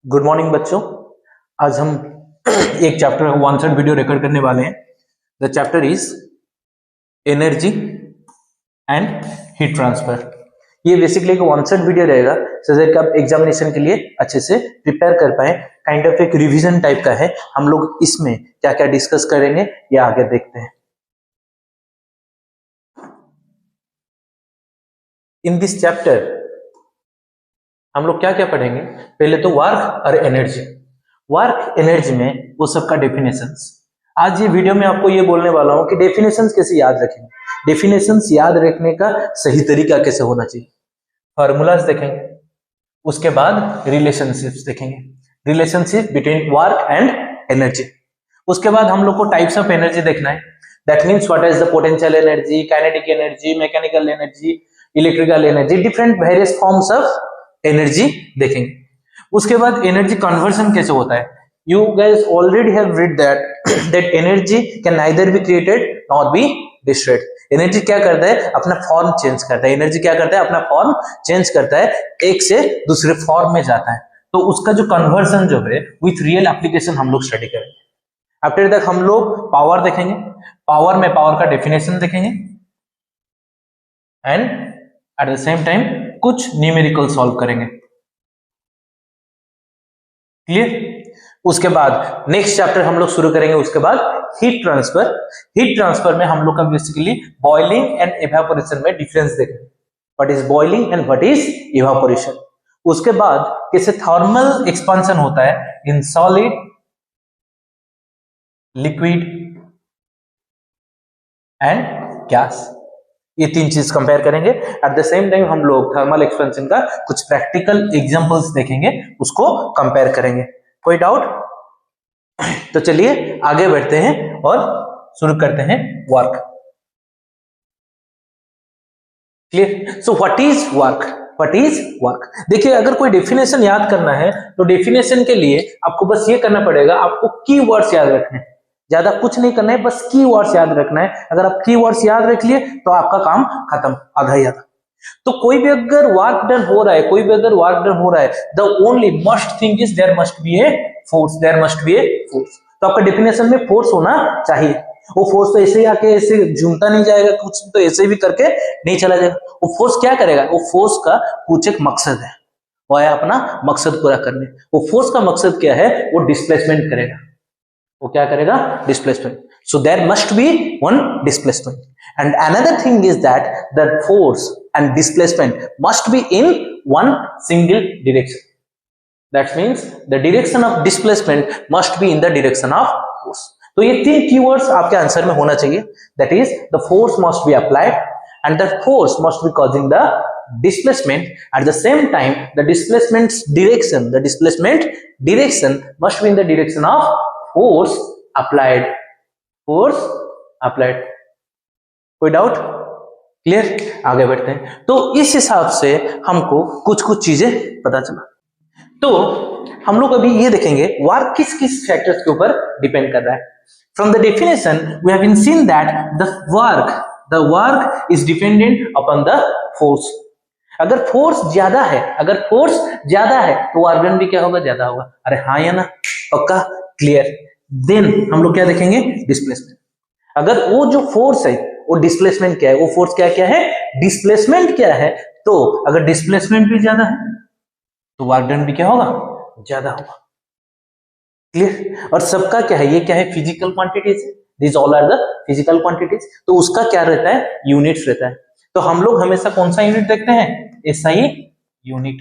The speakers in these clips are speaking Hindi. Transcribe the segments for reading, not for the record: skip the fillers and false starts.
गुड मॉर्निंग बच्चों। आज हम एक chapter one shot video record करने वाले हैं। The chapter is energy and heat transfer. ये बेसिकली एक वन शॉट वीडियो रहेगा सो दैट आप एग्जामिनेशन के लिए अच्छे से प्रिपेयर कर पाए। काइंड ऑफ एक रिवीजन टाइप का है। हम लोग इसमें क्या क्या डिस्कस करेंगे ये आगे देखते हैं। इन दिस चैप्टर हम लोग क्या क्या पढ़ेंगे, पहले तो वर्क और एनर्जी। वर्क एनर्जी में वो सबका डेफिनेशंस। आज ये वीडियो में आपको ये बोलने वाला हूं कि डेफिनेशंस कैसे याद रखेंगे, डेफिनेशंस याद रखने का सही तरीका कैसे होना चाहिए। फॉर्मूलाज देखेंगे, उसके बाद रिलेशनशिप्स देखेंगे, relationship between work and energy. उसके बाद हम लोग को टाइप्स ऑफ एनर्जी देखना है। That means what is the potential energy, kinetic energy, mechanical energy, electrical energy, different various forms of energy देखेंगे। उसके बाद एनर्जी कन्वर्जन कैसे होता है। You guys already have read that energy can neither be created not be destroyed. Energy क्या करता है, अपना फॉर्म चेंज करता है। एनर्जी क्या करता है, अपना फॉर्म चेंज करता है, एक से दूसरे फॉर्म में जाता है। तो उसका जो कन्वर्जन जो है विथ रियल एप्लीकेशन हम लोग स्टडी करेंगे। आफ्टर दैट हम लोग पावर देखेंगे। पावर में पावर का डेफिनेशन देखेंगे and at the same time कुछ न्यूमेरिकल सॉल्व करेंगे। क्लियर। उसके बाद नेक्स्ट चैप्टर हम लोग शुरू करेंगे। उसके बाद हीट ट्रांसफर। हीट ट्रांसफर में हम लोग का बेसिकली बॉइलिंग एंड इवेपोरेशन में डिफरेंस देखेंगे। What is boiling and what is evaporation. उसके बाद कैसे थर्मल एक्सपेंशन होता है in solid, liquid and gas. ये तीन चीज कंपेयर करेंगे। एट द सेम टाइम हम लोग थर्मल एक्सपेंशन का कुछ प्रैक्टिकल एग्जांपल्स देखेंगे, उसको कंपेयर करेंगे। कोई डाउट? तो चलिए आगे बढ़ते हैं और शुरू करते हैं work. Clear. So what is work, what is work. देखिए अगर कोई डेफिनेशन याद करना है तो डेफिनेशन के लिए आपको बस ये करना पड़ेगा, आपको कीवर्ड्स याद रखने हैं। ज्यादा कुछ नहीं करना है, बस कीवर्ड्स याद रखना है। अगर आप कीवर्ड्स याद रख लिए तो आपका काम खत्म, आधा ही आधा। तो कोई भी अगर वर्क डन हो रहा है, कोई भी अगर वर्क डन हो रहा है, the only must thing is there must be a force, there must be a force. तो आपका डेफिनेशन में फोर्स होना चाहिए। वो फोर्स तो ऐसे ही आके ऐसे झूमता नहीं जाएगा, कुछ तो ऐसे भी करके नहीं चला जाएगा। वो फोर्स क्या करेगा, वो फोर्स का कुछ एक मकसद है, वो है अपना मकसद पूरा करने। वो फोर्स का मकसद क्या है, वो डिस्प्लेसमेंट करेगा। वो क्या करेगा, displacement. So there must be one displacement and another thing is that the force and displacement must be in one single direction. That means the direction of displacement must be in the direction of force. तो ये तीन कीवर्ड्स आपके आंसर में होना चाहिए। That is the force must be applied and the force must be causing the displacement. At the same time the displacement's direction, the displacement direction must be in the direction of force applied, force applied. कोई डाउट? क्लियर। आगे बढ़ते हैं। तो इस हिसाब से हमको कुछ कुछ चीजें पता चला। तो हम लोग अभी ये देखेंगे वर्क किस किस फैक्टर्स के ऊपर डिपेंड कर रहा है। From the definition we have seen that the work is dependent upon the force. अगर फोर्स ज्यादा है, अगर फोर्स ज्यादा है तो वर्क डन भी क्या होगा, ज्यादा होगा। अरे हाँ या ना, पक्का, क्लियर। देन हम लोग क्या देखेंगे, डिस्प्लेसमेंट। अगर वो जो फोर्स है वो डिस्प्लेसमेंट क्या है, वो फोर्स क्या क्या है, डिस्प्लेसमेंट क्या है। तो अगर डिस्प्लेसमेंट भी ज्यादा है तो वर्क डन भी क्या होगा, ज्यादा होगा। क्लियर। और सबका क्या है, ये क्या है, physical quantities. This all are the physical quantities. तो उसका क्या रहता है, यूनिट्स रहता है। तो हम लोग हमेशा कौन सा यूनिट देखते हैं, एसआई यूनिट।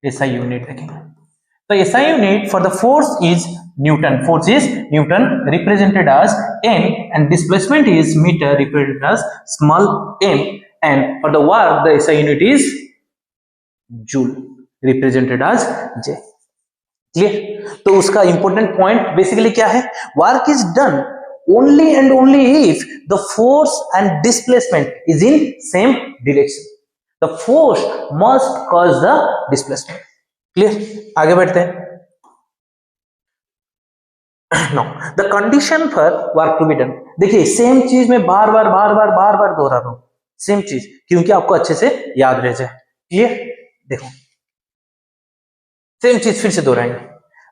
एसआई यूनिट देखेंगे। तो SI unit for the force is newton. Force is newton represented as N and displacement is metre represented as small m and for the work the SI unit is joule represented as J. Clear. तो उसका इंपॉर्टेंट पॉइंट बेसिकली क्या है, work is done only and only if the force and displacement is in same direction. The force must cause the displacement. Clear? आगे बढ़ते हैं। No, the condition for work to be done. देखिए सेम चीज में बार बार दोहरा रहा हूं, सेम चीज, क्योंकि आपको अच्छे से याद रह जाए। क्लियर। देखो सेम चीज फिर से दोहराएंगे।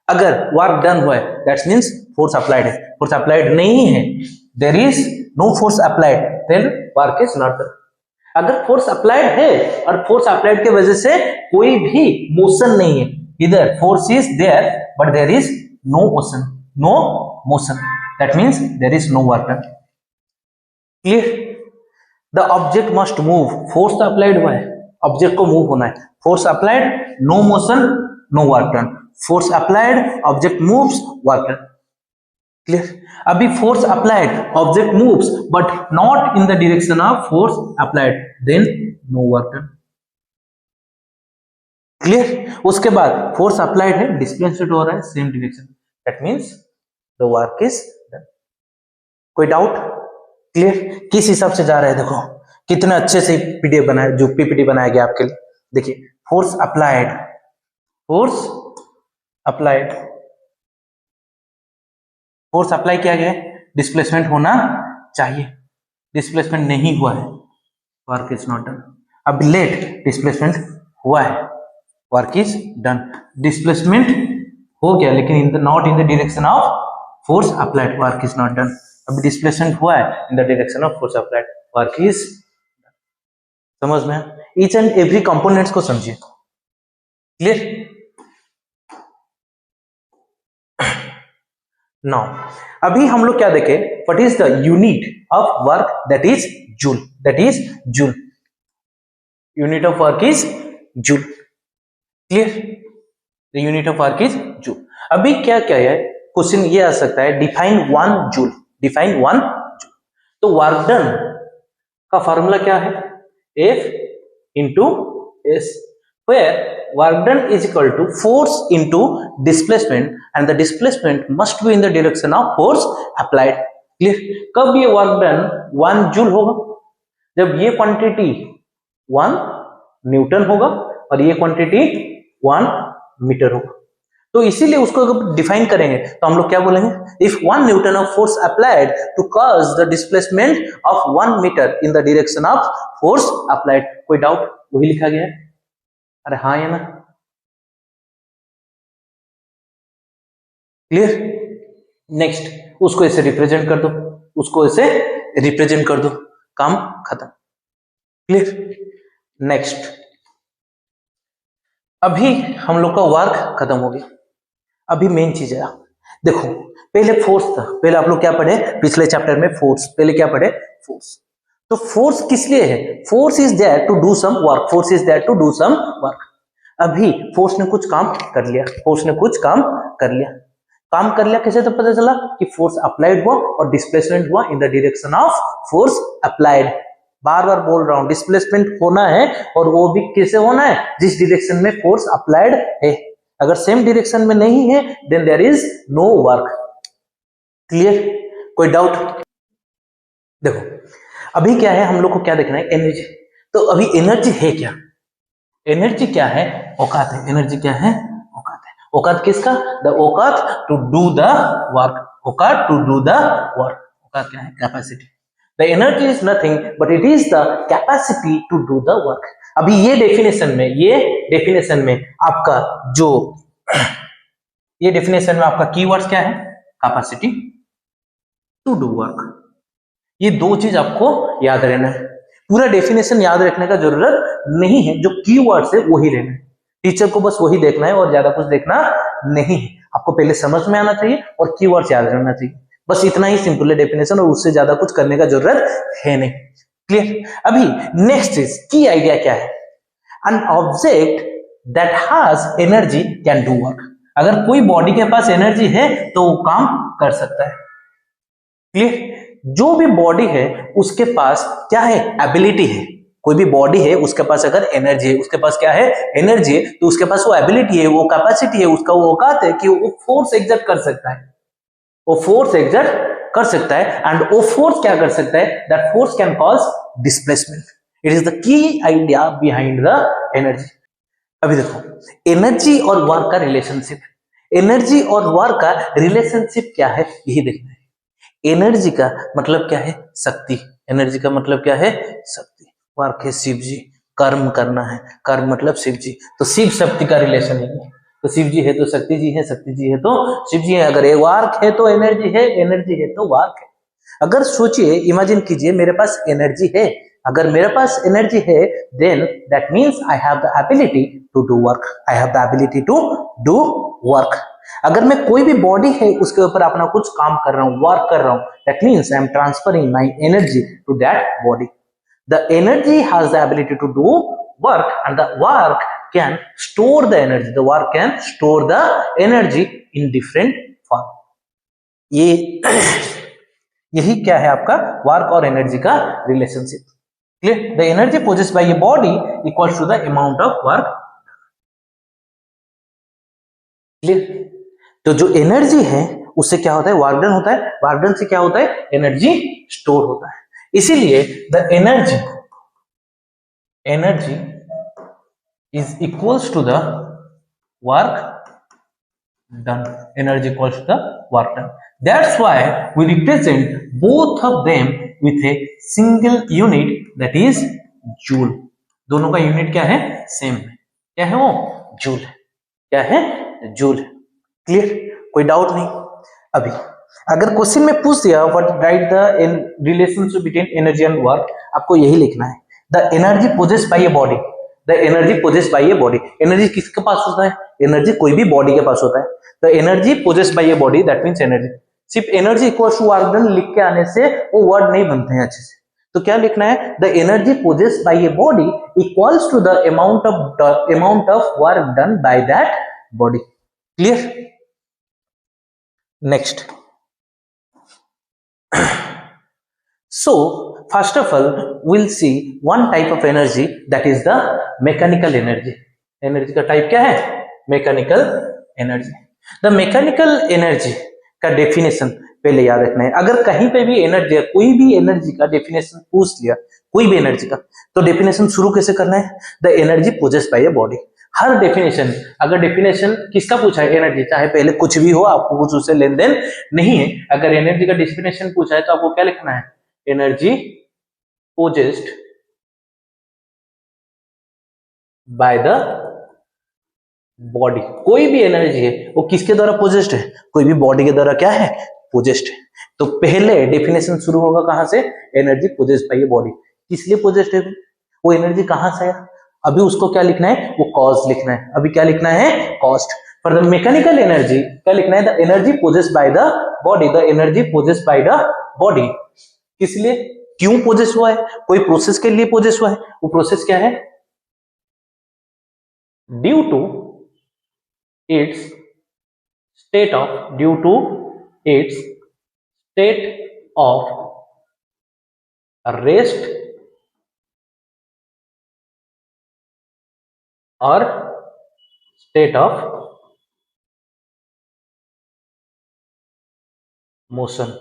अगर वर्क डन हुआ है दैट मीन्स फोर्स अप्लाइड है, फोर्स अप्लाइड नहीं है there is no force applied then work is not done. अगर फोर्स अप्लाइड है और फोर्स अप्लाइड की वजह से कोई भी मोशन नहीं है, इधर force is there but there is no motion, no motion, that means there is no work done. Clear? The object must move, force तो अप्लाइड हुआ है, ऑब्जेक्ट को मूव होना है, force applied no motion no work done, force applied object moves work done. Clear? अभी force applied object moves but not in the direction of force applied then no work done. Clear? उसके बाद फोर्स अप्लाइड है, डिस्प्लेसमेंट हो रहा है same direction, that means the work is done. कोई डाउट? क्लियर? किस हिसाब से जा रहा है देखो, कितने अच्छे से पीडीएफ बनाया, जो पीपीटी बनाया गया आपके लिए। देखिए force applied, force applied, force apply किया गया, डिस्प्लेसमेंट होना चाहिए, डिस्प्लेसमेंट नहीं हुआ है, वर्क इज नॉट डन। अब लेट डिस्प्लेसमेंट हुआ है, वर्क इज डन। डिस्प्लेसमेंट हो गया लेकिन not in the direction of force applied, work is not done. अब डिस्प्लेसमेंट हुआ है इन the direction of force applied, work is. समझ में? ईच एंड एवरी कंपोनेंट्स को समझिए। क्लियर? नाउ अभी हम लोग क्या देखें, what is the unit of work, that is joule, that is joule, unit of work is joule. Clear? The unit of work is joule. अभी क्या क्या है, क्वेश्चन ये आ सकता है, define one joule, define one joule. तो वर्क डन का फॉर्मूला क्या है, F into S, where work done is equal to force into displacement and the displacement must be in the direction of force applied. Clear? कब ये work done 1 जूल होगा, जब ये क्वांटिटी 1 न्यूटन होगा और ये क्वांटिटी 1 मीटर होगा। तो इसीलिए उसको अगर डिफाइन करेंगे तो हम लोग क्या बोलेंगे, if 1 newton of force applied to cause the displacement of 1 metre in the direction of force applied. कोई डाउट? वही लिखा गया है, अरे हाँ या ना? क्लियर? नेक्स्ट उसको ऐसे रिप्रेजेंट कर दो, उसको ऐसे रिप्रेजेंट कर दो, काम खत्म। क्लियर? नेक्स्ट अभी हम लोग का वर्क खत्म हो गया, अभी मेन चीज है, देखो पहले फोर्स था, पहले आप लोग क्या पढ़े पिछले चैप्टर में, फोर्स, पहले क्या पढ़े, फोर्स। तो फोर्स किस लिए है, force is there to do some work, force is there to do some work. अभी फोर्स ने कुछ काम कर लिया, फोर्स ने कुछ काम कर लिया, काम कर लिया कैसे, तो पता चला कि फोर्स अप्लाइड हुआ और डिस्प्लेसमेंट हुआ in the direction of force applied. बार बार बोल रहा हूं, डिस्प्लेसमेंट होना है और वो भी कैसे होना है, जिस डायरेक्शन में फोर्स अप्लाइड है। अगर सेम डायरेक्शन में नहीं है then there is no work. Clear? कोई डाउट? देखो अभी क्या है, हम लोग को क्या देखना है, एनर्जी। तो अभी एनर्जी है क्या, एनर्जी क्या है, औकात है। एनर्जी क्या है, औकात है। औकात किसका, द औकात टू डू द वर्क, औकात टू डू द वर्क। औकात क्या है, capacity. The energy is nothing but it is the capacity to do the work. अभी ये डेफिनेशन में, ये डेफिनेशन में आपका जो ये डेफिनेशन में आपका कीवर्ड्स क्या है, कैपेसिटी टू डू वर्क। ये दो चीज आपको याद रहना है, पूरा डेफिनेशन याद रखने का जरूरत नहीं है, जो कीवर्ड्स है वही लेना है, टीचर को बस वही देखना है और ज्यादा कुछ देखना नहीं है। आपको पहले समझ में आना चाहिए और कीवर्ड्स याद रहना चाहिए, बस इतना ही सिंपल है डेफिनेशन, और उससे ज्यादा कुछ करने का जरूरत है नहीं। क्लियर? अभी नेक्स्ट इज की आइडिया क्या है, an object that has energy can do work. अगर कोई बॉडी के पास एनर्जी है तो वो काम कर सकता है। क्लियर? जो भी बॉडी है उसके पास क्या है, एबिलिटी है। कोई भी बॉडी है उसके पास अगर एनर्जी है, उसके पास क्या है, एनर्जी है, तो उसके पास वो एबिलिटी है, वो कैपेसिटी है, उसका वो औकात है कि वो फोर्स एग्जर्ट कर सकता है, वो फोर्स एग्जर्ट कर सकता है। एंड वो फोर्स क्या कर सकता है, that force can cause displacement. It is the key idea behind the energy. अभी देखो एनर्जी और वर्क का रिलेशनशिप, एनर्जी और वर्क का रिलेशनशिप क्या है यही देखना है। एनर्जी का मतलब क्या है, शक्ति। एनर्जी का मतलब क्या है, शक्ति। वर्क है शिव जी, कर्म करना है, कर्म मतलब शिव जी, तो शिव शक्ति का रिलेशन है। तो शिव जी है तो शक्ति जी है, शक्ति जी है तो शिव जी है। अगर वार्क है तो एनर्जी है, एनर्जी है तो वार्क है। अगर सोचिए, इमेजिन कीजिए मेरे पास एनर्जी है, अगर मेरे पास एनर्जी है then that means I have the ability to do work, I have the ability to do work. अगर मैं कोई भी बॉडी है उसके ऊपर अपना कुछ काम कर रहा हूं, वर्क कर रहा हूं, that means I am transferring my energy to that body. The energy has the ability to do work and the work can store the energy, the work can store the energy in different form. ये यही क्या है आपका वर्क और एनर्जी का relationship. Clear? The energy possessed by a body equals to the amount of work. Clear? तो जो एनर्जी है उससे क्या होता है, वर्क डन होता है, वर्क डन से क्या होता है, एनर्जी स्टोर होता है। इसीलिए the energy is equals to the work done, energy equals to the work done. That's why we represent both of them with a single unit, that is joule. दोनों का यूनिट क्या है, सेम है। क्या है वो, जूल है। क्या है, जूल है। क्लियर? कोई डाउट नहीं। अभी अगर क्वेश्चन में पूछ दिया what right the relationship between energy and work, आपको यही लिखना है, the energy possessed by a body, the energy possessed by a body. Energy किसके पास होता है, एनर्जी कोई भी बॉडी के पास होता है। The energy possessed by a body that means energy. सिर्फ energy equals to work done लिख के आने से वो वर्ड नहीं बनते हैं अच्छे से। तो क्या लिखना है, the energy possessed by a body equals to the amount of work done by that body. Clear? Next, so first of all we'll see one type of energy, that is the mechanical energy. Energy का टाइप क्या है, mechanical energy. The mechanical energy का डेफिनेशन पहले याद रखना है। अगर कहीं पे भी एनर्जी, कोई भी एनर्जी का डेफिनेशन पूछ लिया, कोई भी एनर्जी का, तो डेफिनेशन शुरू कैसे करना है, the energy possessed by a body. Her definition, अगर डेफिनेशन किसका पूछा है, एनर्जी, चाहे पहले कुछ भी हो, आपको कुछ उससे लेन देन नहीं है। अगर एनर्जी का डेफिनेशन पूछा है तो आपको क्या लिखना है, energy possessed by the body. कोई भी एनर्जी है वो किसके द्वारा पोजेस्ड है, कोई भी बॉडी के द्वारा क्या है, पोजेस्ड है। तो पहले डेफिनेशन शुरू होगा कहां से, energy possessed by a body. किस लिए पोजेस्ड है, वो एनर्जी कहां से आया, अभी उसको क्या लिखना है, वो कॉज लिखना है। अभी क्या लिखना है, cost. For the mechanical energy क्या लिखना है, the energy possessed by the body, the energy possessed by the body. किस लिए, क्यों पोजेस हुआ है, कोई प्रोसेस के लिए पोजेस हुआ है, वो प्रोसेस क्या है, due to its state of rest और स्टेट ऑफ मोशन।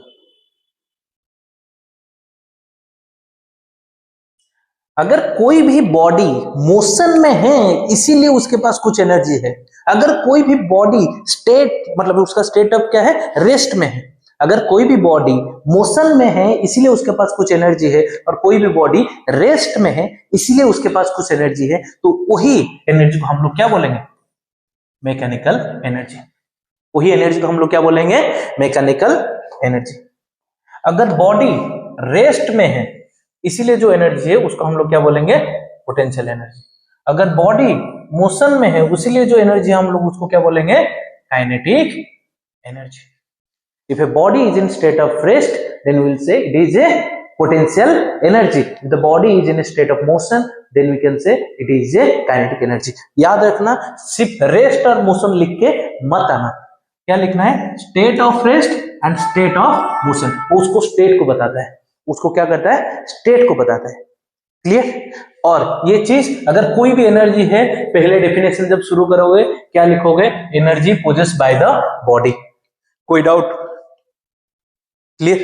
अगर कोई भी बॉडी मोशन में है इसीलिए उसके पास कुछ एनर्जी है। अगर कोई भी बॉडी स्टेट, मतलब उसका स्टेट ऑफ क्या है, रेस्ट में है। अगर कोई भी बॉडी मोशन में है इसीलिए उसके पास कुछ एनर्जी है, और कोई भी बॉडी रेस्ट में है इसीलिए उसके पास कुछ एनर्जी है, तो वही एनर्जी को हम लोग क्या बोलेंगे, मैकेनिकल एनर्जी। वही एनर्जी को हम लोग क्या बोलेंगे, मैकेनिकल एनर्जी। अगर बॉडी रेस्ट में है इसीलिए जो एनर्जी है उसको हम लोग क्या बोलेंगे, पोटेंशियल एनर्जी। अगर बॉडी मोशन में है उसीलिए जो एनर्जी हम लोग उसको क्या बोलेंगे, kinetic energy. If a body is in state of rest then we will say it is a potential energy. If the body is in a state of motion then we can say it is a kinetic energy. याद रखना, सिर्फ रेस्ट और मोशन लिख के मत आना। क्या लिखना है, state of rest and state of motion. वो उसको स्टेट को बताता है, उसको क्या करता है, स्टेट को बताता है। क्लियर? और ये चीज, अगर कोई भी एनर्जी है, पहले डेफिनेशन जब शुरू करोगे क्या लिखोगे, energy possessed by the body. कोई डाउट? क्लियर?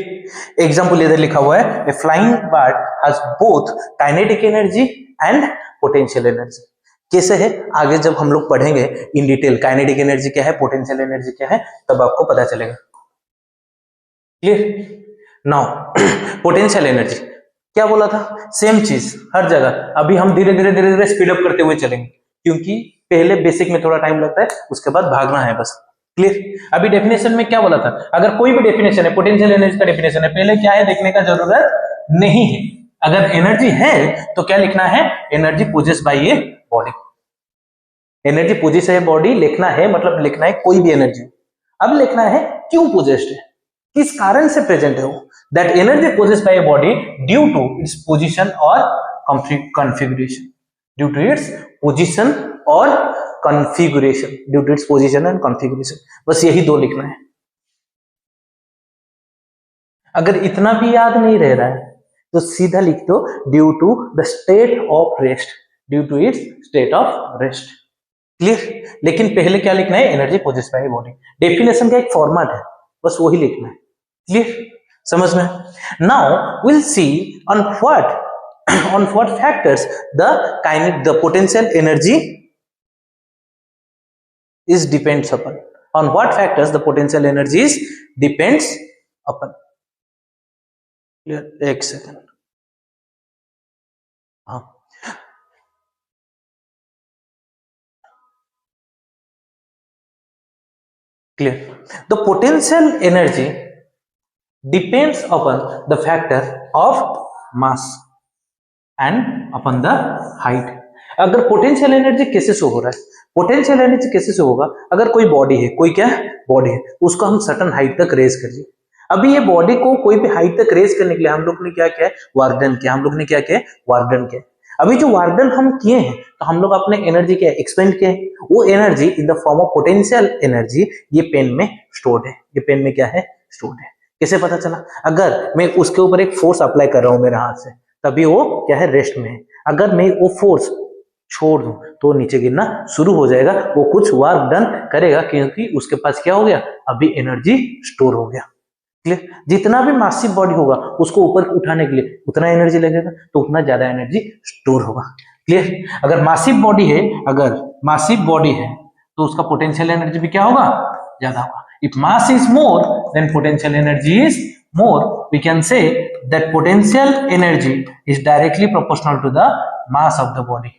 एग्जांपल इधर लिखा हुआ है, a flying bird has both kinetic energy and potential energy. कैसे है, आगे जब हम लोग पढ़ेंगे इन डिटेल काइनेटिक एनर्जी क्या है, पोटेंशियल एनर्जी क्या है, तब आपको पता चलेगा। क्लियर? नाउ पोटेंशियल एनर्जी क्या बोला था, सेम चीज हर जगह। अभी हम धीरे धीरे स्पीड अप करते हुए चलेंगे, क्योंकि पहले बेसिक में थोड़ा टाइम लगता है, उसके बाद भागना है बस। क्लियर। अभी डेफिनेशन में क्या बोला था, अगर कोई भी डेफिनेशन है, पोटेंशियल एनर्जी का डेफिनेशन है, पहले क्या है देखने का जरूरत नहीं है। अगर एनर्जी है तो क्या लिखना है, energy possessed by a body. Energy possessed है बॉडी लिखना है, मतलब लिखना है कोई भी एनर्जी। अब लिखना है क्यों पोजेस्ड है, किस कारण से प्रेजेंट है वो। That energy possessed by a body due to its position और configuration, due to its position और configuration, due to its position and configuration. बस यही दो लिखना है। अगर इतना भी याद नहीं रह रहा है तो सीधा लिख दो due to the state of rest, due to its state of rest. Clear. लेकिन पहले क्या लिखना है, energy possessed by body. Definition का एक फॉर्मेट है, बस वही लिखना है। क्लियर, समझ में। Now will C on what factors the potential energy is depends upon, on what factors the potential energy is depends upon। Clear, एक सेकंड। हाँ, clear. The potential energy depends upon the factor of mass and upon the height. अगर पोटेंशियल एनर्जी कैसे शो हो रहा है, पोटेंशियल एनर्जी कैसे शो होगा, अगर कोई बॉडी है, कोई क्या बॉडी है, उसको हम सर्टेन हाइट तक रेज करिए। अभी ये बॉडी को कोई भी हाइट तक रेज करने के लिए हम लोग ने क्या किया है, वर्क डन किया। हम लोग ने क्या किया, वर्क डन किया। अभी जो वर्क डन हम किए हैं तो हम लोग अपने एनर्जी क्या एक्सपेंड किए, वो energy in the form of potential energy ये पेन में स्टोर्ड है। ये पेन में क्या है, स्टोर्ड है। कैसे पता चला, अगर मैं उसके ऊपर एक फोर्स अप्लाई कर रहा हूं मेरे हाथ से, तभी वो क्या है, रेस्ट में है। अगर मैं वो फोर्स छोड़ दूं तो नीचे गिरना शुरू हो जाएगा, वो कुछ वर्क डन करेगा क्योंकि उसके पास क्या हो गया, अभी एनर्जी स्टोर हो गया। क्लियर। जितना भी मासिव बॉडी होगा उसको ऊपर उठाने के लिए उतना एनर्जी लगेगा, तो उतना ज्यादा एनर्जी स्टोर होगा। क्लियर। अगर मासिव बॉडी है, अगर मासिव बॉडी है तो उसका पोटेंशियल एनर्जी भी क्या होगा, ज्यादा होगा। If mass is more then potential energy is more, we can say that potential energy is directly proportional to the mass of the body।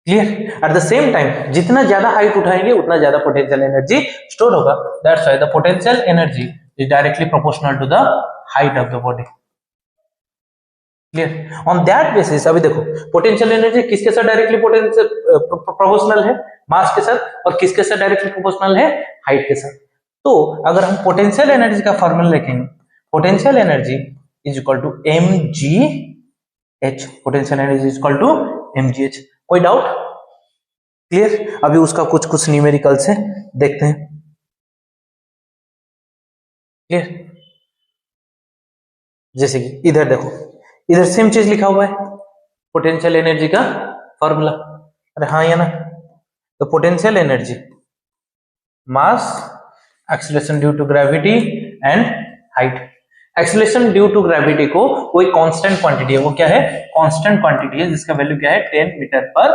Clear? At the same time, जितना ज्यादा हाइट उठाएंगे उतना ज्यादा पोटेंशियल एनर्जी स्टोर होगा। That's why the potential energy is directly proportional to the height of the body। Clear? On that basis, अभी देखो पोटेंशियल एनर्जी किसके साथ डायरेक्टली प्रोपोर्शनल है, मास के साथ, और किसके साथ डायरेक्टली प्रोपोर्शनल है, हाइट के साथ। तो अगर हम पोटेंशियल एनर्जी का फॉर्मूला लिखेंगे, potential energy is equal to mgh। Potential energy is equal to mgh। कोई डाउट? क्लियर। अभी उसका कुछ न्यूमेरिकल्स है, देखते हैं। क्लियर। जैसे कि इधर देखो, इधर सेम चीज लिखा हुआ है, पोटेंशियल एनर्जी का फॉर्मूला। अरे हाँ, या ना, तो potential energy mass, acceleration due to gravity and height. Acceleration due to gravity को कोई कांस्टेंट क्वांटिटी है, वो क्या है, कांस्टेंट क्वांटिटी है, जिसका वैल्यू क्या है, 10 मीटर पर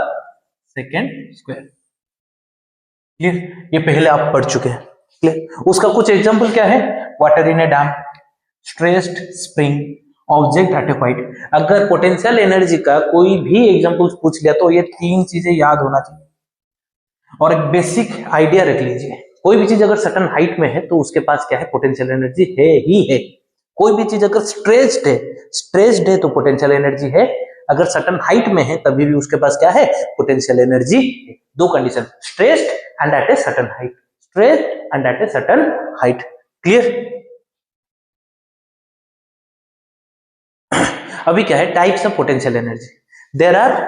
सेकेंड स्क्वायर। क्लियर। ये पहले आप पढ़ चुके हैं। क्लियर। उसका कुछ एग्जांपल क्या है, water in A dam, stressed spring, object at A point. अगर पोटेंशियल एनर्जी का कोई भी एग्जांपल पूछ लिया तो ये तीन चीजें याद होना चाहिए, और एक बेसिक आइडिया रख लीजिए। कोई भी चीज अगर सर्टेन हाइट में है तो उसके पास क्या है, पोटेंशियल एनर्जी है ही है। कोई भी चीज अगर स्ट्रेस्ड है तो पोटेंशियल एनर्जी है। अगर सर्टेन हाइट में है तभी भी उसके पास क्या है, पोटेंशियल एनर्जी है। दो condition, stressed and at a certain height, stressed and at a certain height. Clear. अभी क्या है, types of potential energy. There are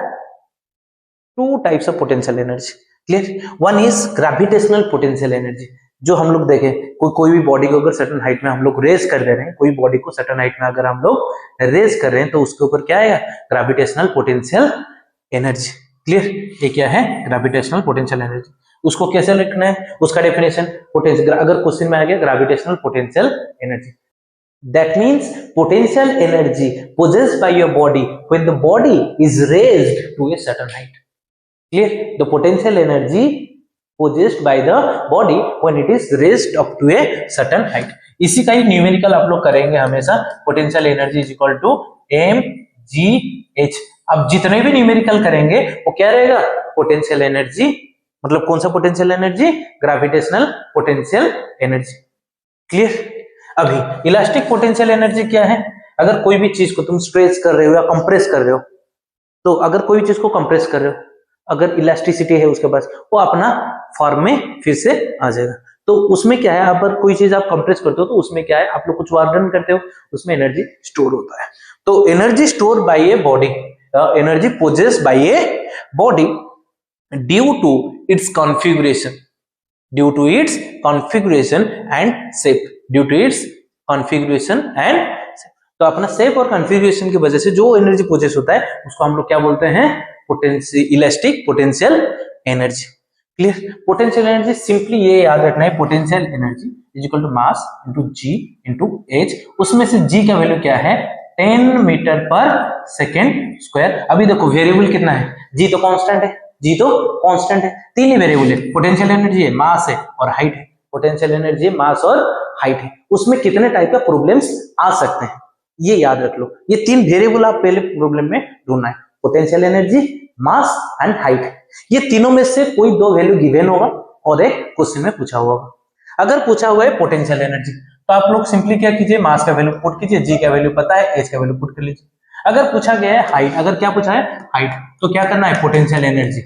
two types of potential energy. Clear. One is gravitational potential energy, जो हम लोग देखें कोई भी बॉडी को अगर सर्टेन हाइट में हम लोग रेज कर दे रहे हैं, कोई बॉडी को सर्टेन हाइट में अगर हम लोग रेज कर रहे हैं तो उसके ऊपर क्या आएगा, ग्रेविटेशनल पोटेंशियल एनर्जी। क्लियर। ये क्या है, ग्रेविटेशनल पोटेंशियल एनर्जी। उसको कैसे लिखना है, उसका डेफिनेशन, पोटेंशियल, अगर क्वेश्चन में आ गया gravitational potential energy, that means potential energy possessed by your body when the body is raised to a certain height। Clear? The potential energy possessed by the body when it is raised up to a certain height। इसी का ही न्यूमेरिकल आप लोग करेंगे हमेशा, potential energy is equal to mgh। अब जितने भी न्यूमेरिकल करेंगे वो क्या रहेगा, पोटेंशियल एनर्जी, मतलब कौन सा potential energy, gravitational potential energy. Clear. अभी इलास्टिक पोटेंशियल एनर्जी क्या है, अगर कोई भी चीज को तुम स्ट्रेच कर रहे हो या कंप्रेस कर रहे हो, तो अगर कोई भी चीज को कंप्रेस कर रहे हो, अगर इलास्टिसिटी है उसके पास, वो अपना फॉर्म में फिर से आ जाएगा। तो उसमें क्या है, अगर कोई चीज आप कंप्रेस करते हो तो उसमें क्या है, आप लोग कुछ वर्क डन करते हो, उसमें एनर्जी स्टोर होता है। तो energy store by a body, energy possessed by a body due to its configuration, due to its configuration and shape, due to its configuration and shape. तो अपना शेप और कॉन्फ़िगरेशन की वजह से जो एनर्जी पोजेस होता है उसको हम लोग क्या बोलते हैं, elastic potential energy. Clear. Potential energy simply ये याद रखना है, potential energy is equal to mass into g into h. उसमें से जी का वैल्यू क्या है, 10 मीटर पर सेकेंड स्क्वायर। अभी देखो वेरिएबल कितना है, जी तो कांस्टेंट है, जी तो कांस्टेंट है, तीन ही वेरिएबल है, पोटेंशियल एनर्जी है, मास है और हाइट है। पोटेंशियल एनर्जी मास और हाइट है, उसमें कितने टाइप का प्रॉब्लम्स आ सकते हैं ये याद रख लो। ये तीन वेरिएबल आप पहले प्रॉब्लम में ढूंढना है, potential energy, mass and height. ये तीनों में से कोई दो वैल्यू गिवन होगा और एक क्वेश्चन में पूछा हुआ होगा। अगर पूछा हुआ है पोटेंशियल एनर्जी तो आप लोग सिंपली क्या कीजिए, मास का वैल्यू पुट कीजिए, जी का वैल्यू पता है, एच का वैल्यू पुट कर लीजिए। अगर पूछा गया है हाइट, अगर क्या पूछा है हाइट, तो क्या करना है, potential energy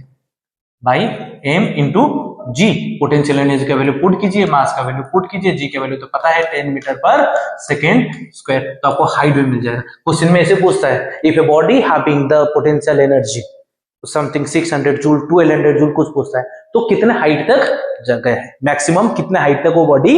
by m into g, potential energy का वैल्यू पुट कीजिए, मास का वैल्यू पुट कीजिए, जी का वैल्यू तो पता है 10 मीटर पर सेकेंड स्क्वायर, तो आपको हाइट भी मिल जाएगा। क्वेश्चन में ऐसे पूछता है, if a body having the potential energy something 600 joule to 1100 joule कुछ पूछता है, तो कितने हाइट तक गया है, मैक्सिमम कितने हाइट तक वो बॉडी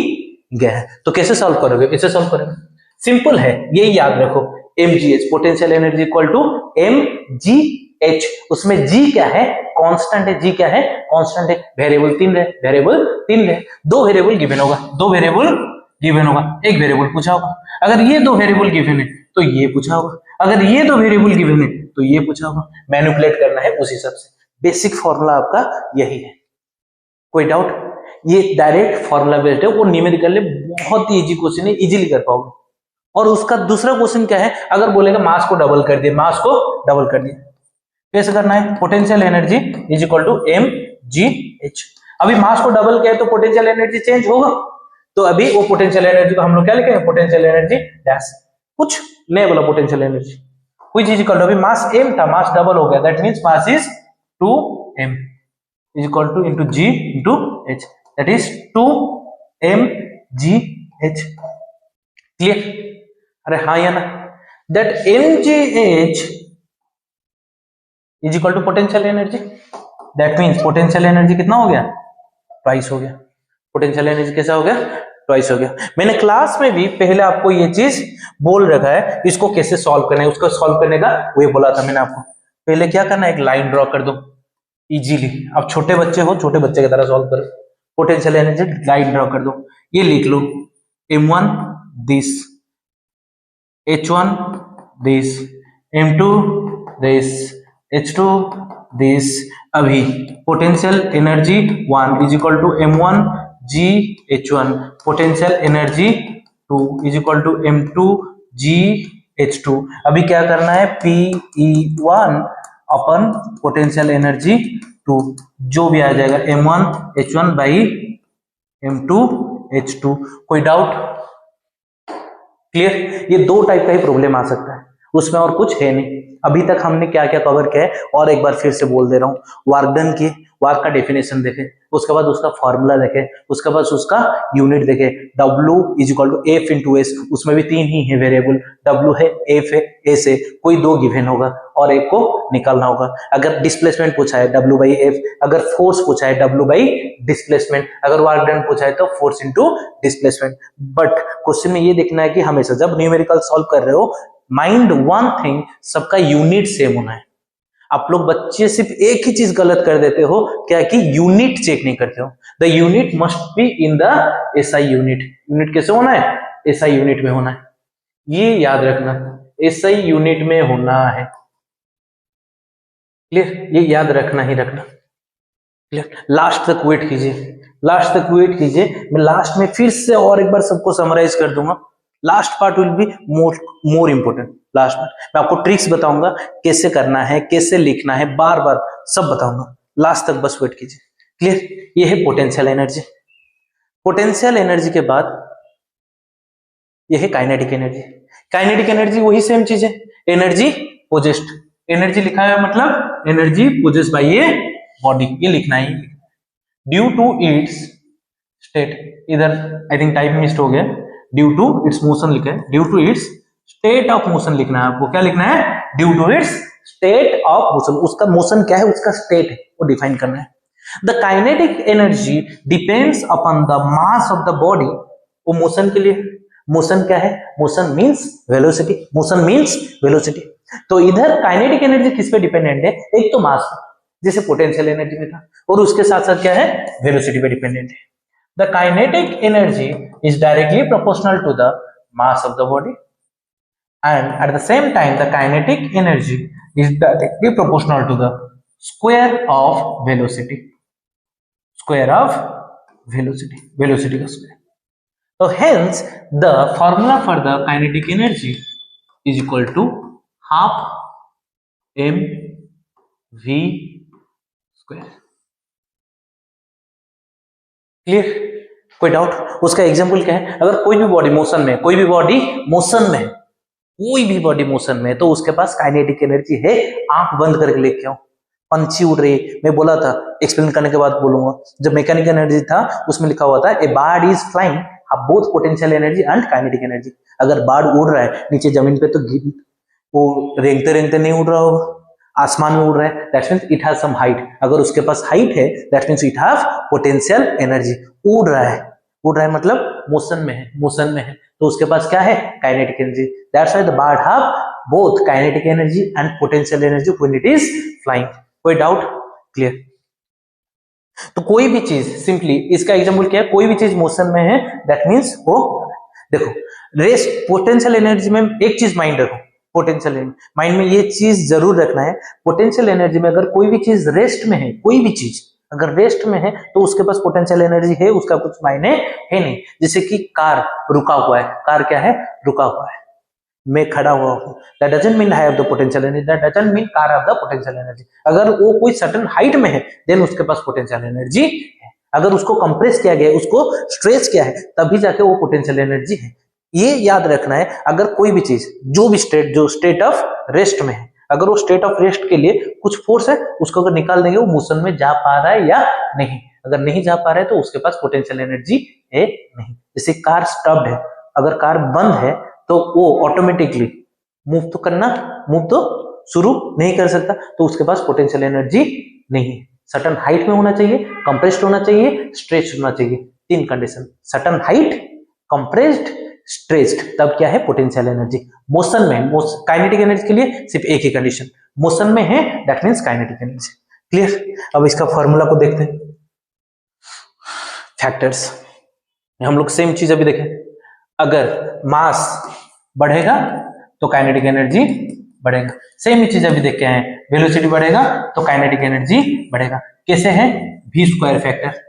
गया है। तो कैसे सॉल्व करोगे, ऐसे सॉल्व करोगे, सिंपल है, यही याद रखो, mgh potential energy equal to mgh। उसमें g क्या है, कांस्टेंट है, g क्या है, कांस्टेंट है, वेरिएबल तीन है, वेरिएबल तीन है, दो वेरिएबल गिवन होगा, दो वेरिएबल गिवन होगा, एक वेरिएबल पूछा होगा। अगर ये दो वेरिएबल गिवन है तो ये पूछा होगा, अगर ये दो वेरिएबल गिवन है तो ये पूछा होगा, मैनिपुलेट करना है उस हिसाब से। बेसिक फॉर्मूला आपका यही है, कोई डाउट, ये डायरेक्ट फॉर्मूला बेस्ड है, वो न्यूमेरिकल बहुत ही इजी क्वेश्चन है, इजीली कर पाओगे। और उसका दूसरा क्वेश्चन क्या है, अगर बोलेगा मास को डबल कर दिए, मास को डबल कर दिए, कैसे करना है, potential energy is equal to m g h. अभी मास को डबल किया तो पोटेंशियल एनर्जी चेंज होगा, तो अभी वो पोटेंशियल एनर्जी को हम लोग क्या लिखेंगे, पोटेंशियल एनर्जी डैश, कुछ नहीं बोला, potential energy which is equal to, अभी मास m था, मास डबल हो गया, that means mass is 2m is equal to into g into h, that is 2m g h। Clear. अरे हाँ या ना, that mgh is equal to potential energy, that means potential energy कितना हो गया, ट्वाइस हो गया। पोटेंशियल एनर्जी कैसा हो गया, ट्वाइस हो गया। मैंने क्लास में भी पहले आपको ये चीज बोल रखा है, इसको कैसे सॉल्व करना है, उसको सॉल्व करने का वो बोला था मैंने आपको। पहले क्या करना है, एक लाइन ड्रॉ कर दो इजीली। अब छोटे बच्चे हो, छोटे बच्चे की तरह सॉल्व करो, पोटेंशियल एनर्जी लाइन ड्रॉ कर दो, ये लिख लो m1 this, h1 this, m2 this, h2 this. अभी potential energy 1 is equal to m1 g h1, potential energy 2 is equal to m2 g h2। अभी क्या करना है, pe1 अपन पोटेंशियल एनर्जी 2, जो भी आ जाएगा m1 h1 by m2 h2। कोई डाउट, क्लियर। ये दो टाइप का ही प्रॉब्लम आ सकता है, उसमें और कुछ है नहीं। अभी तक हमने क्या क्या कवर किया है और एक बार फिर से बोल दे रहा हूँ, वर्क डन की, वर्क का डेफिनेशन देखे, उसके बाद उसका फॉर्मूला देखे, उसके बाद उसका यूनिट देखे, W is equal to F into S, उसमें भी तीन ही है वेरिएबल, W है, F है, S है, कोई दो गिवन होगा और एक को निकालना होगा। अगर डिस्प्लेसमेंट पूछा है W बाई एफ, अगर फोर्स पूछा है W बाई डिस्प्लेसमेंट, अगर वर्क डन पूछा है तो force into displacement. But question में ये देखना है कि हमेशा जब न्यूमेरिकल सॉल्व कर रहे हो, माइंड वन थिंग, सबका यूनिट सेम होना है। आप लोग बच्चे सिर्फ एक ही चीज गलत कर देते हो, क्या कि यूनिट चेक नहीं करते हो। The unit must be in the SI unit. Unit कैसे होना है, एसआई यूनिट में होना है, ये याद रखना, एसआई यूनिट में होना है। क्लियर, ये याद रखना ही रखना। क्लियर, लास्ट तक वेट कीजिए, लास्ट तक वेट कीजिए। मैं लास्ट में फिर से और एक बार सबको समराइज कर दूंगा। Last part will be more important. Last part मैं आपको ट्रिक्स बताऊंगा, कैसे करना है, कैसे लिखना है, बार बार सब बताऊंगा। लास्ट तक बस वेट कीजिए। क्लियर? ये है पोटेंशियल एनर्जी। पोटेंशियल एनर्जी के बाद ये है काइनेटिक एनर्जी। काइनेटिक एनर्जी वही सेम चीज है, एनर्जी पोजेस्ड। एनर्जी लिखा है मतलब energy possessed by a body, ये लिखना है। ड्यू टू इट्स स्टेट, इधर आई थिंक टाइप मिस्ड हो गया, ड्यू टू इट्स मोशन लिखा है, due to its state of motion लिखना है आपको। क्या लिखना है? Due to its state of motion. उसका मोशन क्या है, उसका स्टेट है, वो डिफाइन करना है। The kinetic energy depends upon the mass of the body. वो मोशन के लिए, मोशन क्या है? Motion means velocity, motion means velocity. तो इधर काइनेटिक एनर्जी किस पे डिपेंडेंट है? एक तो मास, जैसे पोटेंशियल एनर्जी में था, और उसके साथ साथ क्या है? वेलोसिटी पे डिपेंडेंट है। The kinetic energy is directly proportional to the mass of the body, and at the same time the kinetic energy is directly proportional to the square of velocity, square of velocity, velocity का square. So hence the formula for the kinetic energy is equal to half mv square. Clear? कोई डाउट? उसका एग्जांपल क्या है? अगर कोई भी बॉडी मोशन में, कोई भी बॉडी मोशन में, कोई भी बॉडी मोशन में, तो उसके पास काइनेटिक एनर्जी है। आंख बंद करके लेके आओ, पंछी उड़ रही है, मैं बोला था, एक्सप्लेन करने के बाद बोलूंगा। जब मैकेनिकल एनर्जी था उसमें लिखा हुआ था a bird is flying both potential energy and kinetic energy. अगर बर्ड उड़ रहा है नीचे जमीन पे, तो वो रेंगते रेंगते नहीं उड़ रहा होगा, आसमान में उड़ रहा है, that means it has some height. अगर उसके पास हाइट है, that means it have potential energy. उड़ रहा है, उड़ रहा है मतलब मोशन में है, मोशन में है, तो उसके पास क्या है? Kinetic energy. That's why the bird have both kinetic energy and potential energy when it is flying. कोई डाउट? क्लियर? तो कोई भी चीज, सिंपली इसका एग्जांपल क्या है? कोई भी चीज मोशन में है, दैट मींस वो, देखो रेस्ट, पोटेंशियल एनर्जी में एक चीज माइंड रखो, पोटेंशियल एनर्जी माइंड में ये चीज जरूर रखना है, पोटेंशियल एनर्जी में अगर कोई भी चीज रेस्ट में है, कोई भी चीज अगर रेस्ट में है, तो उसके पास पोटेंशियल एनर्जी है, उसका कुछ मायने है नहीं। जैसे कि कार रुका हुआ है, कार क्या है? रुका हुआ है। मैं खड़ा हुआ हूं, that doesn't mean I have the potential energy, that doesn't mean car have the potential energy. अगर वो कोई सर्टेन हाइट में है, देन उसके पास पोटेंशियल एनर्जी है। अगर उसको कंप्रेस किया गया है, उसको स्ट्रेच किया है, तभी जाके वो पोटेंशियल एनर्जी है। ये याद रखना है। अगर कोई भी चीज, जो भी स्टेट, जो स्टेट ऑफ रेस्ट में है, अगर वो स्टेट ऑफ रेस्ट के लिए कुछ फोर्स है, उसको अगर निकाल देंगे, वो मोशन में जा पा रहा है या नहीं। अगर नहीं जा पा रहा है, तो उसके पास पोटेंशियल एनर्जी है नहीं। जैसे कार स्टॉप्ड है, अगर कार बंद है, तो वो ऑटोमेटिकली मूव तो करना, मूव तो शुरू नहीं कर सकता, तो उसके पास पोटेंशियल एनर्जी नहीं है। सर्टेन हाइट में होना चाहिए, कंप्रेस्ड होना चाहिए, स्ट्रेच्ड होना चाहिए, तीन condition, certain height, compressed, stretched, तब क्या है? Potential energy. मोशन में, काइनेटिक एनर्जी के लिए सिर्फ एक ही कंडीशन, मोशन में है, that means kinetic energy. Clear? अब इसका फॉर्मूला को देखते हैं। फैक्टर्स, हम लोग सेम चीज अभी देखें। अगर मास बढ़ेगा तो काइनेटिक एनर्जी बढ़ेगा। सेम ही चीज अभी देख के आए, वेलोसिटी बढ़ेगा तो काइनेटिक एनर्जी बढ़ेगा। कैसे है? v square factor.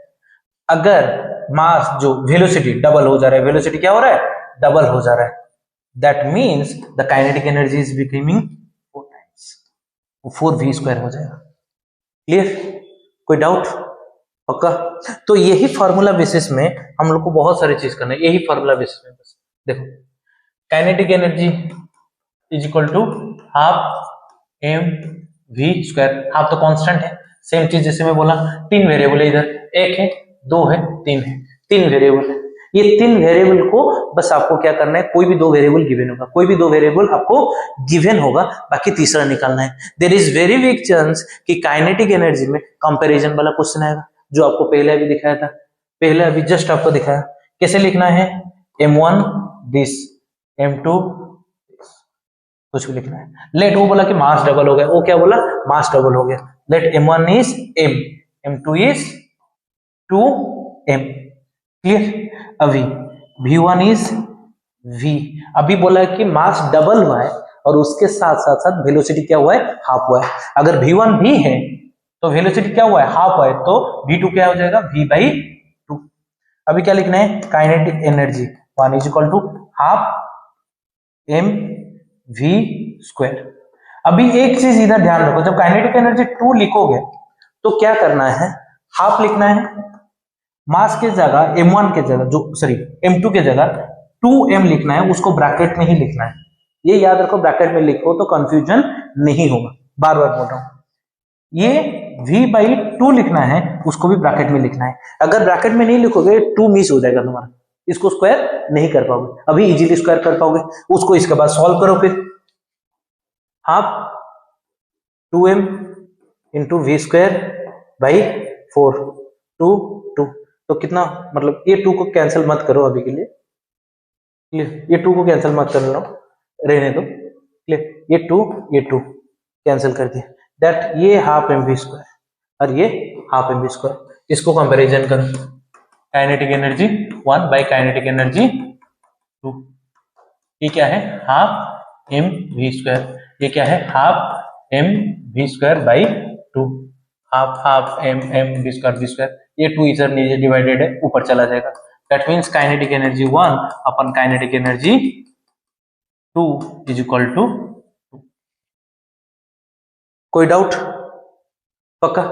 अगर मास जो वेलोसिटी डबल हो जा रहा है, वेलोसिटी क्या हो रहा है? डबल हो जा रहा है, that means the kinetic energy is becoming 4 times, 4v square हो जाएगा। क्लियर? कोई डाउट? पक्का? तो यही फॉर्मूला बेसिस में हम लोग को बहुत सारी चीज करना है, यही फॉर्मूला बेसिस में। बस देखो, kinetic energy is equal to half m v square. Half तो कांस्टेंट है, सेम चीज जैसे मैं बोला, तीन वेरिएबल है इधर, एक है, दो है, तीन है, तीन वेरिएबल है। ये तीन वेरिएबल को बस आपको क्या करना है? कोई भी दो वेरिएबल गिवन होगा, कोई भी दो वेरिएबल आपको गिवन होगा, बाकी तीसरा निकालना है। There is very big chance कि काइनेटिक एनर्जी में कंपैरिजन वाला क्वेश्चन आएगा, जो आपको पहले अभी दिखाया था, पहले अभी जस्ट आपको दिखाया। कैसे लिखना है? m1 दिस, m2 कुछ भी लिखना है। लेट वो बोला कि मास डबल हो गया, वो क्या बोला? मास डबल हो गया। Let m1 is m, m2 is 2m। Clear? अभी v1 इज v, अभी बोला कि मास डबल हुआ है और उसके साथ साथ साथ वेलोसिटी क्या हुआ है? हाफ हुआ है। अगर v1 v है तो वेलोसिटी क्या हुआ है? हाफ हुआ है, तो v2 क्या हो जाएगा? v/2। अभी क्या लिखना है? Kinetic energy 1 is equal to half m v square. अभी एक चीज इधर ध्यान रखो, जब काइनेटिक एनर्जी 2 लिखोगे तो क्या करना है, हाफ लिखना है, मास के जगह m1 के जगह m2 के जगह 2m लिखना है, उसको ब्रैकेट में ही लिखना है। ये याद रखो, ब्रैकेट में लिखो तो कंफ्यूजन नहीं होगा, बार बार बोल रहा हूं। ये v/2 लिखना है, उसको भी ब्रैकेट में लिखना है। अगर ब्रैकेट में नहीं लिखोगे 2 मिस हो जाएगा तुम्हारा, इसको स्क्वायर नहीं कर पाओगे। अभी इजीली स्क्वायर कर पाओगे उसको, इसके बाद सॉल्व करो। फिर हाफ 2m इंटू v²/4 2 तो कितना, मतलब ये 2 को कैंसिल मत करो अभी के लिए, ये 2 को कैंसिल मत कर लो, रहने दो। ये 2 कैंसिल कर दिया, दैट ये हाफ mv² और ये हाफ mv²। इसको कंपैरिजन करो, kinetic energy 1 by kinetic energy 2, ये क्या है हाफ mv², ये क्या है हाफ mv²/2, हाफ mv², ये 2 इधर नीचे डिवाइडेड है, ऊपर चला जाएगा। That means kinetic energy 1 upon kinetic energy 2 is equal to 2। कोई डाउट? पक्का?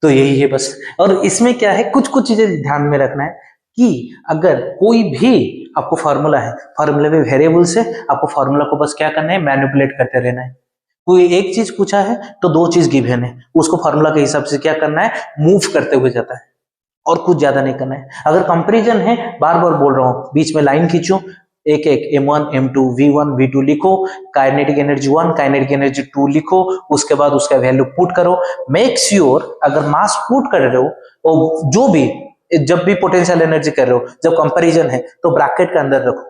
तो यही है बस। और इसमें क्या है, कुछ चीजें ध्यान में रखना है कि अगर कोई भी आपको फॉर्मूला है, फॉर्मूले में वेरिएबल्स है, आपको फॉर्मूला को बस क्या करना है, मैनिपुलेट करते रहना है। कोई एक चीज पूछा है तो 2 चीज गिवन है, उसको फॉर्मूला के हिसाब से क्या करना है, मूव करते हुए जाता है, और कुछ ज्यादा नहीं करना है। अगर कंपैरिजन है, बार बार बोल रहा हूं, बीच में लाइन खींचो, एक m1 m2 v1 v2 लिखो, काइनेटिक एनर्जी 1 काइनेटिक एनर्जी 2 लिखो, उसके बाद उसका वैल्यू पुट करो। मेक श्योर अगर मास पुट कर रहे हो और जो भी जब भी पोटेंशियल एनर्जी कर रहे हो, जब कंपैरिजन है तो ब्रैकेट के अंदर रखो।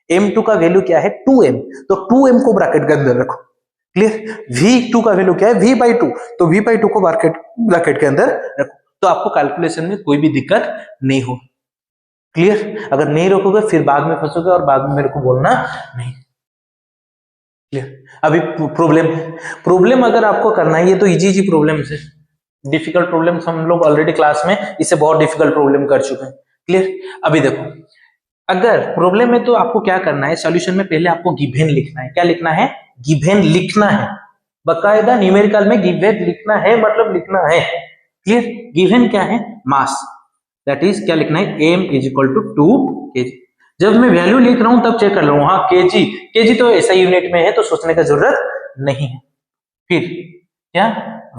m2 का वैल्यू क्या है 2m, तो 2m को ब्रैकेट के अंदर रखो। क्लियर? v2 का वैल्यू क्या है v/2, तो v/2 को ब्रैकेट के अंदर रखो, तो आपको कैलकुलेशन में कोई भी दिक्कत नहीं हो। क्लियर? अगर नहीं रोकोगे फिर बाद में फंसोगे और बाद में मेरे को बोलना नहीं। क्लियर? अभी प्रॉब्लम अगर आपको करना है, ये तो इजी प्रॉब्लम है, डिफिकल्ट प्रॉब्लम हम लोग ऑलरेडी क्लास में इससे बहुत डिफिकल्ट प्रॉब्लम कर चुके हैं। क्लियर? अभी देखो, अगर प्रॉब्लम है तो आपको क्या करना है, सॉल्यूशन में पहले आपको गिवन लिखना है। क्या लिखना है? गिवन लिखना है, बकायदा न्यूमेरिकल में गिवन लिखना है, मतलब लिखना है। क्लियर? गिवन क्या है? मास, दैट इज क्या लिखना है, m is equal to 2 kg। जब मैं वैल्यू लिख रहा हूं तब चेक कर रहा हूं, हाँ kg तो ऐसा यूनिट में है तो सोचने का जरूरत नहीं है। फिर क्या,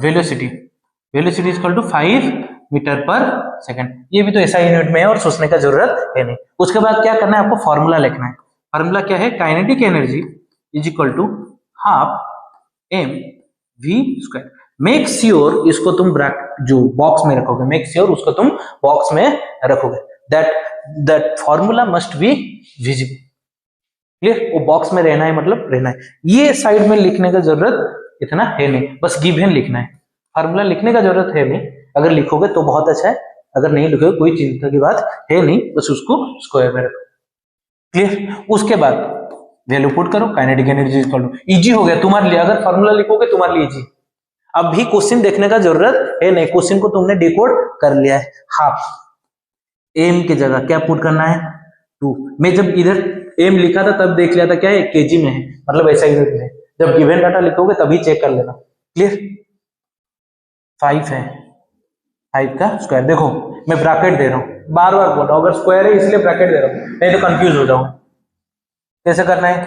velocity is equal to 5 metre पर सेकंड, ये भी तो ऐसा यूनिट में है और सोचने का जरूरत है नहीं। उसके बाद क्या करना है, आपको फॉर्मूला लिखना है। फॉर्मूला क्या है, kinetic energy is equal to half mv²। Make sure इसको तुम जो बॉक्स में रखोगे, मेक श्योर उसको तुम बॉक्स में रखोगे, that formula must be visible. Clear? वो बॉक्स में रहना है, मतलब रहना है। ये साइड में लिखने का जरूरत इतना है नहीं, बस गिवन लिखना है, फॉर्मूला लिखने का जरूरत है नहीं। अगर लिखोगे तो बहुत अच्छा है, अगर नहीं लिखोगे कोई चिंता की बात है नहीं, बस उसको स्क्वायर में रखो। क्लियर? उसके बाद वैल्यू पुट करो, kinetic energy equal to, easy हो गया तुम्हारे लिए। अगर फॉर्मूला लिखोगे तुम्हारे लिए इजी। अब भी क्वेश्चन देखने का जरूरत है नहीं, क्वेश्चन को तुमने डिकोड कर लिया है। हाफ m की जगह क्या पुट करना है 2। मैं जब इधर m लिखा था तब देख लिया था क्या है, केजी में है, मतलब ऐसा यूनिट में। जब गिवन डाटा लिखोगे तभी चेक कर लेना। क्लियर? 5 है, 5 का स्क्वायर। देखो मैं ब्रैकेट दे रहा हूं, बार बार बोल रहा हूं, अगर स्क्वायर है इसलिए ब्रैकेट दे रहा हूं, नहीं तो कंफ्यूज हो जाऊं। कैसे करना है,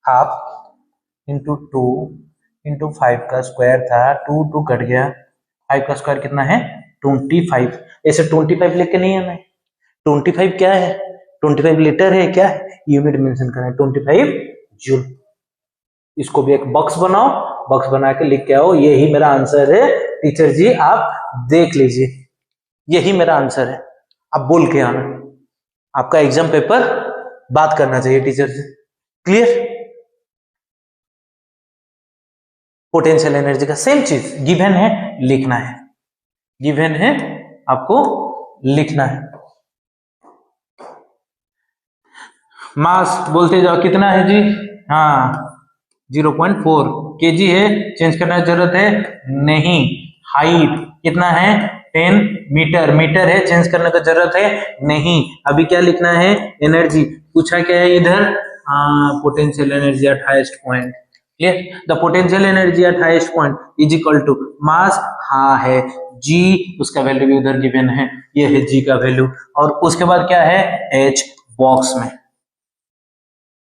हाफ इंटू 2 इंटू 5 का स्क्वायर था, 2 कट गया, 5 का स्क्वायर कितना है 25। ऐसे 25 लेके नहीं आना है। 25 क्या है, 25 लीटर है, क्या है यूनिट मेंशन करना है, 25 जूल। इसको भी एक बॉक्स बनाओ, बॉक्स बना के लिख के आओ, यही मेरा आंसर है टीचर जी, आप देख लीजिए, यही मेरा आंसर है। आप बोल के आना, आपका एग्जाम पेपर बात करना चाहिए टीचर से। क्लियर? पोटेंशियल एनर्जी का सेम चीज, गिवन है लिखना है, गिवन है आपको लिखना है। मास बोलते जाओ, कितना है जी, हाँ 0.4 kg है, चेंज करने की जरूरत है नहीं। हाइट कितना है 10 मीटर, मीटर है, चेंज करने की जरूरत है नहीं। अभी क्या लिखना है, एनर्जी पूछा क्या है इधर, हाँ potential energy at highest point, clear? The potential energy at highest point is equal to mass, हाँ है जी, उसका वैल्यू भी उधर गिवन है, ये है जी का वैल्यू, और उसके बाद क्या है एच बॉक्स में।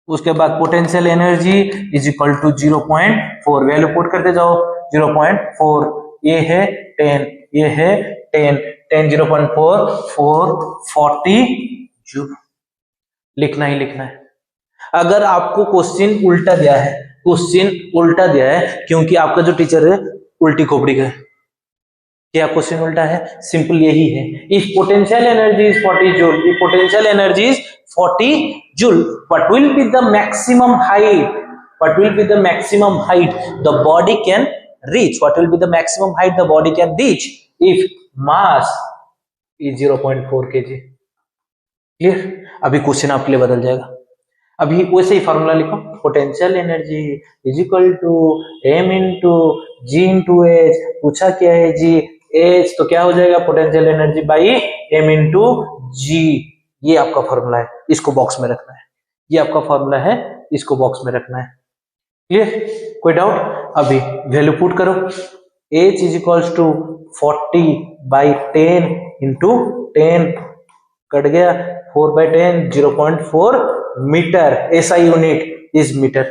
उसके बाद potential energy is equal to 0.4, value put करते जाओ 0.4, ये है 10, ये है 10, 0.4 440 जूल, लिखना ही लिखना है। अगर आपको क्वेश्चन उल्टा दिया है, क्वेश्चन उल्टा दिया है क्योंकि आपका जो टीचर है उल्टी खोपड़ी का है, क्या क्वेश्चन उल्टा है, सिंपल यही है। If potential energy is 40 joule, if potential energy is 40 joule, what will be the maximum height, what will be the maximum height the body can reach, what will be the maximum height the body can reach if mass is 0.4 kg। Clear? अभी क्वेश्चन आपके लिए बदल जाएगा, अभी वैसे ही फॉर्मूला लिखो, potential energy is equal to m into g into h, पूछा क्या है जी एच, तो क्या हो जाएगा potential energy by m into g, ये आपका फॉर्मूला है, इसको बॉक्स में रखना है, ये आपका फॉर्मूला है, इसको बॉक्स में रखना है। क्लियर? कोई डाउट? अभी वैल्यू पुट करो, h is equals to 40 by 10 into 10, cut गया 4 बाई 10 0.4 मीटर, ऐसा यूनिट इज मीटर।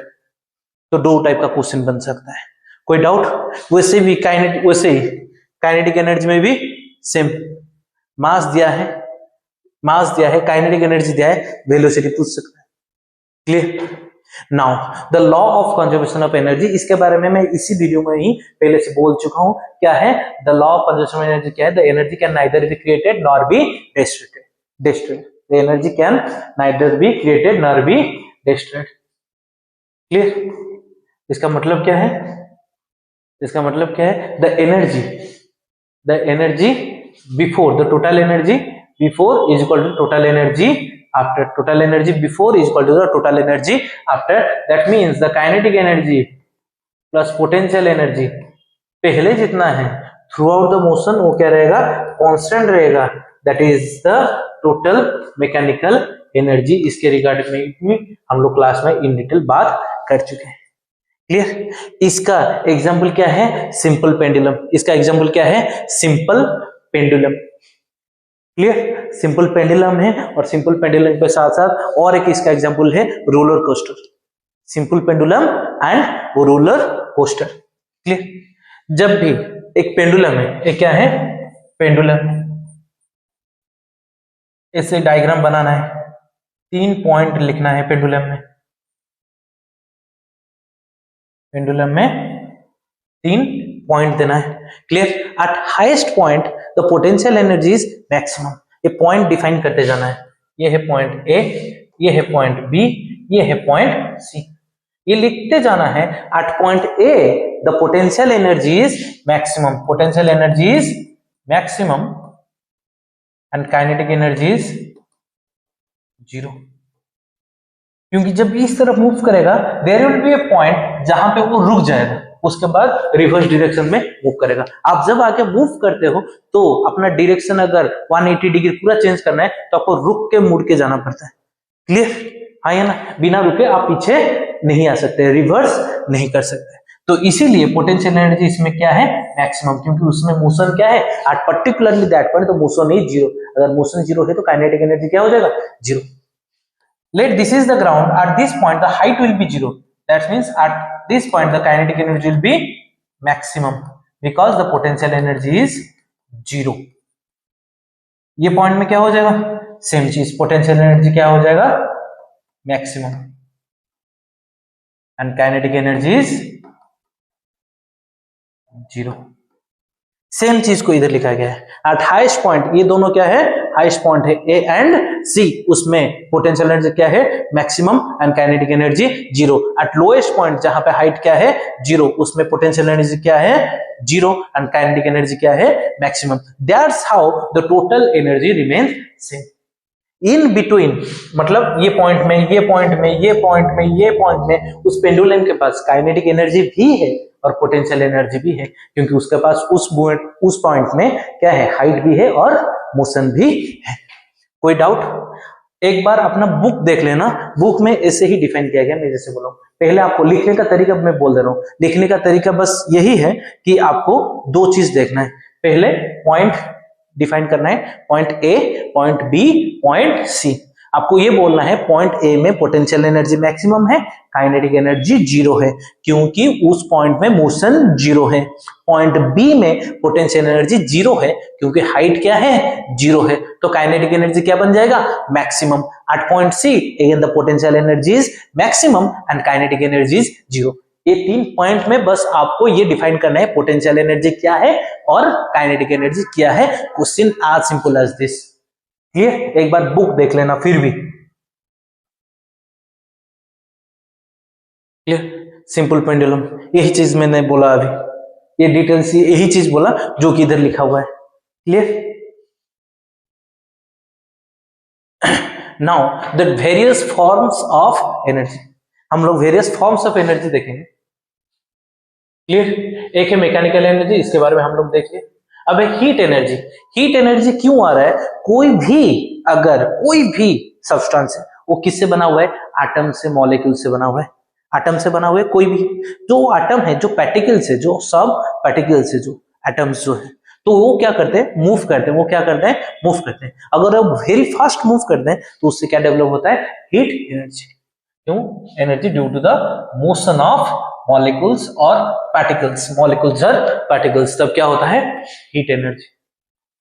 तो दो टाइप का क्वेश्चन बन सकता है। कोई डाउट? वैसे भी काइनेटिक, वैसे ही काइनेटिक एनर्जी में भी सेम, मास दिया है, मास दिया है, काइनेटिक एनर्जी दिया है, वेलोसिटी पूछ सकता है। Clear? Now the law of conservation of energy, इसके बारे में मैं इसी वीडियो में ही पहले से बोल चुका हूं। क्या है the law of conservation of energy? क्या है? The energy can neither be created nor be destroyed, the energy can neither be created nor be destroyed। Clear? इसका मतलब क्या है? इसका मतलब क्या है? the energy before, the total energy before is equal to total energy after, total energy before is equal to the total energy after। that means the kinetic energy plus potential energy पहले जितना है throughout the motion वो क्या रहेगा? constant रहेगा, that is the total mechanical energy. इसके रिगार्डिंग में हम लोग क्लास में इन डिटेल बात कर चुके हैं। क्लियर? इसका एग्जांपल क्या है? Simple pendulum. इसका एग्जांपल क्या है? Simple pendulum. Clear? Simple pendulum है, और सिंपल पेंडुलम के साथ साथ और एक इसका एग्जांपल है roller coaster. Simple pendulum and roller coaster. Clear? जब भी एक पेंडुलम है, एक क्या है? पेंडुलम। ऐसे डायग्राम बनाना है, 3 पॉइंट लिखना है पेंडुलम में, पेंडुलम में 3 पॉइंट देना है। Clear? Eight highest point the potential energy is maximum, ये पॉइंट डिफाइन करते जाना है। ये है पॉइंट ए, ये है पॉइंट बी, ये है पॉइंट सी, ये लिखते जाना है। At point A the potential energy is maximum, potential energy is maximum and kinetic energy is 0। क्योंकि जब इस तरफ मूव करेगा there will be a point जहां पे वो रुक जाएगा, उसके बाद रिवर्स डायरेक्शन में मूव करेगा। आप जब आगे मूव करते हो तो अपना डायरेक्शन अगर 180 डिग्री पूरा चेंज करना है तो आपको रुक के मुड़ के जाना पड़ता है। क्लियर? हाँ या ना? बिना रुके आप पीछे नहीं आ सकते, रिवर्स नहीं कर सकते। तो इसीलिए पोटेंशियल एनर्जी इसमें क्या है? मैक्सिमम, क्योंकि उसमें मोशन क्या है? एट पर्टिकुलरली दैट पॉइंट तो मोशन इज 0। अगर मोशन 0 है तो काइनेटिक एनर्जी क्या हो जाएगा? 0। Let this is the ground, eight this point the height will be 0, that means eight this point the kinetic energy will be maximum because the potential energy is 0। ये पॉइंट में क्या हो जाएगा? सेम चीज, पोटेंशियल एनर्जी क्या हो जाएगा? Maximum and kinetic energy is 0। Same चीज को इधर लिखा गया है। एट हाईएस्ट पॉइंट, ये दोनों क्या है? हाईएस्ट पॉइंट है ए एंड सी, उसमें पोटेंशियल एनर्जी क्या है? Maximum and kinetic energy 0। Eight lowest point जहां पे हाइट क्या है? 0, उसमें पोटेंशियल एनर्जी क्या है? 0 एंड काइनेटिक एनर्जी क्या है? Maximum. That's how the total energy remains same. In between, मतलब ये पॉइंट में, ये पॉइंट में, ये पॉइंट में, ये पॉइंट में, उस पेंडुलम के पास काइनेटिक एनर्जी भी है और पोटेंशियल एनर्जी भी है, क्योंकि उसके पास उस पॉइंट में क्या है? हाइट भी है और मोशन भी है। कोई डाउट? एक बार अपना बुक देख लेना, बुक में ऐसे ही डिफाइन किया गया। मैं जैसे बोला पहले, आपको लिखने का तरीका मैं बोल दे रहा हूँ। लिखने का तरीका बस यही है कि आपको दो चीज देखना है। पहले पॉइंट डिफाइन करना है, point A, point B, point C. आपको ये बोलना है पॉइंट ए में पोटेंशियल एनर्जी मैक्सिमम है, काइनेटिक एनर्जी जीरो है, क्योंकि उस पॉइंट में मोशन जीरो है। पॉइंट बी में पोटेंशियल एनर्जी जीरो है, क्योंकि हाइट क्या है, जीरो है, तो काइनेटिक एनर्जी क्या बन जाएगा, maximum. At point C again the potential energy is maximum and kinetic energy is zero. ये 3 पॉइंट में बस आपको ये डिफाइन करना है पोटेंशियल एनर्जी क्या है और काइनेटिक एनर्जी क्या है। क्वेश्चन आज सिंपल एज दिस। ये एक बार बुक देख लेना फिर भी। ये सिंपल पेंडुलम, यही चीज मैंने बोला अभी, ये डिटेल्स यही चीज बोला जो कि इधर लिखा हुआ है। Clear? Now the various forms of energy, हम लोग वेरियस फॉर्म्स ऑफ एनर्जी देखेंगे। क्लियर? एक है मैकेनिकल एनर्जी, इसके बारे में हम लोग देखेंगे। अब है हीट एनर्जी। हीट एनर्जी क्यों आ रहा है, कोई भी सब्सटेंस है वो किससे बना हुआ है, एटम से, मॉलिक्यूल से बना हुआ है। एटम से बना हुआ है कोई भी, जो एटम है, जो पार्टिकल्स है, जो सब पार्टिकल्स है, जो एटम्स जो है, तो वो क्या करते हैं, मूव करते हैं। वो क्या करते हैं, मूव करते हैं। अगर वो वेरी फास्ट मूव करते हैं तो उससे क्या डेवलप होता है, हीट एनर्जी। क्यों, energy due to the motion of molecules और पार्टिकल्स, मॉलिक्यूल्स और पार्टिकल्स, तब क्या होता है, heat energy.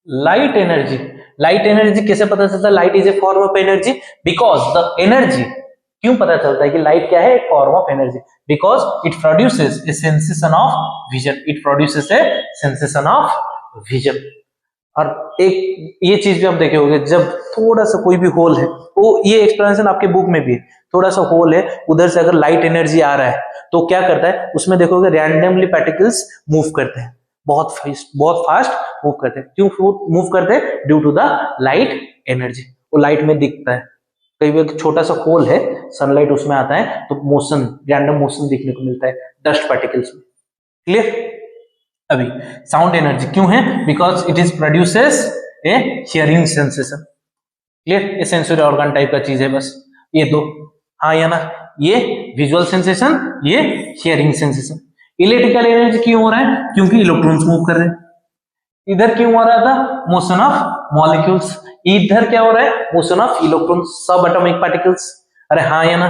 Light energy, light energy कैसे पता चलता है, light is a form of energy because the energy, क्यों पता चलता है कि लाइट क्या है, एक form of energy, because it produces a sensation of vision, it produces a sensation of vision. और एक ये चीज भी आप देखे होंगे, जब थोड़ा सा कोई भी होल है, वो ये एक्सप्लेनेशन आपके बुक में भी है, थोड़ा सा होल है, उधर से अगर लाइट एनर्जी आ रहा है तो क्या करता है, उसमें देखोगे रैंडमली पार्टिकल्स मूव करते हैं, बहुत फास्ट मूव करते हैं। क्यों मूव करते हैं, due to the light energy. वो लाइट में दिखता है, कई बार छोटा सा होल है, सनलाइट उसमें आता है तो मोशन, रैंडम मोशन दिखने को मिलता है डस्ट पार्टिकल्स में। क्लियर? अभी साउंड एनर्जी क्यों है, because it is produces A hearing sensation. Clear? ये सेंसरी ऑर्गन टाइप का चीज है बस, ये दो, हाँ या ना, ये विजुअल सेंसेशन, ये हियरिंग सेंसेशन। इलेक्ट्रिकल एनर्जी क्यों हो रहा है, क्योंकि इलेक्ट्रॉन्स मूव कर रहे हैं। इधर क्यों हो रहा था, मोशन ऑफ मॉलिक्यूल्स। इधर क्या हो रहा है, मोशन ऑफ इलेक्ट्रॉन्स, सब एटॉमिक पार्टिकल्स। अरे हाँ या ना।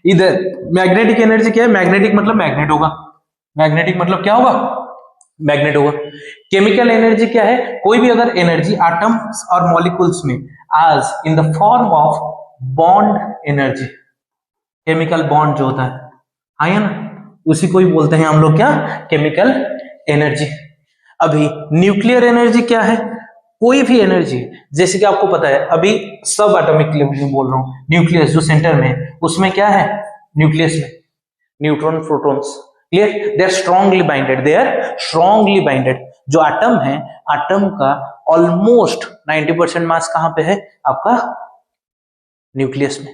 इधर मैग्नेटिक एनर्जी क्या है, मैग्नेटिक मतलब मैग्नेट होगा, मैग्नेटिक मतलब क्या होगा, मैग्नेट होगा। केमिकल एनर्जी क्या है, कोई भी अगर एनर्जी एटम्स और मॉलिक्यूल्स में आज in the form of bond energy, chemical bond जो होता है, हाँ या ना, उसी को ही बोलते हैं हम लोग क्या, केमिकल एनर्जी। अभी न्यूक्लियर एनर्जी क्या है, कोई भी एनर्जी, जैसे कि आपको पता है अभी सब एटॉमिक लेवल में बोल रहा हूं, न्यूक्लियस जो सेंटर में, उसमें क्या है, न्यूक्लियस में neutron protons. Clear? They are strongly binded, they are strongly binded. जो एटम है, एटम का ऑलमोस्ट 90% मास कहां पे है, आपका न्यूक्लियस में।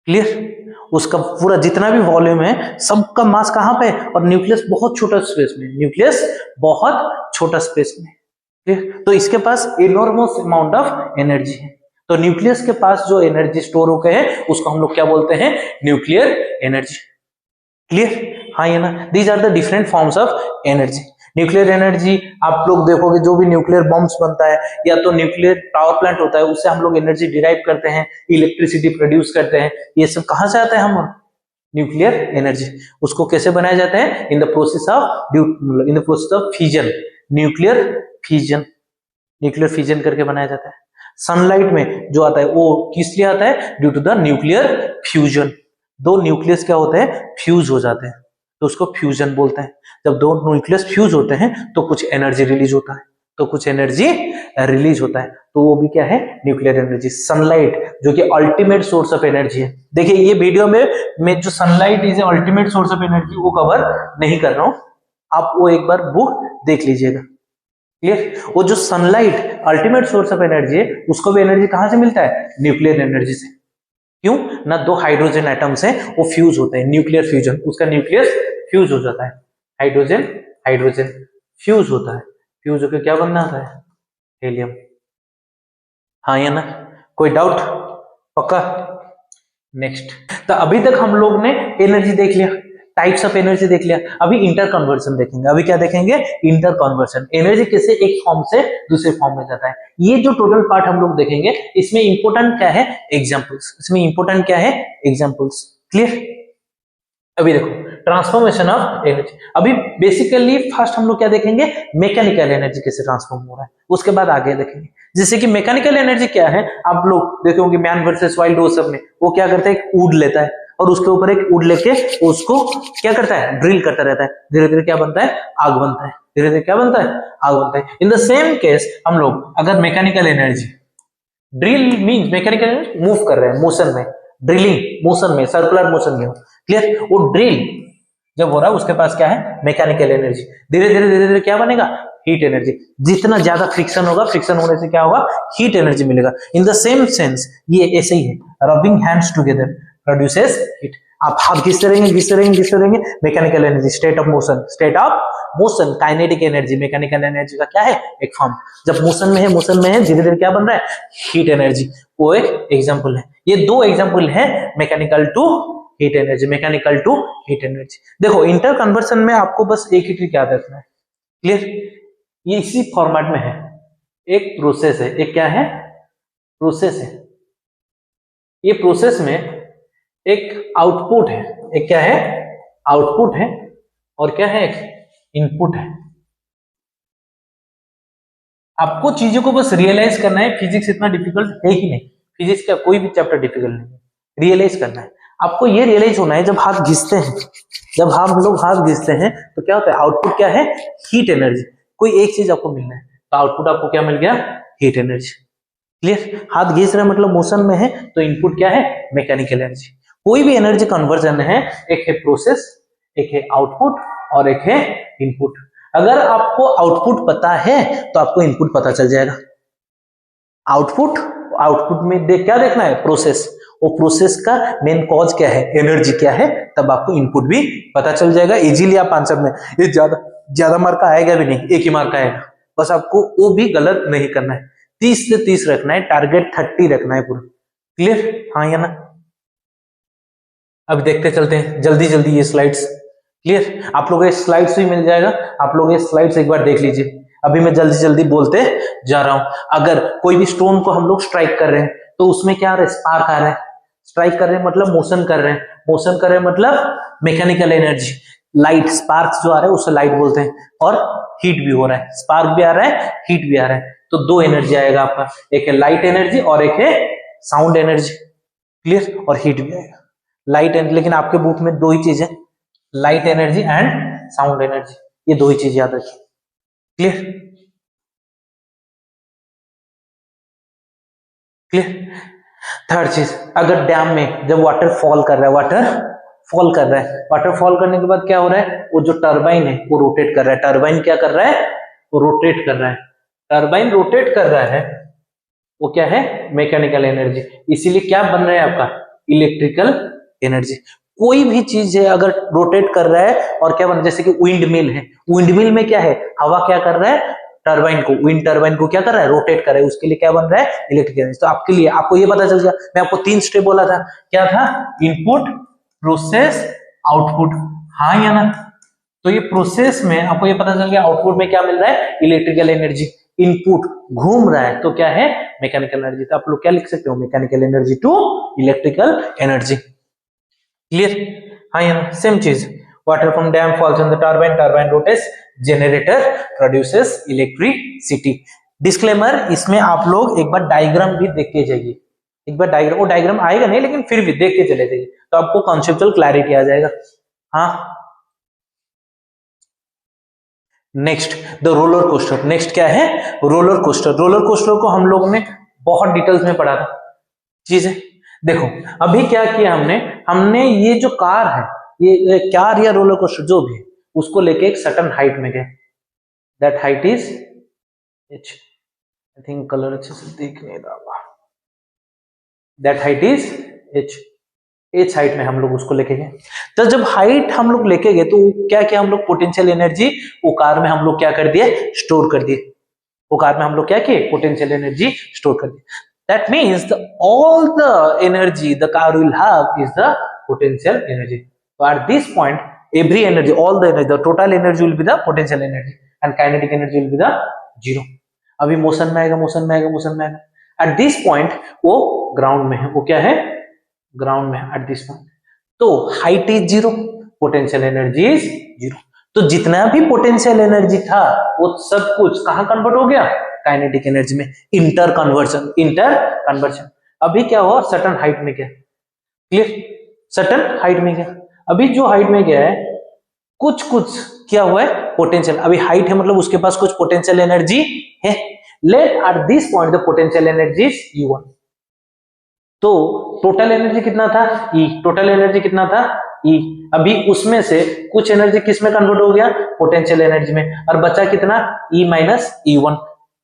क्लियर? उसका पूरा जितना भी वॉल्यूम है, सबका मास कहां पे है, और न्यूक्लियस बहुत छोटा स्पेस में, न्यूक्लियस बहुत छोटा स्पेस में। क्लियर? तो इसके पास इनॉर्मस अमाउंट ऑफ एनर्जी है। तो न्यूक्लियस के पास जो एनर्जी स्टोर होकर है उसको हम लोग क्या बोलते हैं, न्यूक्लियर एनर्जी। क्लियर? हाँ या ना। These are the different forms of energy. Nuclear energy आप लोग देखोगे, जो भी न्यूक्लियर बम्स बनता है या तो न्यूक्लियर पावर प्लांट होता है, उससे हम लोग एनर्जी डिराइव करते हैं, इलेक्ट्रिसिटी प्रोड्यूस करते हैं। ये सब कहां से आता है, हम न्यूक्लियर एनर्जी। उसको कैसे बनाया जाता है, in the process of fusion, nuclear fusion, nuclear fusion करके बनाया जाता है। सनलाइट में जो आता है वो किस लिए आता है, due to the nuclear fusion. दो न्यूक्लियस क्या होते हैं, फ्यूज हो जाते हैं, तो उसको फ्यूजन बोलते हैं। जब दो न्यूक्लियस फ्यूज होते हैं तो कुछ एनर्जी रिलीज होता है, तो वो भी क्या है, न्यूक्लियर एनर्जी। सनलाइट जो कि अल्टीमेट सोर्स ऑफ एनर्जी है। देखिए ये वीडियो में मैं जो sunlight is ultimate source of energy वो कवर नहीं कर रहा हूं, आप वो एक बार बुक देख लीजिएगा। क्लियर? वो जो sunlight ultimate source of energy है, उसको भी एनर्जी कहां से मिलता है, न्यूक्लियर एनर्जी से। क्यों ना, दो हाइड्रोजन एटम्स हैं वो फ्यूज होते हैं, न्यूक्लियर फ्यूजन, उसका न्यूक्लियस फ्यूज हो जाता है, हाइड्रोजन हाइड्रोजन फ्यूज होता है, फ्यूज होकर क्या बनना होता है, हेलियम। हाँ या ना, कोई डाउट? पक्का। नेक्स्ट, तो अभी तक हम लोग ने एनर्जी देख लिया, टाइप्स ऑफ एनर्जी देख लिया। अभी इंटर कन्वर्सन देखेंगे। अभी क्या देखेंगे? Inter conversion. एनर्जी कैसे एक फॉर्म से दूसरे फॉर्म में जाता है, ये जो टोटल पार्ट हम लोग देखेंगे। इसमें इंपोर्टेंट क्या है? एग्जांपल्स। इसमें इंपोर्टेंट क्या है? एग्जांपल्स। क्लियर? अभी देखो, ट्रांसफॉर्मेशन ऑफ एनर्जी। अभी बेसिकली फर्स्ट हम लोग क्या देखेंगे? मैकेनिकल एनर्जी कैसे ट्रांसफॉर्म हो रहा है, उसके बाद आगे देखेंगे। जैसे कि मैकेनिकल एनर्जी क्या है, आप लोग देखे होंगे मैन वर्सेस वाइल्ड, वो सब में वो क्या करता है? एक वुड लेता है और उसके ऊपर एक वुड लेके उसको क्या करता है? ड्रिल करता रहता है। धीरे धीरे क्या बनता है? आग बनता है। धीरे धीरे क्या बनता है? आग बनता है। इन द सेम केस हम लोग अगर mechanical energy, drill means mechanical energy move कर रहे हैं, मोशन में, ड्रिलिंग मोशन में, सर्कुलर मोशन में। क्लियर? वो ड्रिल जब हो रहा है उसके पास क्या है? Mechanical energy. धीरे धीरे क्या बनेगा? Heat energy. जितना ज्यादा फ्रिक्शन होगा, फ्रिक्शन होने से क्या होगा? हीट एनर्जी मिलेगा। इन द सेम सेंस ये ऐसे ही है, rubbing hands together produces heat. आप हाथ घिसते रहेंगे, mechanical energy, state of motion, kinetic energy. Mechanical energy का क्या है? एक फॉर्म। जब मोशन में है, धीरे धीरे क्या बन रहा है? Heat energy. वो एक एग्जांपल है। ये दो एग्जांपल है mechanical to heat energy, mechanical to heat energy. देखो, इंटर कन्वर्सन में आपको बस एक ही ट्रिक याद रखना है। क्लियर? ये इसी फॉर्मेट में है। एक प्रोसेस है, एक क्या है? प्रोसेस है। ये प्रोसेस में एक आउटपुट है, एक क्या है? आउटपुट है, और क्या है? एक इनपुट है। आपको चीजों को बस रियलाइज करना है। फिजिक्स इतना डिफिकल्ट है ही नहीं, फिजिक्स का कोई भी चैप्टर डिफिकल्ट नहीं है। रियलाइज करना है आपको। ये रियलाइज होना है, जब हाथ घिसते हैं, जब हम लोग हाथ घिसते हैं तो क्या होता है? आउटपुट क्या है? Heat energy. कोई एक चीज आपको मिलना है तो आउटपुट आपको क्या मिल गया? Heat energy. क्लियर? हाथ घिस रहे मतलब मोशन में है, तो इनपुट क्या है? Mechanical energy. कोई भी एनर्जी कन्वर्जन है, एक है प्रोसेस, एक है आउटपुट, और एक है इनपुट। अगर आपको आउटपुट पता है तो आपको इनपुट पता चल जाएगा। आउटपुट में क्या देखना है? प्रोसेस। वो प्रोसेस का मेन कॉज क्या है? एनर्जी क्या है? तब आपको इनपुट भी पता चल जाएगा। इजीली आप आंसर में, ये ज्यादा मार्क का आएगा भी नहीं, एक ही मार्क आएगा। बस आपको वो भी गलत नहीं करना है। 30 से 30 रखना है, टारगेट 30 रखना है पूरा। क्लियर? हाँ या ना? अब देखते चलते हैं जल्दी ये स्लाइड्स। क्लियर? आप लोग ये स्लाइड्स भी मिल जाएगा, आप लोग ये स्लाइड्स एक बार देख लीजिए। अभी मैं जल्दी बोलते जा रहा हूं। अगर कोई भी स्टोन को हम लोग स्ट्राइक कर रहे हैं तो उसमें क्या आ रहा है? स्पार्क आ रहा है। स्ट्राइक कर रहे हैं मतलब मोशन कर रहे हैं, मोशन कर रहे हैं मतलब मैकेनिकल एनर्जी। लाइट, स्पार्क्स जो आ रहा है उसे लाइट बोलते हैं, और हीट भी हो रहा है। स्पार्क भी आ रहा है, हीट भी आ रहा है। तो दो एनर्जी आएगा आपका, एक है लाइट एनर्जी और एक है साउंड एनर्जी। क्लियर? और हीट भी आएगा। लाइट एनर्जी, लेकिन आपके बुक में दो ही चीज है, light energy and sound energy. ये दो ही चीज याद रखिए। क्लियर? थर्ड चीज, अगर डैम में जब वाटर फॉल कर रहा है, वाटर फॉल करने के बाद क्या हो रहा है? वो जो टरबाइन है वो रोटेट कर रहा है। टरबाइन क्या कर रहा है? वो रोटेट कर रहा है। टरबाइन रोटेट कर रहा है, वो क्या है? Mechanical energy. इसीलिए क्या बन रहा है आपका? Electrical energy. कोई भी चीज है अगर रोटेट कर रहा है और क्या बन, जैसे कि विंड मिल है, विंड मिल में क्या है? हवा क्या कर रहा है? टरबाइन को, विंड टरबाइन को क्या कर रहा है? रोटेट कर रहा है। उसके लिए क्या बन रहा है? Electric energy. तो आपके लिए आपको ये पता चल गया। मैं आपको 3 स्टेप बोला था, क्या था? Input, process, output. हाँ या ना? तो ये प्रोसेस में आपको ये पता चल गया, आउटपुट में क्या मिल रहा है? Electrical energy. इनपुट घूम रहा है तो क्या है? Mechanical energy. तो आप लोग क्या लिख सकते हो? Mechanical energy to electrical energy. Clear? हाँ या ना? सेम चीज, water from dam falls on the turbine rotates, generator produces electricity। Disclaimer, इसमें आप लोग एक बार डायग्राम भी देख के जाइए। एक बार डायग्राम, वो डायग्राम आएगा नहीं लेकिन फिर भी देख के चले जाइए तो आपको कॉन्सेप्चुअल क्लैरिटी आ जाएगा। हाँ, next the roller coaster. Next क्या है? Roller coaster. रोलर कोस्टर को हम लोग ने बहुत डिटेल्स में पढ़ा था चीजें। देखो, अभी क्या किया हमने ये जो कार है, ये कार या रोलर कोस्टर जो भी है, उसको लेके एक सर्टेन हाइट में गए। That height is h। I think colour अच्छे से दिख नहीं रहा। That height is h height में हम लोग उसको लेके गए। तो जब हाइट हम लोग लेके गए तो क्या किया हम लोग? पोटेंशियल एनर्जी वो कार में हम लोग क्या कर दिए? स्टोर कर दिए। वो कार में हम लोग क्या किए? पोटेंशियल एनर्जी स्टोर कर दिए। That means all the energy the car will have is the potential energy. So at this point, every energy, all the energy, the total energy will be the potential energy, and kinetic energy will be the zero. अभी मोशन में आएगा, मोशन में आएगा, मोशन में आएगा। एट दिस पॉइंट वो ग्राउंड में है, वो क्या है, ग्राउंड में है एट दिस पॉइंट। तो height is zero, potential energy is zero. तो जितना भी पोटेंशियल एनर्जी था वो सब कुछ कहां कन्वर्ट हो गया, काइनेटिक एनर्जी में। Inter conversion. अभी क्या हुआ, सर्टेन हाइट में गया, क्लियर, सर्टेन हाइट में गया। अभी जो हाइट में गया है कुछ क्या हुआ है, पोटेंशियल। अभी हाइट है मतलब उसके पास कुछ पोटेंशियल एनर्जी है। Let at this point the potential energy is E1। तो टोटल एनर्जी कितना था, E। टोटल एनर्जी कितना था, E। अभी उसमें से कुछ एनर्जी किस में कन्वर्ट हो गया, पोटेंशियल एनर्जी में, और बचा कितना, E minus E1।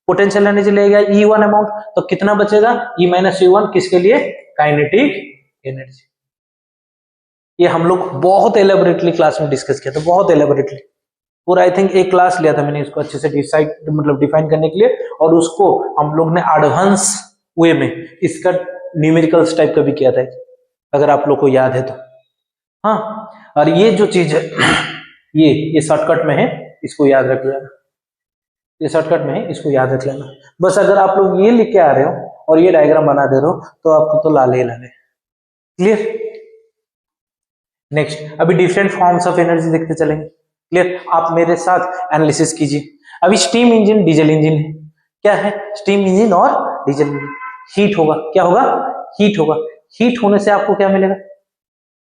Potential energy ले गया E1 अमाउंट, तो कितना बचेगा, E माइनस E1, किसके लिए, काइनेटिक एनर्जी। ये हम लोग बहुत एलेबोरेटली क्लास में डिस्कस किया था, बहुत एलेबोरेटली, पूरा आई थिंक एक क्लास लिया था मैंने इसको अच्छे से डिफाइन करने के लिए, और उसको हम लोग ने एडवांस वे में इसका न्यूमेरिकल्स टाइप का भी किया था, अगर आप लोग को याद है तो। हाँ, और ये जो चीज है ये शॉर्टकट में है, इसको याद रख लेना, ये शॉर्टकट में है, इसको याद रख लेना बस। अगर आप लोग ये लिख के आ रहे हो और ये डायग्राम बना दे रहे हो तो आपको तो लाले ही लाले, क्लियर। नेक्स्ट, अभी डिफरेंट फॉर्म्स ऑफ एनर्जी देखते चलेंगे, क्लियर। आप मेरे साथ एनालिसिस कीजिए। अभी स्टीम इंजन, डीजल इंजन है, क्या है, स्टीम इंजन और डीजल इंजन। हीट होगा, क्या होगा, हीट होगा। हीट होने से आपको क्या मिलेगा,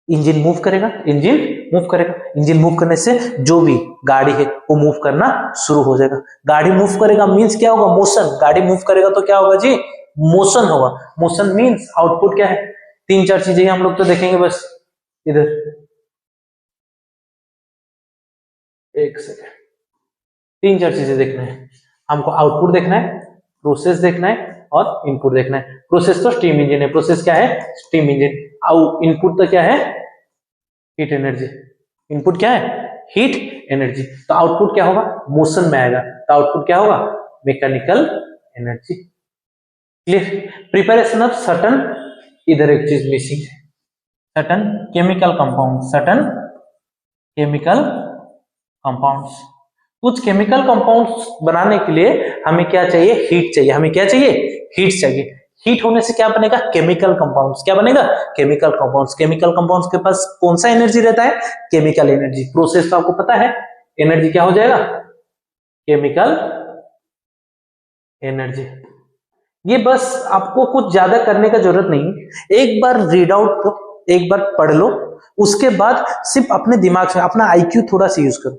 इंजन मूव करेगा, इंजन मूव करेगा। इंजन मूव करने से जो भी गाड़ी है वो मूव करना शुरू हो जाएगा। गाड़ी मूव करेगा मींस क्या होगा, मोशन। गाड़ी मूव करेगा तो क्या होगा जी, मोशन होगा। मोशन मींस आउटपुट क्या है, तीन चार चीजें हम लोग तो देखेंगे बस। इधर एक सेकेंड, तीन चार चीजें देखना है हमको। आउटपुट देखना है, प्रोसेस देखना है, और इनपुट देखना है। प्रोसेस तो स्टीम इंजन है, प्रोसेस क्या है, स्टीम इंजन। इनपुट तो क्या है, हीट एनर्जी। इनपुट क्या है, हीट एनर्जी। तो आउटपुट क्या होगा, मोशन में आएगा, तो आउटपुट क्या होगा, mechanical energy, clear. Preparation of certain, इधर एक चीज मिसिंग है, certain chemical compound, certain chemical compounds. कुछ केमिकल कंपाउंड्स बनाने के लिए हमें क्या चाहिए, हीट चाहिए। हमें क्या चाहिए, हीट चाहिए। हीट होने से क्या बनेगा, केमिकल कंपाउंड्स। क्या बनेगा, केमिकल कंपाउंड्स। केमिकल कंपाउंड्स के पास कौन सा एनर्जी रहता है, केमिकल एनर्जी। प्रोसेस तो आपको पता है, एनर्जी क्या हो जाएगा, केमिकल एनर्जी। ये बस आपको कुछ ज्यादा करने का जरूरत नहीं, एक बार रीड आउट करो, एक बार पढ़ लो, उसके बाद सिर्फ अपने दिमाग से अपना आईक्यू थोड़ा सा यूज करो,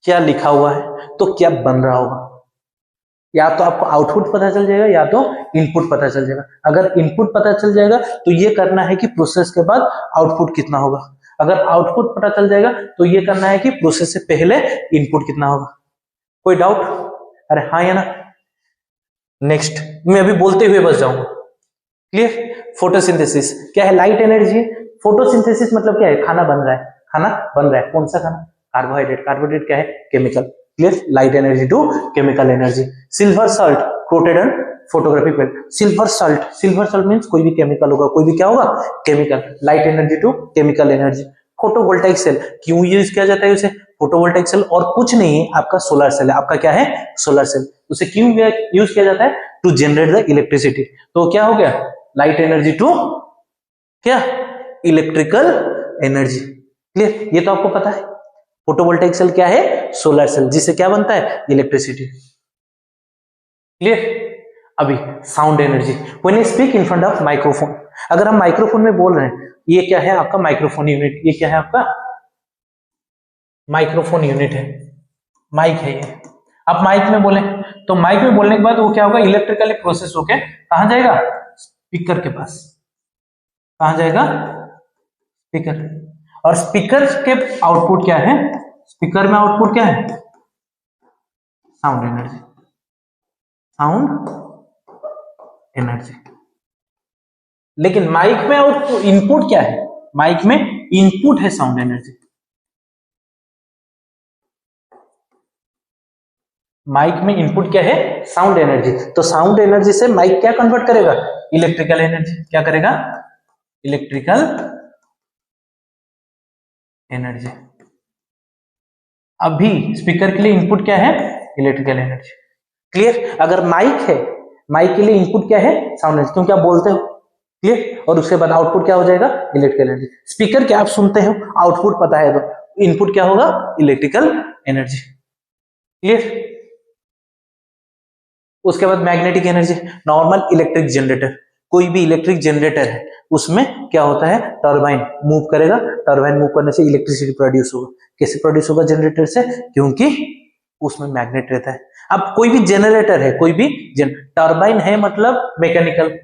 क्या लिखा हुआ है तो क्या बन रहा होगा। या तो आपको आउटपुट पता चल जाएगा या तो इनपुट पता चल जाएगा। अगर इनपुट पता चल जाएगा तो ये करना है कि प्रोसेस के बाद आउटपुट कितना होगा। अगर आउटपुट पता चल जाएगा तो ये करना है कि प्रोसेस से पहले इनपुट कितना होगा। कोई डाउट, अरे हाँ या ना। नेक्स्ट, मैं अभी बोलते हुए बस जाऊंगा, क्लियर। फोटोसिंथेसिस क्या है, लाइट एनर्जी। फोटोसिंथेसिस मतलब क्या है, खाना बन रहा है, खाना बन रहा है। कौन सा खाना, कार्बोहाइड्रेट। कार्बोहाइड्रेट क्या है, chemical, clear. Light energy to chemical energy. Silver salt coated on photographic film. Silver salt, silver salt means कोई भी केमिकल होगा, कोई भी क्या होगा, chemical. Light energy to chemical energy. Photovoltaic cell क्यों यूज किया जाता है उसे, फोटोवोल्टाइक सेल और कुछ नहीं है, आपका सोलर सेल है। आपका क्या है, सोलर सेल। उसे क्यों यूज किया जाता है, टू जनरेट द इलेक्ट्रिसिटी। तो क्या हो गया, लाइट एनर्जी टू क्या, इलेक्ट्रिकल एनर्जी, क्लियर। ये तो आपको पता है। फोटोवोल्टाइक सेल क्या है, सोलर सेल, जिससे क्या बनता है, इलेक्ट्रिसिटी, क्लियर। अभी sound energy, when you speak in front of microphone. अगर हम माइक्रोफोन में बोल रहे हैं, ये क्या है आपका माइक्रोफोन यूनिट, ये क्या है आपका माइक्रोफोन यूनिट है, माइक है ये। आप माइक में बोले तो माइक में बोलने के बाद वो क्या होगा, इलेक्ट्रिकली प्रोसेस होके कहां जाएगा, स्पीकर के पास। कहां जाएगा, स्पीकर। और स्पीकर के आउटपुट क्या है, स्पीकर में आउटपुट क्या है, साउंड एनर्जी, साउंड एनर्जी। लेकिन माइक में आउटपुट, इनपुट क्या है, माइक में इनपुट है साउंड एनर्जी। माइक में इनपुट क्या है, साउंड एनर्जी, तो साउंड एनर्जी से माइक क्या कन्वर्ट करेगा, इलेक्ट्रिकल एनर्जी, क्या करेगा, इलेक्ट्रिकल एनर्जी। अभी स्पीकर के लिए इनपुट क्या है, इलेक्ट्रिकल एनर्जी। क्लियर, अगर माइक है, माइक के लिए इनपुट क्या है, साउंड एनर्जी, क्योंकि आप बोलते हो। क्लियर, और उसके बाद आउटपुट क्या हो जाएगा, इलेक्ट्रिकल एनर्जी। स्पीकर क्या आप सुनते हो, आउटपुट पता है तो इनपुट क्या होगा, इलेक्ट्रिकल एनर्जी। क्लियर, उसके बाद magnetic energy, normal electric generator, कोई भी इलेक्ट्रिक जनरेटर है उसमें क्या होता है, टरबाइन मूव करेगा, टरबाइन मूव करने से इलेक्ट्रिसिटी प्रोड्यूस होगा। कैसे प्रोड्यूस होगा, जनरेटर से, क्योंकि उसमें मैग्नेट रहता है। अब कोई भी जनरेटर है, कोई भी टरबाइन है मतलब मैकेनिकल।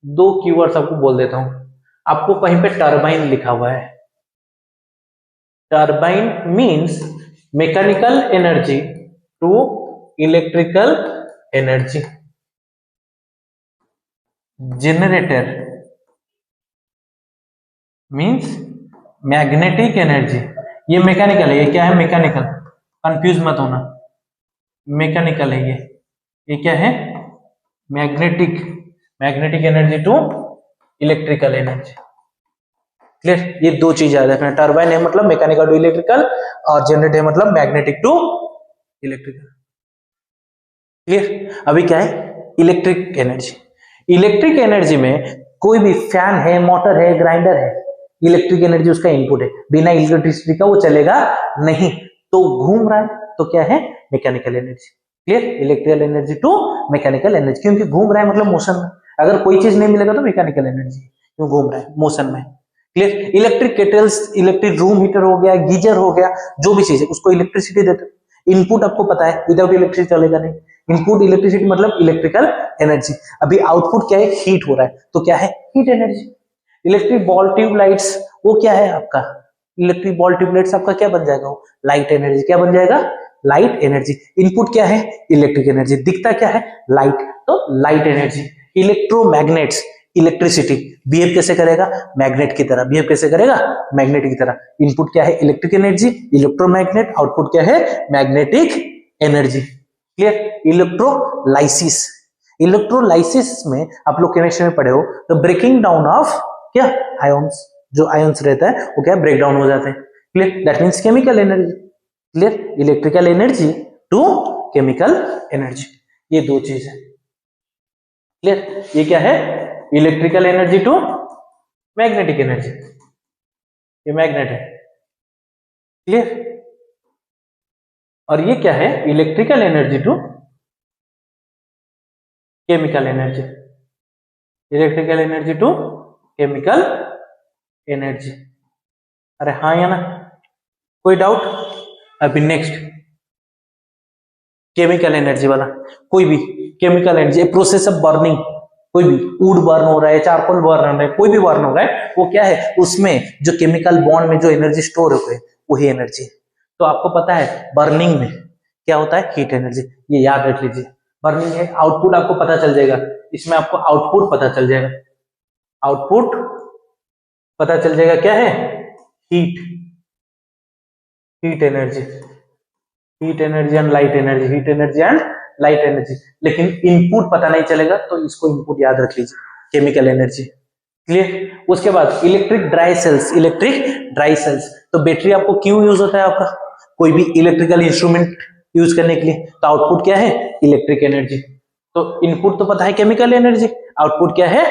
दो कीवर्ड्स आपको बोल देता हूं, आपको कहीं पे टरबाइन लिखा हुआ है, turbine means mechanical energy to electrical energy. Generator means magnetic energy, ये मैकेनिकल है, ये क्या है, मैकेनिकल, कंफ्यूज मत होना, मैकेनिकल है ये क्या है, magnetic, magnetic energy to electrical energy. Clear, ये दो चीज याद रखना, टरबाइन है मतलब मैकेनिकल टू इलेक्ट्रिकल, और जनरेटर है मतलब मैग्नेटिक टू इलेक्ट्रिकल। क्लियर, अभी क्या है, इलेक्ट्रिक एनर्जी। इलेक्ट्रिक एनर्जी में कोई भी फैन है, मोटर है, ग्राइंडर है, इलेक्ट्रिक एनर्जी उसका इनपुट है, बिना इलेक्ट्रिसिटी का वो चलेगा नहीं, तो घूम रहा है तो क्या है, mechanical energy. Clear, electrical energy to mechanical energy, क्योंकि घूम रहा है मतलब मोशन में, अगर कोई चीज नहीं मिलेगा तो मैकेनिकल एनर्जी, क्यों घूम रहा है मोशन में। Clear, electric kettles, electric room heater हो गया, गीजर हो गया, जो भी चीज है उसको इलेक्ट्रिसिटी देते, इनपुट आपको पता है, विदाउट इलेक्ट्रिसिटी चलेगा नहीं, इनपुट इलेक्ट्रिसिटी मतलब इलेक्ट्रिकल एनर्जी। अभी आउटपुट क्या है, हीट हो रहा है, तो क्या है, heat energy. Electric ball tube lights, वो क्या है आपका, इलेक्ट्रिक बॉल ट्यूब लाइट्स आपका क्या बन जाएगा, वो लाइट एनर्जी, क्या बन जाएगा, लाइट एनर्जी। इनपुट क्या है, इलेक्ट्रिक एनर्जी, दिखता क्या है, लाइट, तो light energy. Electromagnets, electricity behave कैसे करेगा, मैग्नेट की तरह बिहेव कैसे करेगा, मैग्नेट की तरह। इनपुट क्या है, इलेक्ट्रिक एनर्जी, इलेक्ट्रोमैग्नेट, आउटपुट क्या है, magnetic energy. Clear, electrolysis, electrolysis में आप लोग केमिस्ट्री में पढ़े हो, तो ब्रेकिंग डाउन ऑफ क्या, आयंस, जो आयंस रहता है वो क्या, ब्रेक डाउन हो जाते हैं। Clear, that means chemical energy. Clear, electrical energy to chemical energy, ये दो चीज है। क्लियर, ये क्या है, electrical energy to magnetic energy, ये मैग्नेट है। क्लियर, और ये क्या है, electrical energy to chemical energy, electrical energy to chemical energy. अरे हाँ या ना, कोई डाउट। अभी नेक्स्ट केमिकल एनर्जी वाला, कोई भी chemical energy, process of burning, कोई भी वुड बर्न हो रहा है, चारकोल बर्न हो रहा है, कोई भी बर्न हो रहा है, वो क्या है, उसमें जो केमिकल बॉन्ड में जो एनर्जी स्टोर होते हैं वही एनर्जी है। तो आपको पता है बर्निंग में क्या होता है, हीट एनर्जी, ये याद रख लीजिए। बर्निंग है, आउटपुट आपको पता चल जाएगा, इसमें आपको आउटपुट पता चल जाएगा, आउटपुट पता चल जाएगा, क्या है, heat, heat energy, heat energy and light energy, heat energy and light energy. लेकिन इनपुट पता नहीं चलेगा, तो इसको इनपुट याद रख लीजिए, केमिकल एनर्जी। क्लियर, उसके बाद electric dry cells, electric dry cells, तो बैटरी आपको क्यों यूज होता है, आपका कोई भी इलेक्ट्रिकल इंस्ट्रूमेंट यूज करने के लिए, तो आउटपुट क्या है, इलेक्ट्रिक एनर्जी। तो इनपुट तो पता है केमिकल एनर्जी, आउटपुट क्या है,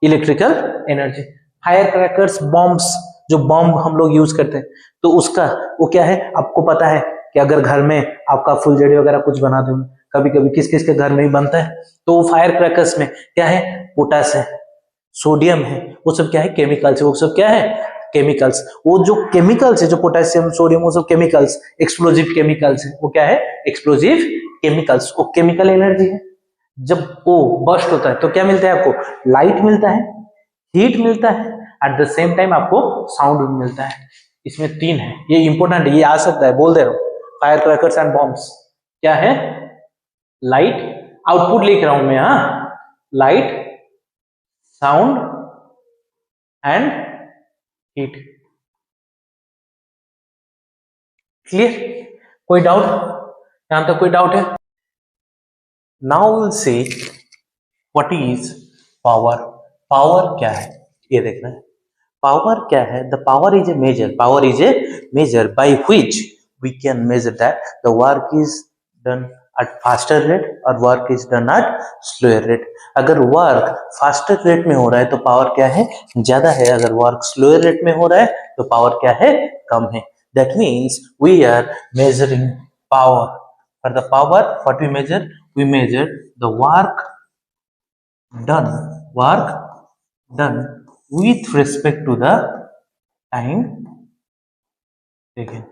electrical energy. Fire crackers, bombs, जो बॉम्ब हम लोग यूज करते हैं, तो उसका वो क्या है, आपको पता है कि अगर घर में आपका फुलझड़ी वगैरह कुछ बना दो, कभी कभी किस किस के घर में ही बनता है, तो वो फायर क्रैकर्स में क्या है, पोटास है, सोडियम है, वो सब क्या है, केमिकल्स, वो सब क्या है, केमिकल्स। वो जो केमिकल्स है, जो पोटेशियम, सोडियम, वो सब केमिकल्स, एक्सप्लोजिव केमिकल्स है, वो क्या है, एक्सप्लोजिव केमिकल्स, वो केमिकल एनर्जी है। जब वो बर्स्ट होता है तो क्या मिलता है आपको, लाइट मिलता है, हीट मिलता है, एट द सेम टाइम आपको साउंड भी मिलता है। इसमें तीन है, ये इंपॉर्टेंट है, ये आ सकता है, बोल दे रहा हूं, फायर क्रैकर्स एंड बॉम्ब्स क्या है, लाइट, आउटपुट लिख रहा हूं मैं, हाँ, light, sound and heat. Clear, कोई डाउट। यहां तक कोई डाउट है? Now will see what is power. Power क्या है ये देखना है। पावर क्या है? The power is a measure, power is a measure by which we can measure that the work is done at faster rate और work is done at slower rate। अगर वर्क फास्टर रेट में हो रहा है तो पावर क्या है? ज्यादा है। अगर वर्क स्लोअर रेट में हो रहा है तो पावर क्या है? कम है। That means we are measuring power. For the power what we measure? We measure the work done with respect to the time taken।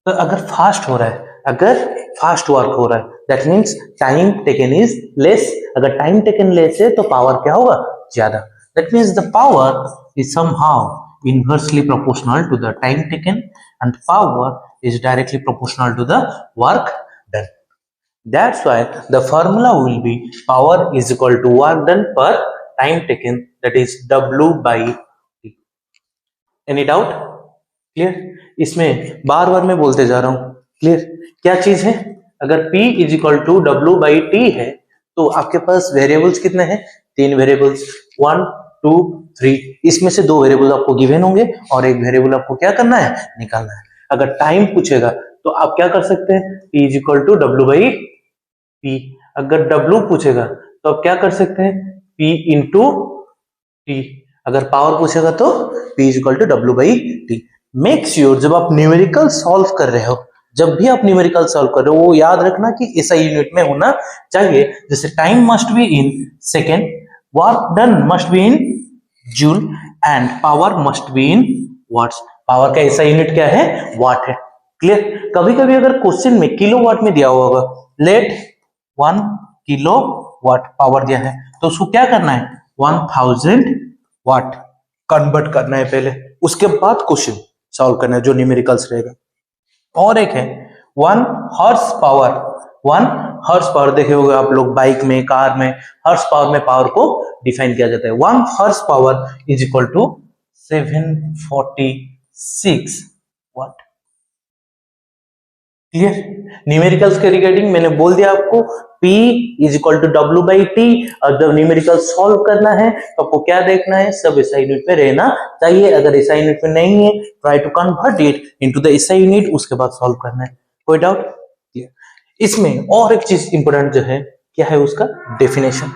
तो अगर फास्ट हो रहा है, अगर फास्ट वर्क हो रहा है that means time taken is less. अगर टाइम टेकन लेस है तो पावर क्या होगा? ज्यादा। That means the power is somehow inversely proportional to the time taken and power is directly proportional to the work done. That's why the formula will be power is equal to work done per time taken, that is W by T। Any doubt? Clear? इसमें बार बार मैं बोलते जा रहा हूं। क्लियर? क्या चीज है? अगर P is equal to W by T है तो आपके पास वेरिएबल्स कितने हैं? 3 वेरिएबल्स, 1 2 3। इसमें से 2 वेरिएबल आपको गिवन होंगे और एक वेरिएबल आपको क्या करना है? निकालना है। अगर टाइम पूछेगा तो आप क्या कर सकते हैं? P is equal to W by P। अगर W पूछेगा तो आप क्या कर सकते हैं? P into T। अगर पावर पूछेगा तो P is equal to W by T। Make sure जब आप न्यूमेरिकल सॉल्व कर रहे हो, जब भी आप न्यूमेरिकल सॉल्व कर रहे हो वो याद रखना कि ऐसा यूनिट में होना चाहिए। जैसे time must be in second, work done must be in joule and power must be in watts. पावर का ऐसा यूनिट क्या है? वाट है। क्लियर? कभी कभी अगर क्वेश्चन में किलोवाट में दिया होगा, लेट 1 किलो वाट पावर दिया है तो उसको क्या करना है? 1000 वाट कन्वर्ट करना है पहले, उसके बाद क्वेश्चन सॉल्व करना है जो न्यूमेरिकल्स रहेगा। और एक है 1 हॉर्स पावर। 1 हॉर्स पावर देखे होंगे आप लोग बाइक में, कार में। हॉर्स पावर में पावर को डिफाइन किया जाता है। 1 horsepower is equal to 746 watt. Clear? Numericals के रिगार्डिंग मैंने बोल दिया आपको P is equal to W by T। और जब न्यूमेरिकल सॉल्व करना है तो आपको क्या देखना है? सब SI यूनिट में रहना चाहिए। अगर SI यूनिट में नहीं है try to convert it into the SI unit, उसके बाद सॉल्व करना है। कोई डाउट? क्लियर? इसमें और एक चीज इंपोर्टेंट जो है क्या है? उसका definition.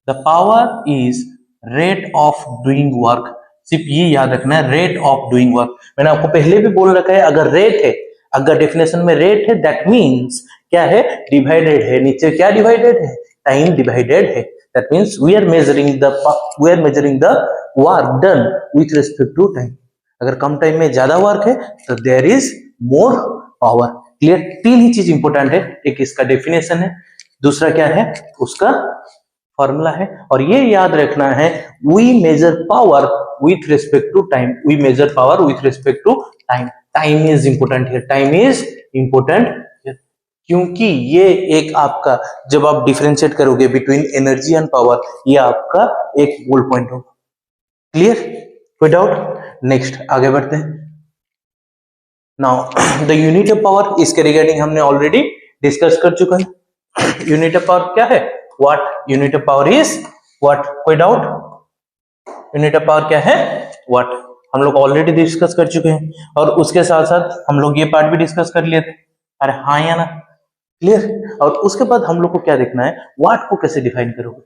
The power is rate of doing work. सिर्फ ये याद रखना है, रेट ऑफ डूइंग वर्क। मैंने आपको पहले भी बोल रखा है, अगर रेट है, अगर डेफिनेशन में रेट है दैट मीन्स क्या है? डिवाइडेड है। नीचे क्या डिवाइडेड है? टाइम डिवाइडेड है। That means we are measuring the work done with respect to time. अगर कम टाइम में ज्यादा वर्क है तो there is more power. Clear? 3 ही चीज इंपोर्टेंट है। एक इसका डेफिनेशन है, दूसरा क्या है? उसका फॉर्मूला है। और ये याद रखना है, we measure power with respect to time. We measure power with respect to time. Time is important है, टाइम इज इंपोर्टेंट क्योंकि ये एक आपका, जब आप डिफरेंशिएट करोगे बिटवीन एनर्जी एंड पावर, ये आपका एक गोल पॉइंट होगा। क्लियर? कोई डाउट? नेक्स्ट आगे बढ़ते हैं। Now the unit of power, इसके रिगार्डिंग हमने ऑलरेडी डिस्कस कर चुका है। यूनिट ऑफ पावर क्या है? What. Unit of power is what. कोई डाउट? यूनिट ऑफ पावर क्या है? व्हाट। हम लोग ऑलरेडी डिस्कस कर चुके हैं और उसके साथ साथ हम लोग ये पार्ट भी डिस्कस कर लिए थे। अरे हाँ या ना? क्लियर? और उसके बाद हम लोग को क्या देखना है? वाट को कैसे डिफाइन करोगे?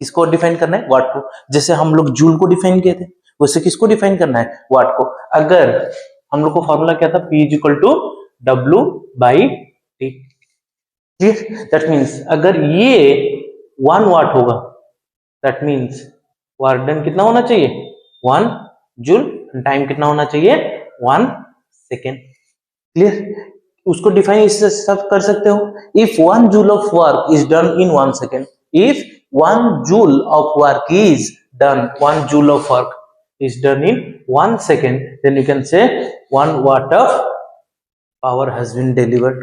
इसको डिफाइन करना है वाट को। जैसे हम लोग जूल को डिफाइन किए थे, वैसे किसको डिफाइन करना है? वाट को। अगर हम लोग को फॉर्मूला क्या था? P is equal to W by T। Clear? That means अगर ये 1 वाट होगा दैट मीन्स वर्क डन कितना होना चाहिए? 1 जूल। टाइम कितना होना चाहिए? 1 सेकेंड। क्लियर? उसको डिफाइन इससे सब कर सकते हो। If 1 joule of work is done in 1 second, if 1 joule of work is done, 1 joule of work is done in 1 second, then you can say 1 watt of power has been delivered.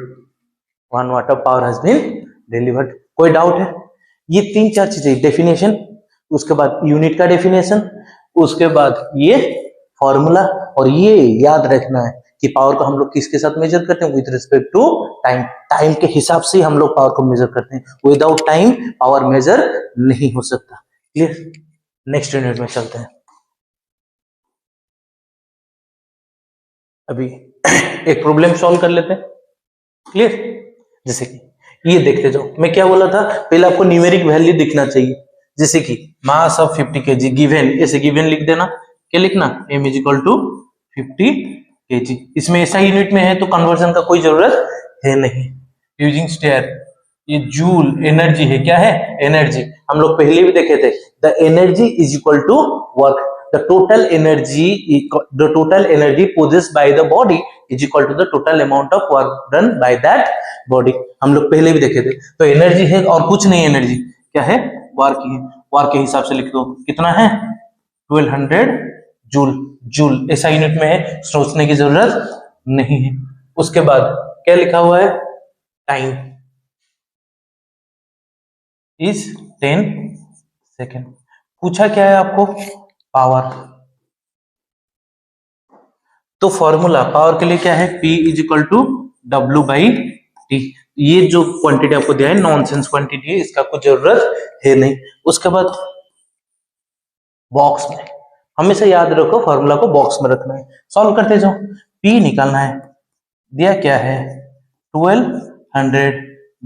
1 watt of power has been delivered. कोई डाउट है? ये 3-4 चीजें, डेफिनेशन, उसके बाद यूनिट का डेफिनेशन, उसके बाद ये फॉर्मूला और ये याद रखना है कि पावर को हम लोग किसके साथ मेजर करते हैं, with respect to time. Time के हिसाब से हम लोग पावर को मेजर करते हैं, विदाउट टाइम पावर मेजर नहीं हो सकता। क्लियर? नेक्स्ट यूनिट में चलते हैं। अभी एक प्रॉब्लम सॉल्व कर लेते हैं। क्लियर? जैसे कि ये देखते जाओ, मैं क्या बोला था, पहले आपको न्यूमेरिक वैल्यू दिखना चाहिए। जैसे कि मास ऑफ 50 kg गिवन, ऐसे गिवन लिख देना। क्या लिखना? m is equal to 50 kg। इसमें ऐसा यूनिट में है तो कन्वर्जन का कोई जरूरत है नहीं। यूजिंग स्टेयर, ये जूल एनर्जी है। क्या है? एनर्जी। हम लोग पहले भी देखे थे, the energy is equal to work. The total energy possessed by the body is equal to the total amount of work done by that body। हम लोग पहले भी देखे थे। तो एनर्जी है और कुछ नहीं, एनर्जी क्या है? वर्क ही है। वर्क के हिसाब से लिख दो, कितना है? 1200 जूल। जूल ऐसा यूनिट में है, सोचने की जरूरत नहीं है। उसके बाद क्या लिखा हुआ है? Time is 10 second. पूछा क्या है आपको? पावर। तो फॉर्मूला पावर के लिए क्या है? P is equal to W by T. ये जो क्वांटिटी आपको दिया है नॉनसेंस क्वांटिटी है, इसका कोई जरूरत है नहीं। उसके बाद बॉक्स में हमेशा याद रखो, फॉर्मूला को बॉक्स में रखना है। सॉल्व करते जाओ। P निकालना है। दिया क्या है? 1200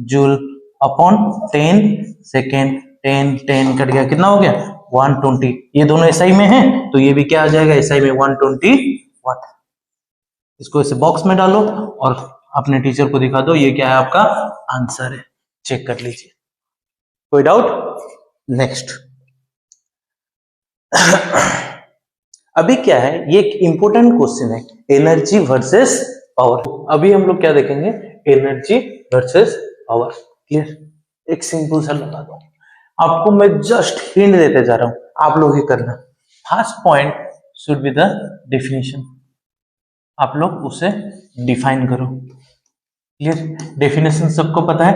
जूल अपॉन 10 सेकेंड। 10 कट गया, कितना हो गया? 120। ये दोनों एसआई में है तो ये भी क्या आ जाएगा? एसआई में 120 वाट। इसको ऐसे बॉक्स में डालो और अपने टीचर को दिखा दो, ये क्या है? आपका आंसर है। चेक कर लीजिए। कोई डाउट? नेक्स्ट। अभी क्या है, ये एक इंपॉर्टेंट क्वेश्चन है, एनर्जी वर्सेस पावर। अभी हम लोग क्या देखेंगे? Energy versus power. क्लियर? एक सिंपल सा लगा दो आपको, मैं जस्ट हिंट देते जा रहा हूं, आप लोग ही करना। First point should be the definition. आप लोग उसे डिफाइन करो। क्लियर? डेफिनेशन सबको पता है।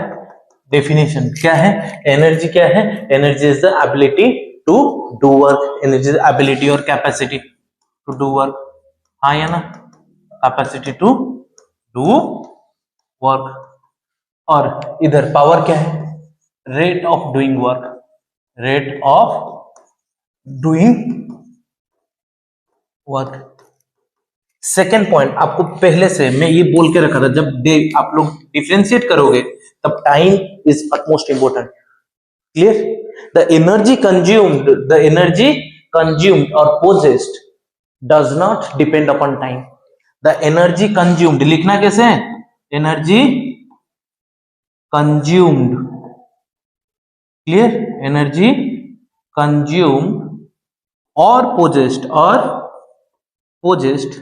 डेफिनेशन क्या है? एनर्जी क्या है? Energy is the ability to do work. Energy is ability और कैपेसिटी टू डू वर्क। हाँ या ना? Capacity to do work. और इधर पावर क्या है? Rate of doing work. Rate of doing work. Second point आपको पहले से मैं ये बोल के रखा था, जब आप लोग डिफरेंशिएट करोगे तब time is most important. Clear? The energy consumed और possessed does not depend upon time. The energy consumed लिखना कैसे है? Energy consumed. Clear? Energy consumed और possessed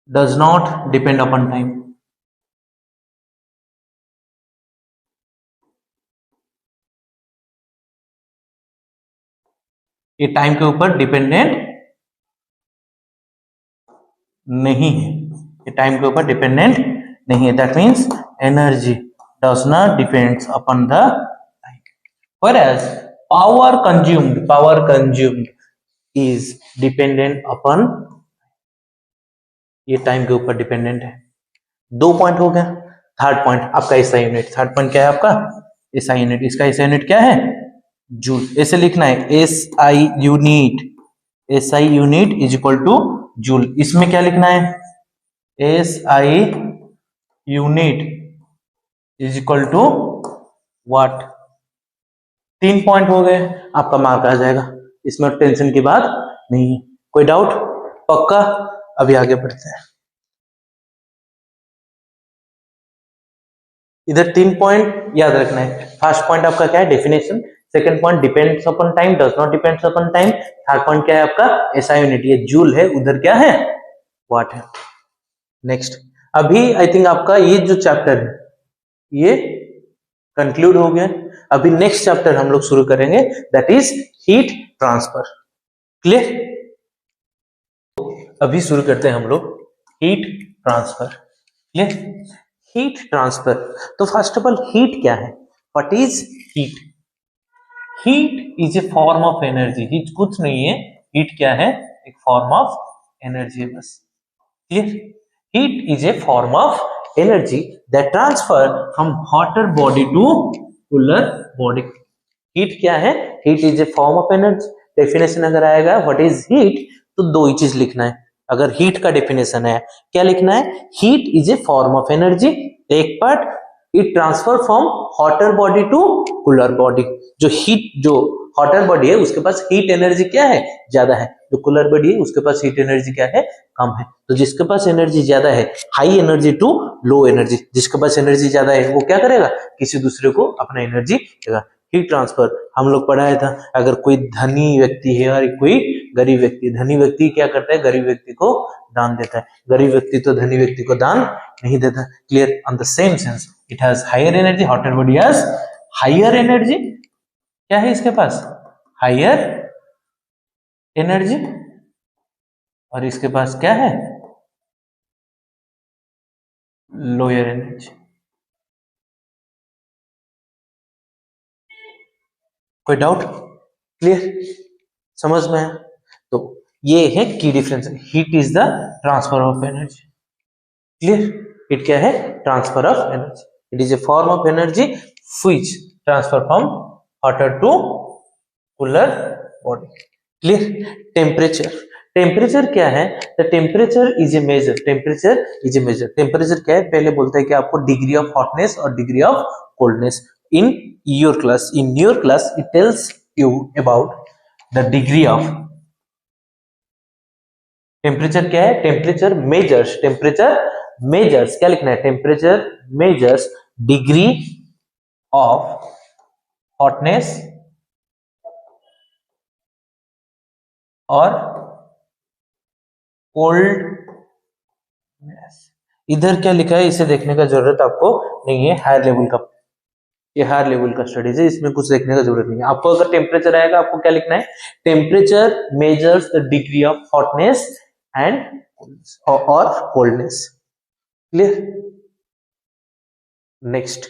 does not depend upon time। ये टाइम के ऊपर डिपेंडेंट नहीं है। ये टाइम के ऊपर डिपेंडेंट नहीं है। That means energy does not depends upon the time, whereas power consumed is dependent upon, ये टाइम के ऊपर डिपेंडेंट है। 2 पॉइंट हो गया। थर्ड पॉइंट आपका एसआई यूनिट। थर्ड पॉइंट क्या है आपका? SI unit. इसका एसआई यूनिट क्या है? जूल। ऐसे लिखना है, SI unit is equal to joule. इसमें क्या लिखना है? SI unit is equal to watt. 3 point हो गए, आपका मार्क आ जाएगा। इसमें टेंशन की बात नहीं है। कोई डाउट? पक्का? अभी आगे बढ़ते हैं। इधर 3 पॉइंट याद रखना है। फर्स्ट पॉइंट आपका क्या है? Definition. Second point depends upon time, does not depends upon time. Third point क्या है आपका? SI unit. ये जूल है, उधर क्या है? वाट है। नेक्स्ट। अभी आई थिंक आपका ये जो चैप्टर है ये कंक्लूड हो गया। अभी नेक्स्ट चैप्टर हम लोग शुरू करेंगे, that is heat transfer. Clear? अभी शुरू करते हैं हम लोग heat transfer. Clear? Heat transfer. तो फर्स्ट ऑफ ऑल हीट क्या है? What is heat? Heat is a form of energy. Heat कुछ नहीं है। हीट क्या है? एक फॉर्म ऑफ एनर्जी है बस। Clear? Heat is a form of energy that transfer from hotter body to cooler body. Heat क्या है? Heat is a form of energy. Definition अगर आएगा व्हाट इज हीट, तो दो ही चीज लिखना है। अगर हीट का डेफिनेशन है, क्या लिखना है? Heat is a form of energy, एक part it transfer from hotter body to cooler body. जो हीट, जो हॉटर बॉडी है उसके पास हीट एनर्जी क्या है? ज्यादा है। जो कूलर बॉडी है उसके पास हीट एनर्जी क्या है? कम है। तो जिसके पास एनर्जी ज्यादा है, high energy to low energy, जिसके पास एनर्जी ज्यादा है वो क्या करेगा? किसी दूसरे को अपना एनर्जी देगा। हीट ट्रांसफर हम लोग पढ़ाया था, अगर कोई धनी व्यक्ति है और कोई गरीब व्यक्ति, धनी व्यक्ति क्या करता है? गरीब व्यक्ति को दान देता है। गरीब व्यक्ति तो धनी व्यक्ति को दान नहीं देता। Clear? On the same sense it has higher energy, hotter body has higher energy. क्या है इसके पास? Higher energy. और इसके पास क्या है? Lower energy. कोई डाउट? क्लियर? समझ में है? तो ये है की difference. Heat is the transfer of energy. Clear? Heat क्या है? Transfer of energy. It is a form of energy which transfer from hotter to cooler body. Clear? Temperature. Temperature क्या है? The temperature is a measure. Temperature is a measure. Temperature क्या है? पहले बोलते हैं कि आपको डिग्री ऑफ हॉटनेस और degree of coldness. in your class it tells you about the degree of temperature। क्या है? टेम्परेचर मेजर्स क्या लिखना है? Temperature measures degree of hotness और कोल्डनेस। इधर क्या लिखा है इसे देखने का जरूरत आपको नहीं है। हायर लेवल का, ये हायर लेवल का स्टडीज है, इसमें कुछ देखने का जरूरत नहीं है आपको। अगर टेम्परेचर आएगा आपको क्या लिखना है? Temperature measures the degree of hotness and और कोल्डनेस। क्लियर? नेक्स्ट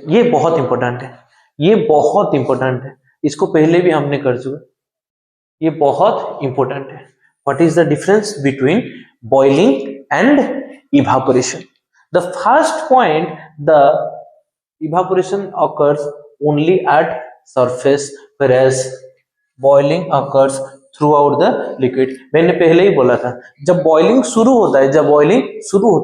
ये बहुत इंपॉर्टेंट है, ये बहुत इंपॉर्टेंट है, इसको पहले भी हमने कर चुका। ये बहुत इंपॉर्टेंट है। What is the difference between boiling and evaporation? The first point, the evaporation occurs only at surface whereas boiling occurs throughout the liquid। मैंने पहले ही बोला था, जब बॉइलिंग शुरू होता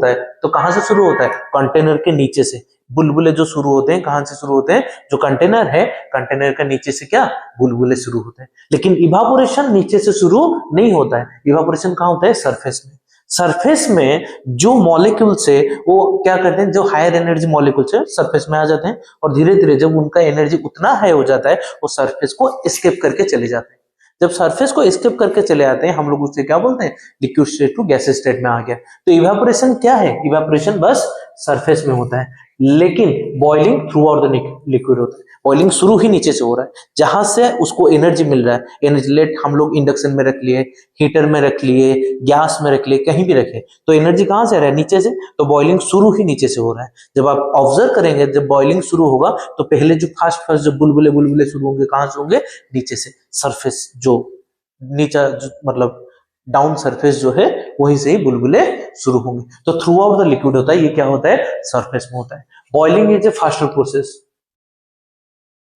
है, तो कहां से शुरू होता है? कंटेनर के नीचे से। बुलबुले जो शुरू होते हैं कहां से शुरू होते हैं? जो कंटेनर है, कंटेनर का नीचे से क्या बुलबुले शुरू होते हैं। लेकिन इवापोरेशन नीचे से शुरू नहीं होता है। इवापोरेशन कहां होता है? सरफेस में। सरफेस में जो मॉलिक्यूल्स है वो क्या करते हैं? जो हायर एनर्जी मॉलिक्यूल्स है सरफेस में आ जाते हैं और धीरे धीरे जब उनका एनर्जी उतना हाई हो जाता है वो सरफेस को एस्केप करके चले जाते हैं। जब सरफेस को एस्केप करके चले आते हैं हम लोग उससे क्या बोलते हैं? Liquid state to gas state में आ गया। तो इवापोरेशन क्या है? इवापोरेशन बस सरफेस में होता है, लेकिन boiling through out the liquid होता है। बॉइलिंग शुरू ही नीचे से हो रहा है, जहां से उसको एनर्जी मिल रहा है। एनर्जी लेट हम लोग इंडक्शन में रख लिए, हीटर में रख लिए, गैस में रख लिए, कहीं भी रखे, तो एनर्जी कहां से आ रहा है? नीचे से। तो बॉइलिंग शुरू ही नीचे से हो रहा है। जब आप ऑब्जर्व करेंगे, जब बॉइलिंग शुरू होगा तो पहले जो फर्स्ट जो बुलबुले शुरू होंगे कहां से होंगे? नीचे से। सरफेस जो नीचा मतलब डाउन सरफेस जो है वहीं से ही बुलबुले शुरू होंगे। तो थ्रू आउट द लिक्विड होता है। ये क्या होता है? सरफेस में होता है। Boiling is a faster process.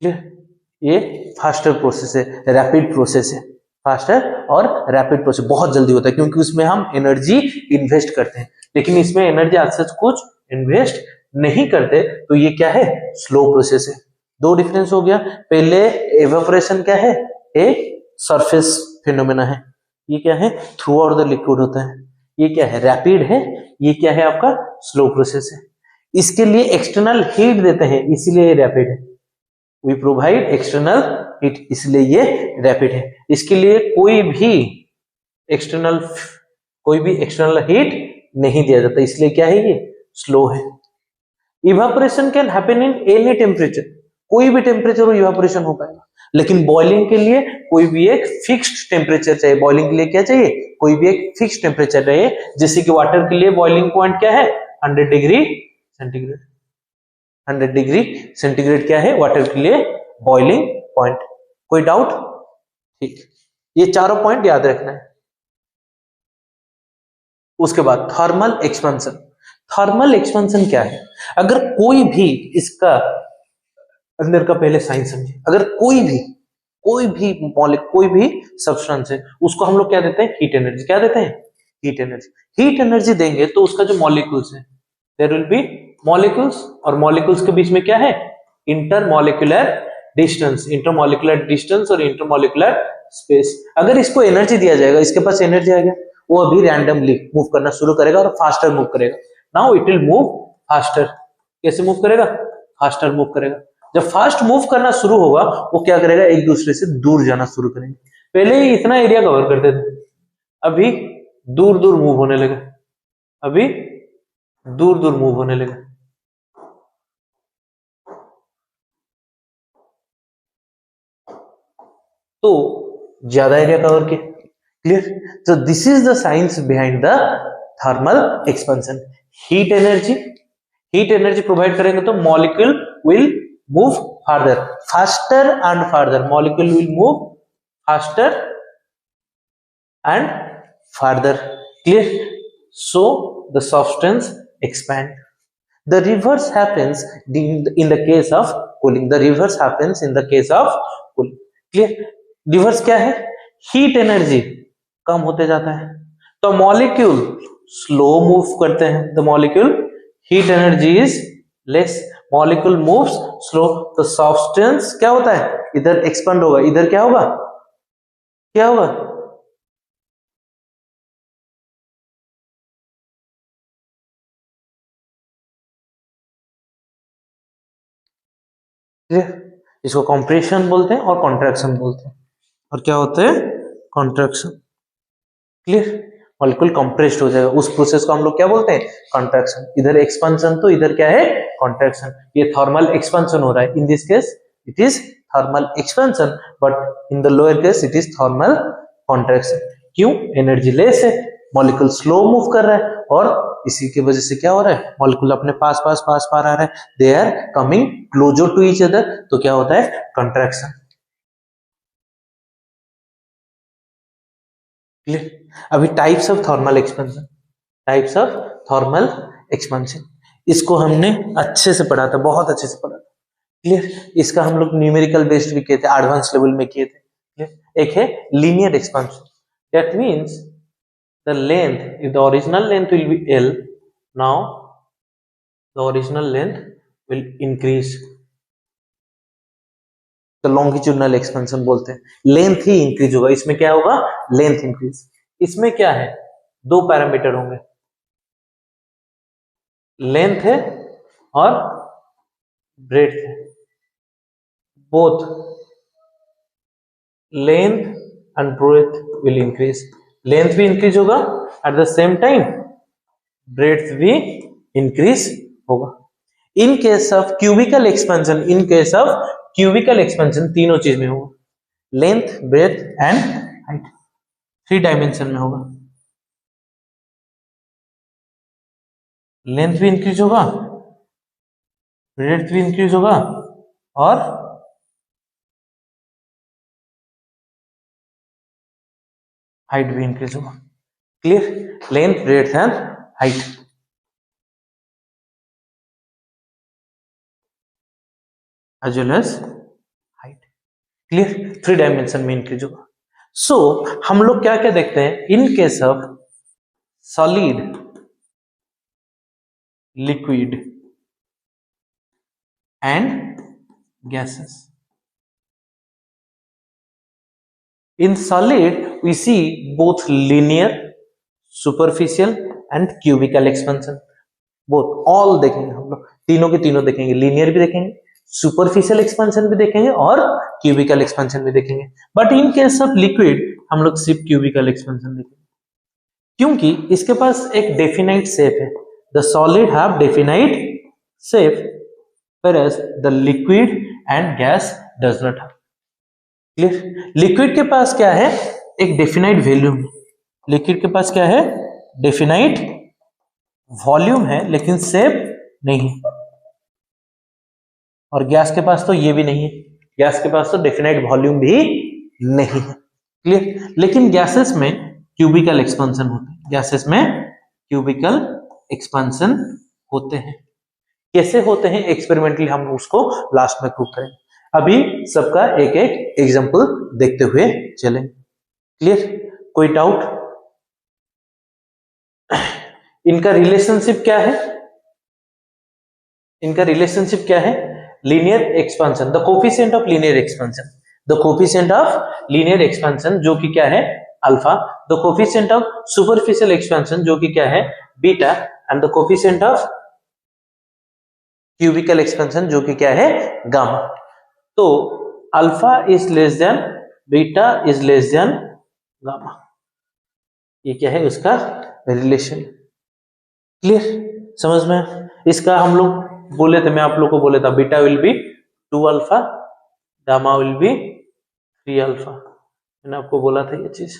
ये फास्टर प्रोसेस है, रैपिड प्रोसेस है। फास्टर और रैपिड प्रोसेस, बहुत जल्दी होता है क्योंकि उसमें हम एनर्जी इन्वेस्ट करते हैं। लेकिन इसमें एनर्जी आज सच कुछ इन्वेस्ट नहीं करते, तो ये क्या है? स्लो प्रोसेस है। दो डिफरेंस हो गया। पहले एवापोरेशन क्या है? एक सरफेस फिनोमेना है। ये क्या है? थ्रू आउट द लिक्विड होता है। ये क्या है? रैपिड है। ये क्या है? आपका स्लो प्रोसेस है। इसके लिए एक्सटर्नल हीट देते हैं, इसीलिए ये रैपिड है। वी प्रोवाइड एक्सटर्नल हीट, इसलिए ये रैपिड है। इसके लिए कोई भी एक्सटर्नल हीट नहीं दिया जाता, इसलिए क्या है? ये स्लो है। Evaporation can happen in any temperature. कोई भी टेम्परेचर हो इवापोरेशन हो पाएगा, लेकिन बॉइलिंग के लिए कोई भी एक फिक्स्ड टेम्परेचर चाहिए। बॉइलिंग के लिए क्या चाहिए? कोई भी एक फिक्स्ड टेम्परेचर चाहिए। जैसे कि वाटर के लिए बॉइलिंग पॉइंट क्या है? 100 डिग्री सेंटीग्रेड। 100 डिग्री सेंटीग्रेड क्या है वाटर के लिए? Boiling point. कोई डाउट? ठीक, ये चारों पॉइंट याद रखना है। उसके बाद थर्मल एक्सपेंशन। थर्मल एक्सपेंशन क्या है? अगर कोई भी इसका अंदर का पहले साइन समझिए, अगर कोई भी मॉलिक्यूल कोई भी सब्सटेंस है उसको हम लोग क्या देते हैं? Heat energy. क्या देते हैं? Heat energy. हीट एनर्जी देंगे तो उसका जो मॉलिक्यूल्स है, देयर विल बी मॉलिक्यूल्स, और मॉलिक्यूल्स के बीच में क्या है? इंटरमॉलिक्यूलर डिस्टेंस, इंटरमॉलिक्यूलर डिस्टेंस और इंटरमॉलिक्यूलर स्पेस। अगर इसको एनर्जी दिया जाएगा, इसके पास एनर्जी आएगा, वो अभी रैंडमली मूव करना शुरू करेगा और फास्टर मूव करेगा। Now it will move faster. कैसे मूव करेगा? फास्टर मूव करेगा। जब फास्ट मूव करना शुरू होगा, वो क्या करेगा? एक दूसरे से दूर जाना शुरू करेंगे। पहले ही इतना एरिया कवर करते थे, अभी दूर दूर मूव होने लगे, अभी दूर दूर मूव होने लगे। तो ज्यादा एरिया कवर किया। क्लियर? तो this is the science behind the thermal expansion. Heat energy provide करेंगे तो molecule will move farther, faster and farther. Molecule will move faster and farther. Clear? So the substance expand. The reverse happens in the case of cooling. The reverse happens in the case of cooling. Clear? Reverse क्या है? हीट एनर्जी कम होते जाता है तो मॉलिक्यूल स्लो मूव करते हैं। The molecule heat energy is less, molecule moves slow, तो सब्सटेंस क्या होता है? इधर एक्सपेंड होगा, इधर क्या होगा? क्या होगा? इसको कंप्रेशन बोलते हैं और कॉन्ट्रैक्शन बोलते हैं। और क्या होते हैं? कॉन्ट्रैक्शन। क्लियर? मॉलिक्यूल कंप्रेस्ड हो जाएगा, उस प्रोसेस को हम लोग क्या बोलते हैं? कॉन्ट्रैक्शन। इधर एक्सपेंशन तो इधर क्या है? कॉन्ट्रैक्शन। ये थर्मल एक्सपेंशन हो रहा है। In this case it is thermal expansion, but in the lower case it is thermal contraction. क्यों? एनर्जी लेस है, मॉलिक्यूल स्लो मूव कर रहा है, और इसी की वजह से क्या हो रहा है? मॉलिक्यूल अपने पास आ रहा है, they are coming closer to each other, तो क्या होता है? कंट्रैक्शन। क्लियर? अभी types of thermal expansion, types of thermal expansion, इसको हमने अच्छे से पढ़ा था, बहुत अच्छे से पढ़ा था। क्लियर? इसका हम लोग न्यूमेरिकल बेस्ड भी किए थे, एडवांस लेवल में किए थे। क्लियर? एक है linear expansion, that means the length, if the original length will be L, now the original length will increase, तो longitudinal expansion बोलते हैं, लेंथ ही इंक्रीज होगा। इसमें क्या होगा? Length increase. इसमें क्या है? दो पैरामीटर होंगे, लेंथ है और ब्रेड्थ है। Both length and breadth will increase. Length भी इंक्रीज होगा, at the same time breadth भी इंक्रीज होगा। इन केस ऑफ क्यूबिकल एक्सपेंशन, तीनों चीज में होगा, length, breadth and height, 3 dimension में होगा। लेंथ भी इंक्रीज होगा, ब्रेड्थ भी इंक्रीज होगा, और हाइट भी इंक्रीज होगा। Clear? Length, breadth and height. As well as height. Clear? 3 dimension में इंक्रीज होगा। सो हम लोग क्या क्या देखते हैं? In case of solid, liquid and gases. In solid, we see both linear, superficial and cubical expansion. Both, all देखेंगे हम लोग, तीनों के तीनों देखेंगे, linear भी देखेंगे, superficial expansion भी देखेंगे और cubical expansion भी देखेंगे। But in case of liquid, हम लोग सिर्फ cubical expansion देखेंगे, क्योंकि इसके पास एक definite shape है। The solid have definite shape, whereas the liquid and gas does not have. Liquid के पास क्या है? एक डेफिनाइट वॉल्यूम। लिक्विड के पास क्या है? डेफिनाइट वॉल्यूम है, लेकिन शेप नहीं। और गैस के पास तो ये भी नहीं है, गैस के पास तो डेफिनाइट वॉल्यूम भी नहीं है। क्लियर? लेकिन गैसेस में क्यूबिकल एक्सपेंशन होता है, गैसेस में क्यूबिकल एक्सपेंशन होते हैं। कैसे होते हैं एक्सपेरिमेंटली हम उसको लास्ट में प्रूव करेंगे। अभी सबका एक एक एग्जांपल देखते हुए चलें। क्लियर? कोई डाउट? इनका रिलेशनशिप क्या है? इनका रिलेशनशिप क्या है? Linear expansion, the coefficient of linear expansion, the coefficient of linear expansion जो कि क्या है? Alpha, the coefficient of superficial expansion जो कि क्या है? Beta, and the coefficient of cubicle expansion जो कि क्या है? गामा। तो alpha is less than beta is less than gamma, ये क्या है उसका रिलेशन। क्लियर? समझ में? इसका हम लोग बोले थे, मैं आप लोग को बोले था beta will be 2 alpha, gamma will be 3 alpha, मैंने आपको बोला था ये चीज।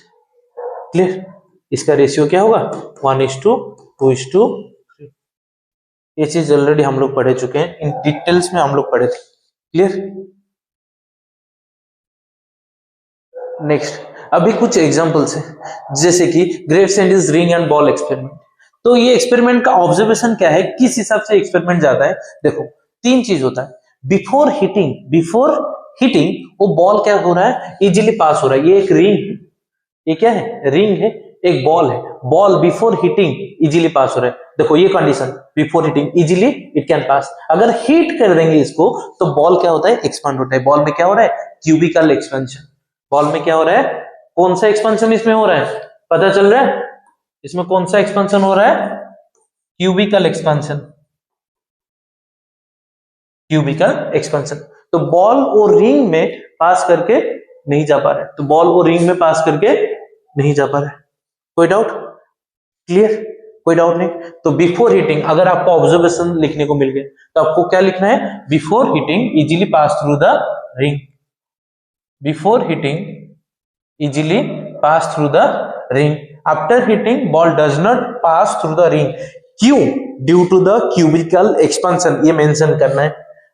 क्लियर? इसका रेशियो क्या होगा? 1:2:3। ये चीज ऑलरेडी हम लोग पढ़े चुके हैं, इन डिटेल्स में हम लोग पढ़े थे। क्लियर? नेक्स्ट, अभी कुछ एग्जांपल्स हैं, जैसे कि ग्रेवसेंडिस रिंग एंड बॉल एक्सपेरिमेंट। तो ये एक्सपेरिमेंट का ऑब्जर्वेशन क्या है, किस हिसाब से एक्सपेरिमेंट जाता है? देखो, 3 चीज होता है। बिफोर हीटिंग वो बॉल क्या हो रहा है? इजीली पास हो रहा है। ये एक रिंग है, ये क्या है? रिंग है, एक बॉल है। बॉल बिफोर हीटिंग इजीली पास हो रहा है। देखो ये condition, before heating easily it can pass. अगर हीट कर देंगे इसको तो बॉल क्या होता है? एक्सपांड होता है। बॉल में क्या हो रहा है? Cubical expansion. बॉल में क्या हो रहा है? कौन सा एक्सपेंशन इसमें हो रहा है? पता चल रहा है इसमें कौन सा एक्सपेंशन हो रहा है? Cubical expansion, cubical expansion. तो बॉल और रिंग में पास करके नहीं जा पा रहा है, तो बॉल और रिंग में पास करके नहीं जा पा रहा है। कोई डाउट? क्लियर? कोई डाउट नहीं? तो बिफोर हीटिंग, अगर आपको ऑब्जर्वेशन लिखने को मिल गया तो आपको क्या लिखना है? Before heating easily pass through the ring, before heating easily pass through the ring, after heating ball does not pass through the ring. क्यों? Due to the cubical expansion, ये मेंशन करना है।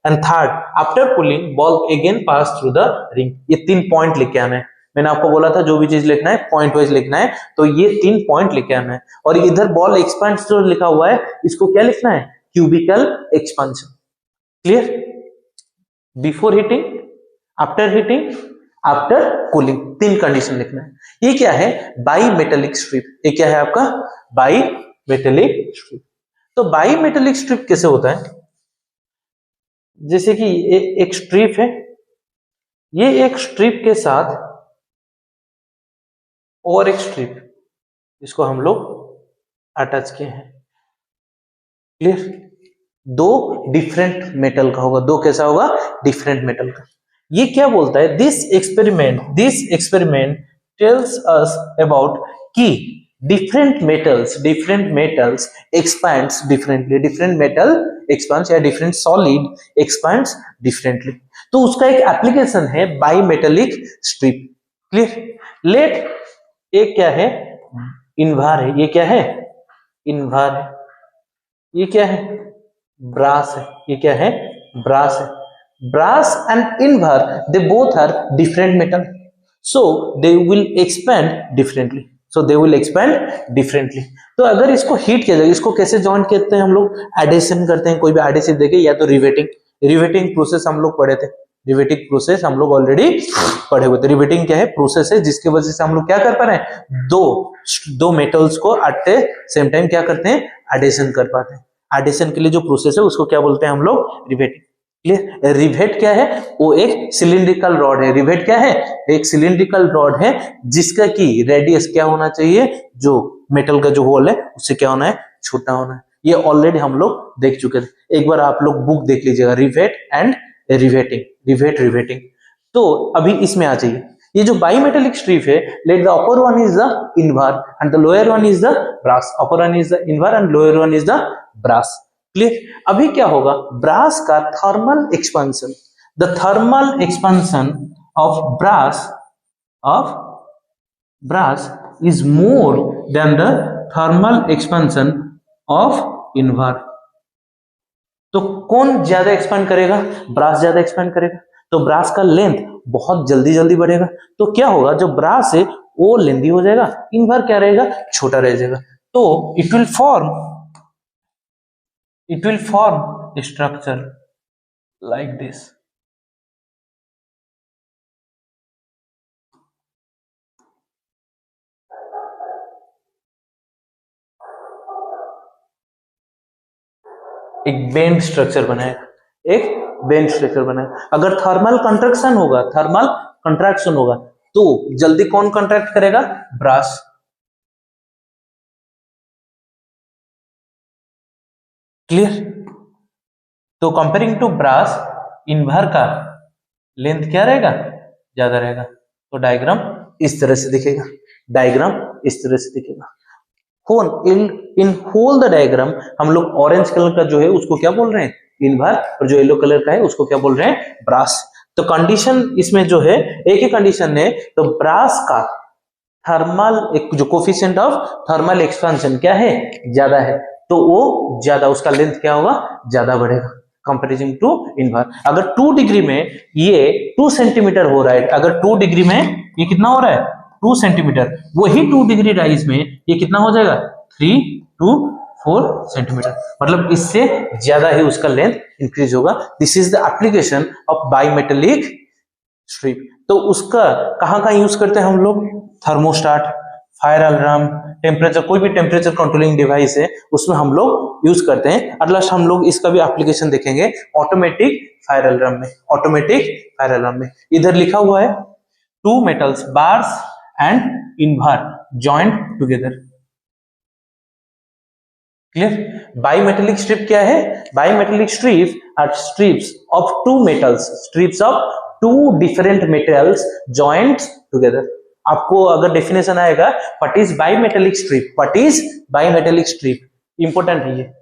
And third, after cooling ball again pass through the ring. ये 3 पॉइंट लिख के आना है। मैंने आपको बोला था जो भी चीज लिखना है पॉइंट वाइज लिखना है, तो ये 3 पॉइंट लिख के आना है। और इधर बॉल एक्सपेंड जो लिखा हुआ है इसको क्या लिखना है? Cubical expansion. Clear? Before heating, after heating, after cooling, 3 condition लिखना है। ये क्या है? Bimetallic strip. ये क्या है आपका? Bimetallic strip. तो बाई मेटेलिक स्ट्रिप कैसे होता है? जैसे कि एक स्ट्रिप है, ये एक स्ट्रिप के साथ और एक स्ट्रिप, इसको हम लोग अटैच किए हैं। क्लियर? 2 डिफरेंट मेटल का होगा। 2 कैसा होगा? डिफरेंट मेटल का। ये क्या बोलता है? This experiment tells us about कि different metals expands differently. Different metal expands या डिफरेंट सॉलिड एक्सपैंड्स डिफरेंटली। तो उसका एक एप्लीकेशन है bimetallic strip. Clear? Let एक क्या है? इनवार है। ये क्या है? इनवार है। ये क्या है? ब्रास है। ये क्या है? ब्रास है। brass and invar, they both are different metal, so they will expand differently, तो अगर इसको हीट किया जाए, इसको कैसे जॉइंट कहते हैं हम लोग? एडिशन करते हैं। कोई भी एडिसिव देखे या तो रिवेटिंग प्रोसेस हम लोग पढ़े थे। रिवेटिंग प्रोसेस हम लोग ऑलरेडी पढ़े हुए थे। रिवेटिंग क्या है? प्रोसेस है जिसकी वजह से हम लोग क्या कर पा रहे हैं? दो मेटल्स को एट द सेम टाइम क्या करते हैं? एडिशन कर पाते हैं। एडिशन के लिए जो प्रोसेस है उसको क्या बोलते हैं हम लोग? रिवेटिंग। क्लियर? रिवेट क्या है? वो एक सिलिंड्रिकल रॉड है। रिवेट क्या है? एक सिलिंड्रिकल रॉड है जिसका की रेडियस क्या होना चाहिए? जो मेटल का जो होल है उससे क्या होना है? छोटा होना है। ये ऑलरेडी हम लोग देख चुके थे। एक बार आप लोग बुक देख लीजिएगा, रिवेट एंड रिवेटिंग। तो अभी इसमें आ जाइए। ये जो बाईमेटेलिक स्ट्रिप है, let the upper one is the invar and the lower one is the brass. Upper one is the invar and lower one is the brass. Clear? अभी क्या होगा? ब्रास का thermal expansion, the thermal expansion of brass is more than the thermal expansion of invar. तो कौन ज्यादा एक्सपेंड करेगा? ब्रास ज्यादा एक्सपेंड करेगा। तो ब्रास का लेंथ बहुत जल्दी बढ़ेगा। तो क्या होगा? जो ब्रास है वो लेंथी हो जाएगा, इनवार क्या रहेगा? छोटा रह जाएगा। तो it will form structure like this. एक बेंड स्ट्रक्चर बनाएगा, एक बेंड स्ट्रक्चर बनाएगा। अगर थर्मल कंट्रैक्शन होगा तो जल्दी कौन कंट्रैक्ट करेगा? ब्रास। क्लियर? तो कंपेयरिंग टू ब्रास, इनवर का लेंथ क्या रहेगा? ज्यादा रहेगा। तो डायग्राम इस तरह से दिखेगा, इन होल द डायग्राम हम लोग ऑरेंज कलर का जो है उसको क्या बोल रहे हैं? इनवर, और जो येलो कलर का है उसको क्या बोल रहे हैं? ब्रास। तो कंडीशन इसमें जो है एक ही कंडीशन है, तो ब्रास का थर्मल जो कोफिशिएंट ऑफ थर्मल एक्सपेंशन क्या है? ज्यादा है, तो वो ज्यादा, उसका लेंथ क्या होगा? ज्यादा बढ़ेगा कंपेरिजन टू इनवर। अगर 2 डिग्री में ये 2 सेंटीमीटर हो रहा है, अगर 2 डिग्री में ये कितना हो रहा है? 2 सेंटीमीटर, वही 2 डिग्री राइज में ये कितना हो जाएगा? 3 to 4 सेंटीमीटर, मतलब इससे ज्यादा ही उसका लेंथ इंक्रीज होगा। This is the application of bimetallic strip. तो उसका कहाँ यूज करते हैं हम लोग? थर्मोस्टाट, फायर अलार्म, टेम्परेचर, कोई भी टेम्परेचर कंट्रोलिंग डिवाइस है उसमें हम लोग यूज करते हैं। और लास्ट हम लोग इसका भी एप्लीकेशन देखेंगे ऑटोमेटिक फायर अलार्म में। इधर लिखा हुआ है 2 metals bars and invar joined together। Clear? Bimetallic strip क्या है? Bimetallic strip are strips of 2 different metals joint together. आपको अगर डेफिनेशन आएगा what is bimetallic strip, important है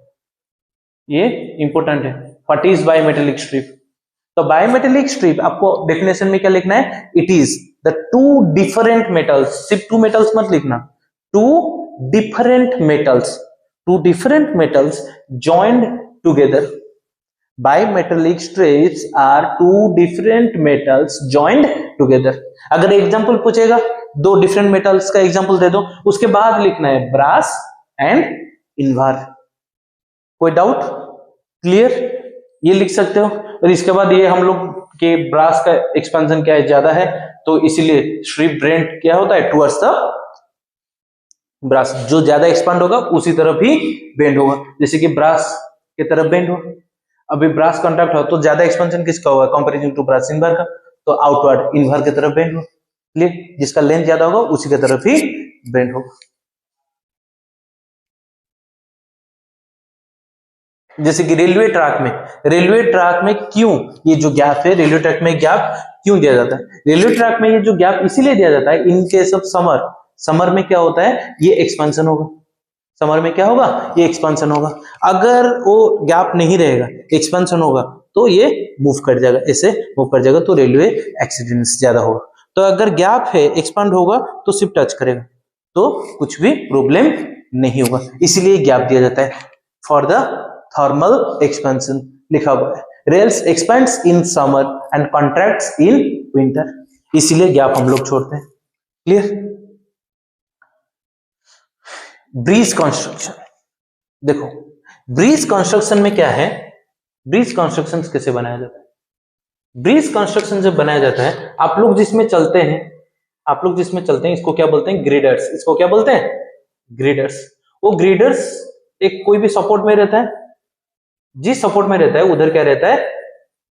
ये इंपॉर्टेंट है। What is bimetallic strip? तो बाइमेटेलिक स्ट्रिप आपको डेफिनेशन में क्या लिखना है? It is the 2 different metals, सिर्फ 2 मेटल्स मत लिखना, 2 different metals joined together। Bimetallic strips are 2 different metals joined together। अगर एग्जांपल पूछेगा 2 डिफरेंट मेटल्स का एग्जांपल दे दो, उसके बाद लिखना है ब्रास एंड इनवर। कोई डाउट? क्लियर? ये लिख सकते हो। और इसके बाद ये हम लोग के ब्रास का एक्सपेंशन क्या है? ज्यादा है, तो इसीलिए स्ट्रिप बेंड क्या होता है? Towards the brass. जो ज्यादा एक्सपांड होगा उसी तरफ ही बेंड होगा, जैसे कि ब्रास की तरफ बेंड हो। अभी ब्रास कॉन्ट्रैक्ट हो तो ज्यादा एक्सपेंशन किसका होगा कंपैरिजन टू ब्रास? इनवर का, तो आउटवर्ड इनवर की तरफ बेंड हो। क्लियर? जिसका लेंथ ज्यादा होगा उसी की तरफ ही बेंड होगा। जैसे कि रेलवे ट्रैक में क्यों ये जो गैप है, रेलवे ट्रैक में गैप क्यों दिया जाता है? रेलवे ट्रैक में ये जो गैप इसीलिए दिया जाता है, इन केस ऑफ समर में क्या होता है? ये एक्सपेंशन होगा। समर में क्या होगा? ये एक्सपेंशन होगा। अगर वो गैप नहीं रहेगा, एक्सपेंशन होगा, तो ये मूव कर जाएगा, ऐसे मूव कर जाएगा, तो रेलवे एक्सीडेंट्स ज्यादा होगा। तो अगर गैप है, एक्सपांड होगा, तो सिर्फ टच करेगा, तो कुछ भी प्रॉब्लम नहीं होगा। इसीलिए गैप दिया जाता है फॉर द थर्मल एक्सपेंशन, लिखा हुआ है। Rails expends in summer and contracts in winter, इसीलिए गैप हम लोग छोड़ते हैं। क्लियर? ब्रिज कंस्ट्रक्शन, देखो ब्रिज कंस्ट्रक्शन में क्या है? ब्रिज कंस्ट्रक्शन कैसे बनाया जाता है? ब्रिज कंस्ट्रक्शन जब बनाया जाता है, आप लोग जिसमें चलते हैं इसको क्या बोलते हैं? ग्रिडर्स। इसको क्या बोलते हैं? ग्रिडर्स। वो ग्रिडर्स एक कोई भी सपोर्ट में रहता है, जिस सपोर्ट में रहता है उधर क्या रहता है?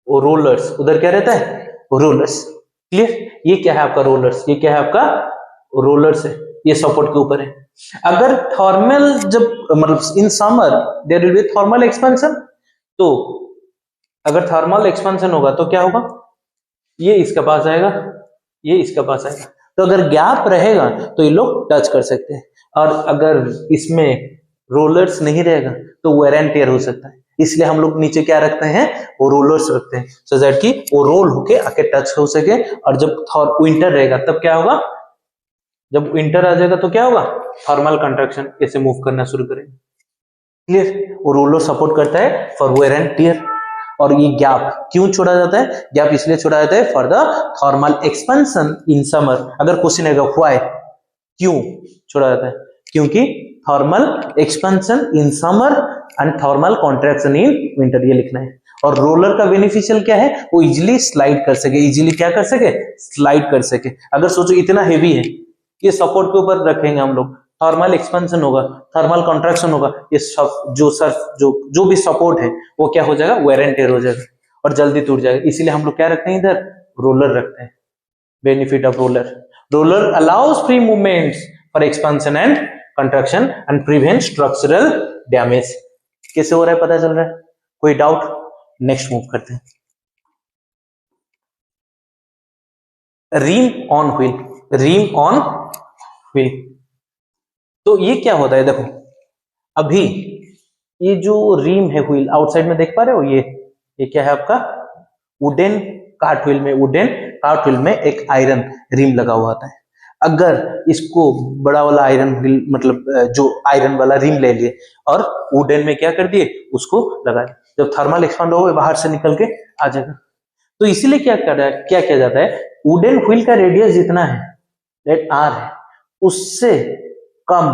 वो रोलर्स। उधर क्या रहता है? रोलर्स। क्लियर? ये क्या है आपका? रोलर्स। ये क्या है आपका? रोलर्स है, ये सपोर्ट के ऊपर है। अगर थर्मल जब मतलब in summer there will be thermal expansion, तो अगर थर्मल एक्सपेंशन होगा तो क्या होगा? ये इसके पास आएगा, ये इसके पास आएगा। तो अगर गैप रहेगा तो ये लोग टच कर सकते हैं, और अगर इसमें रोलर्स नहीं रहेगा तो वेयर एंड टियर हो सकता है। इसलिए हम लोग नीचे क्या रखते हैं? वो रोलर्स रखते हैं, सो दैट कि वो रोल होके आके टच हो सके। और जब विंटर रहेगा तब क्या होगा? जब विंटर आ जाएगा तो क्या होगा? थर्मल कंट्रैक्शन ऐसे मूव करना शुरू करेंगे। क्लियर? वो रोलर सपोर्ट करता है फॉर वेयर एंड टियर। और ये गैप क्यों छोड़ा जाता है? गैप इसलिए छोड़ा जाता है for the thermal expansion in summer. अगर क्वेश्चन आएगा व्हाई, क्यों छोड़ा जाता है? क्योंकि thermal expansion in summer and thermal contraction in winter, ये लिखना है। और रोलर का बेनिफिशियल क्या है, वो इजिली स्लाइड कर सके, इजिली क्या कर सके, स्लाइड कर सके। अगर सोचो इतना हेवी है, ये सपोर्ट के ऊपर रखेंगे हम लोग, थर्मल एक्सपेंशन होगा, थर्मल कॉन्ट्रैक्शन होगा, ये सब जो भी सपोर्ट है वो क्या हो जाएगा, वेयर एंड टेयर हो जाएगा और जल्दी टूट जाएगा। इसीलिए हम लोग क्या रखते हैं, इधर रोलर रखते हैं। Benefit of roller allows free movements for expansion and construction and prevent structural damage. कैसे हो रहा है पता चल रहा है, कोई डाउट? नेक्स्ट मूव करते हैं। Rim on wheel, rim on wheel, तो ये क्या होता है, देखो अभी ये जो रिम है व्हील आउटसाइड में देख पा रहे हो, ये क्या है आपका वुडन कार्ट व्हील में, वुडन कार्ट व्हील में एक आयरन रिम लगा हुआ होता है। अगर इसको बड़ा वाला आयरन व्हील मतलब जो आयरन वाला रिम ले लिए और वुडन में क्या कर दिए, उसको लगाए, जब थर्मल एक्सपांड होगा बाहर से निकल के आ जाएगा। तो इसीलिए क्या किया जाता है, वुडन व्हील का रेडियस जितना है दैट आर है, उससे कम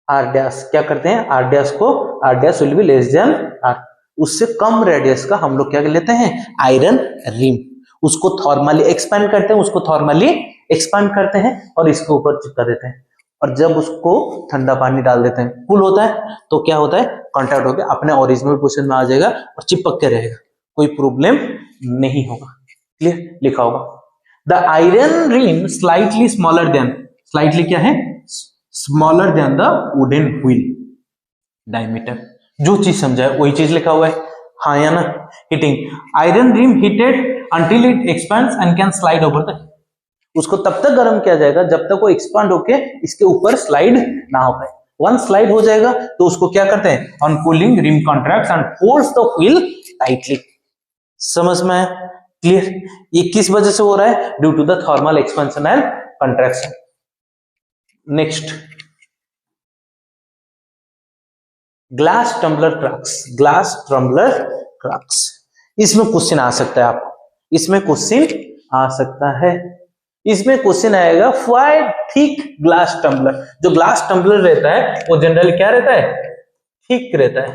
आर डैश क्या करते हैं, आर डैश को, R dash will be less than R, उससे कम रेडियस का हम लोग क्या लेते हैं, आयरन रिम, उसको थॉर्मली एक्सपैंड करते हैं, उसको थॉर्मली एक्सपैंड करते हैं और इसके ऊपर चिपका देते हैं। और जब उसको ठंडा पानी डाल देते हैं, कूल होता है, तो क्या होता है, कांटेक्ट होकर अपने ओरिजिनल पोजीशन में आ जाएगा और चिपक के रहेगा, कोई प्रॉब्लम नहीं होगा। क्लियर, लिखा होगा the iron rim slightly smaller than, slightly क्या है, smaller than the wooden wheel diameter. जो चीज समझा है वही चीज लिखा हुआ है, हाँ या ना। Heating iron rim heated until it expands and can slide over the, उसको तब तक गर्म किया जाएगा जब तक वो एक्सपांड होके इसके ऊपर स्लाइड ना हो पाए। वंस स्लाइड हो जाएगा तो उसको क्या करते हैं, on cooling rim contracts and holds the wheel tightly. समझ में? क्लियर? ये किस वजह से हो रहा है, due to the thermal expansion and contraction. Next, glass tumbler cracks, glass tumbler cracks, इसमें क्वेश्चन आ सकता है आपको, इसमें क्वेश्चन आ सकता है। इसमें क्वेश्चन आएगा व्हाई थिक ग्लास टम्बलर, जो ग्लास टम्बलर रहता है वो जनरली क्या रहता है, थिक रहता है।